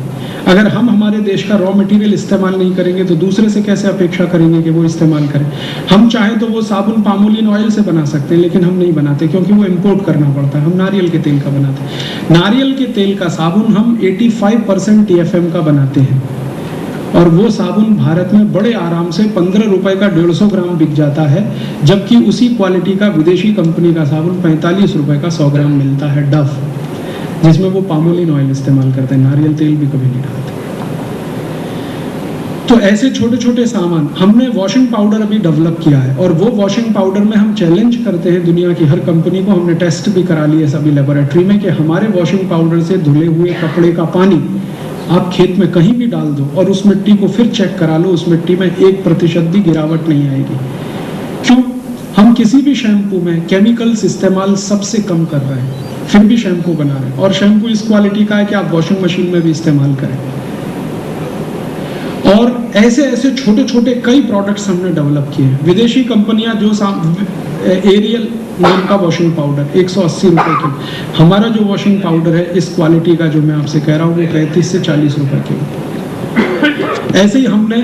अगर हम हमारे देश का रॉ मटेरियल इस्तेमाल नहीं करेंगे तो दूसरे से कैसे अपेक्षा करेंगे कि वो इस्तेमाल करें? हम चाहें तो वो साबुन पामोलिन ऑयल से बना सकते हैं, लेकिन हम नहीं बनाते क्योंकि वो इम्पोर्ट करना पड़ता है। हम नारियल के तेल का बनाते हैं। नारियल के तेल का साबुन हम 85% TFM का बनाते हैं, और वो साबुन भारत में बड़े आराम से 15 रुपए का 150 ग्राम बिक जाता है, जबकि उसी क्वालिटी का विदेशी कंपनी का साबुन 45 रुपए का 100 ग्राम मिलता है, डव, जिसमें वो पामोलिन ऑयल इस्तेमाल करते हैं, नारियल तेल भी कभी नहीं डालते। तो ऐसे छोटे छोटे सामान हमने वॉशिंग पाउडर अभी डेवलप किया है, और वो वॉशिंग पाउडर में हम चैलेंज करते हैं दुनिया की हर कंपनी को। हमने टेस्ट भी करा लिए सभी लेबोरेटरी में कि हमारे वॉशिंग पाउडर से धुले हुए कपड़े का पानी आप खेत में कहीं भी डाल दो और उस मिट्टी को फिर चेक करा लो, उस मिट्टी में 1% भी गिरावट नहीं आएगी। क्यों? हम किसी भी शैम्पू में केमिकल्स इस्तेमाल सबसे कम कर रहे हैं, फिर भी शैम्पू बना रहे हैं, और शैम्पू इस क्वालिटी का है कि आप वॉशिंग मशीन में भी इस्तेमाल करें। और ऐसे ऐसे छोटे छोटे कई प्रोडक्ट्स हमने डेवलप किए हैं। विदेशी कंपनियां जो एरियल नाम का वॉशिंग पाउडर 180 रुपए किलो, हमारा जो वॉशिंग पाउडर है इस क्वालिटी का जो मैं आपसे कह रहा हूँ वो 35 से 40 रुपए किलो। ऐसे ही हमने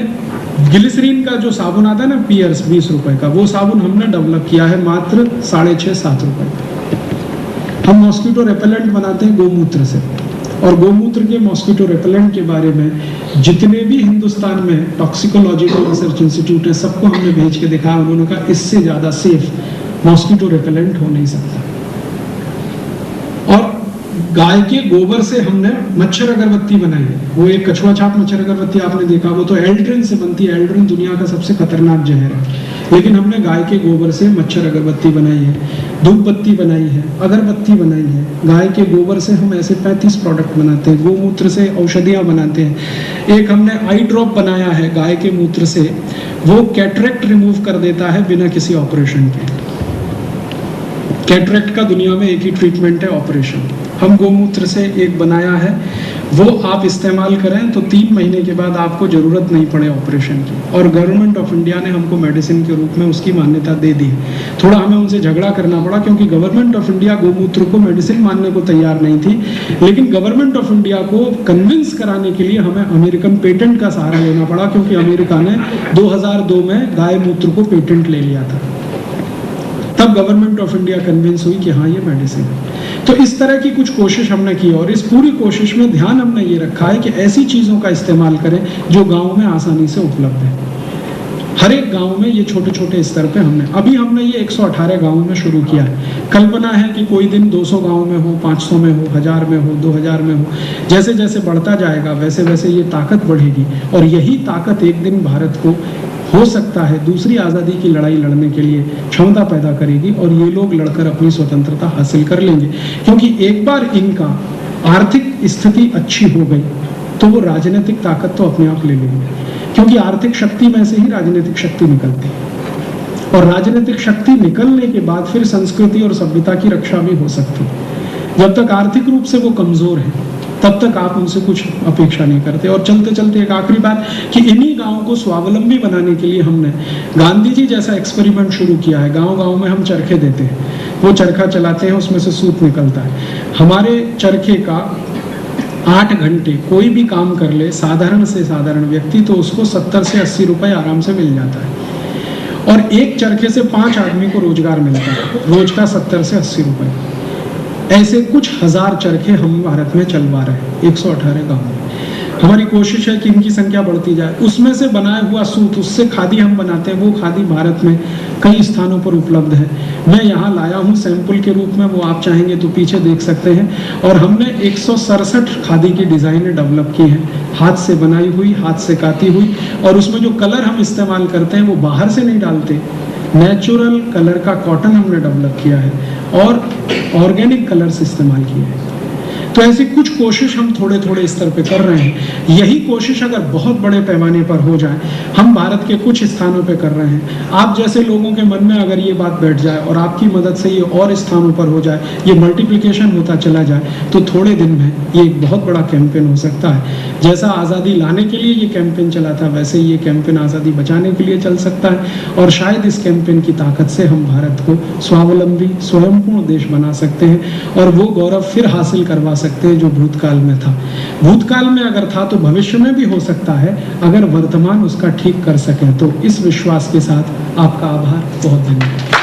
ग्लिसरीन का जो साबुन आता है ना, पियर्स 20 रुपए का, वो साबुन हमने डेवलप किया है मात्र 6.5-7 रुपए का। हम मॉस्किटो रेपेलेंट बनाते हैं गोमूत्र से, और गोमूत्र के मॉस्किटो रेपेलेंट के बारे में जितने भी हिंदुस्तान में टॉक्सिकोलॉजिकल रिसर्च इंस्टीट्यूट है सबको हमने भेज के दिखाया। उन्होंने कहा इससे ज़्यादा सेफ मॉस्किटो रेपेलेंट हो नहीं सकता। और गाय के गोबर से हमने मच्छर अगरबत्ती बनाई है। वो एक कछुआ छाप मच्छर अगरबत्ती आपने देखा, वो तो एल्ड्रिन से बनती है। एल्ड्रिन दुनिया का सबसे खतरनाक जहर है, लेकिन हमने गाय के गोबर से मच्छर अगरबत्ती बनाई है, धूप बत्ती बनाई है, अगरबत्ती बनाई है। गाय के गोबर से हम ऐसे 35 प्रोडक्ट बनाते हैं। गोमूत्र से औषधियाँ बनाते हैं। एक हमने आई ड्रॉप बनाया है गाय के मूत्र से, वो कैटरेक्ट रिमूव कर देता है बिना किसी ऑपरेशन के। कैटरेक्ट का दुनिया में एक ही ट्रीटमेंट है, ऑपरेशन। हम गोमूत्र से एक बनाया है, वो आप इस्तेमाल करें तो 3 महीने के बाद आपको ज़रूरत नहीं पड़े ऑपरेशन की। और गवर्नमेंट ऑफ इंडिया ने हमको मेडिसिन के रूप में उसकी मान्यता दे दी। थोड़ा हमें उनसे झगड़ा करना पड़ा क्योंकि गवर्नमेंट ऑफ इंडिया गोमूत्र को मेडिसिन मानने को तैयार नहीं थी, लेकिन गवर्नमेंट ऑफ इंडिया को कन्विंस कराने के लिए हमें अमेरिकन पेटेंट का सहारा लेना पड़ा, क्योंकि अमेरिका ने 2002 में गाय मूत्र को पेटेंट ले लिया था। तब गवर्नमेंट ऑफ इंडिया कन्विंस हुई कि हाँ ये मेडिसिन है। तो इस तरह की कुछ कोशिश हमने की, और इस पूरी कोशिश में ध्यान हमने ये रखा है कि ऐसी चीज़ों का इस्तेमाल करें जो गांव में आसानी से उपलब्ध है। हर एक गांव में ये छोटे छोटे स्तर पे हमने ये 118 गाँव में शुरू किया है। कल्पना है कि कोई दिन 200 गाँव में हो, 500 में हो, 1000 में हो, 2000 में हो। जैसे जैसे बढ़ता जाएगा वैसे वैसे ये ताकत बढ़ेगी, और यही ताकत एक दिन भारत को हो सकता है दूसरी आज़ादी की लड़ाई लड़ने के लिए क्षमता पैदा करेगी, और ये लोग लड़कर अपनी स्वतंत्रता हासिल कर लेंगे। क्योंकि एक बार इनका आर्थिक स्थिति अच्छी हो गई तो वो राजनीतिक ताकत तो अपने आप ले लेंगे, क्योंकि आर्थिक शक्ति में से ही राजनीतिक शक्ति निकलती है, और राजनीतिक शक्ति निकलने के बाद फिर संस्कृति और सभ्यता की रक्षा भी हो सकती है। जब तक आर्थिक रूप से वो कमजोर है तब तक आप उनसे कुछ अपेक्षा नहीं करते। और चलते चलते एक आखिरी बात कि इन्हीं गांवों को स्वावलंबी बनाने के लिए हमने गांधी जी जैसा एक्सपेरिमेंट शुरू किया है। गांव गांव में हम चरखे देते हैं, वो चरखा चलाते हैं, उसमें से सूत निकलता है। हमारे चरखे का 8 घंटे कोई भी काम कर ले साधारण से साधारण व्यक्ति तो उसको 70 से 80 रुपए आराम से मिल जाता है, और एक चरखे से 5 आदमी को रोजगार मिलता है, रोज का 70 से 80 रुपए। ऐसे कुछ हजार चरखे हम भारत में चलवा रहे हैं 118 गाँव में। हमारी कोशिश है कि इनकी संख्या बढ़ती जाए। उसमें से बनाया हुआ सूत, उससे खादी हम बनाते हैं, वो खादी भारत में कई स्थानों पर उपलब्ध है। मैं यहाँ लाया हूँ सैंपल के रूप में, वो आप चाहेंगे तो पीछे देख सकते हैं। और हमने 167 खादी की डिजाइनें डेवलप की हैं, हाथ से बनाई हुई, हाथ से काती हुई। और उसमें जो कलर हम इस्तेमाल करते हैं वो बाहर से नहीं डालते, नेचुरल कलर का कॉटन हमने डेवलप किया है और ऑर्गेनिक कलर्स इस्तेमाल किए हैं। तो ऐसी कुछ कोशिश हम थोड़े थोड़े स्तर पे कर रहे हैं। यही कोशिश अगर बहुत बड़े पैमाने पर हो जाए, हम भारत के कुछ स्थानों पे कर रहे हैं, आप जैसे लोगों के मन में अगर ये बात बैठ जाए और आपकी मदद से ये और स्थानों पर हो जाए, ये मल्टीप्लिकेशन होता चला जाए, तो थोड़े दिन में ये एक बहुत बड़ा कैंपेन हो सकता है। जैसा आज़ादी लाने के लिए ये कैंपेन चला था, वैसे ये कैंपेन आज़ादी बचाने के लिए चल सकता है। और शायद इस कैंपेन की ताकत से हम भारत को स्वावलंबी स्वयंपूर्ण देश बना सकते हैं और वो गौरव फिर हासिल करवा सकते हैं जो भूतकाल में था। भूतकाल में अगर था तो भविष्य में भी हो सकता है, अगर वर्तमान उसका ठीक कर सके तो। इस विश्वास के साथ आपका आभार, बहुत धन्यवाद।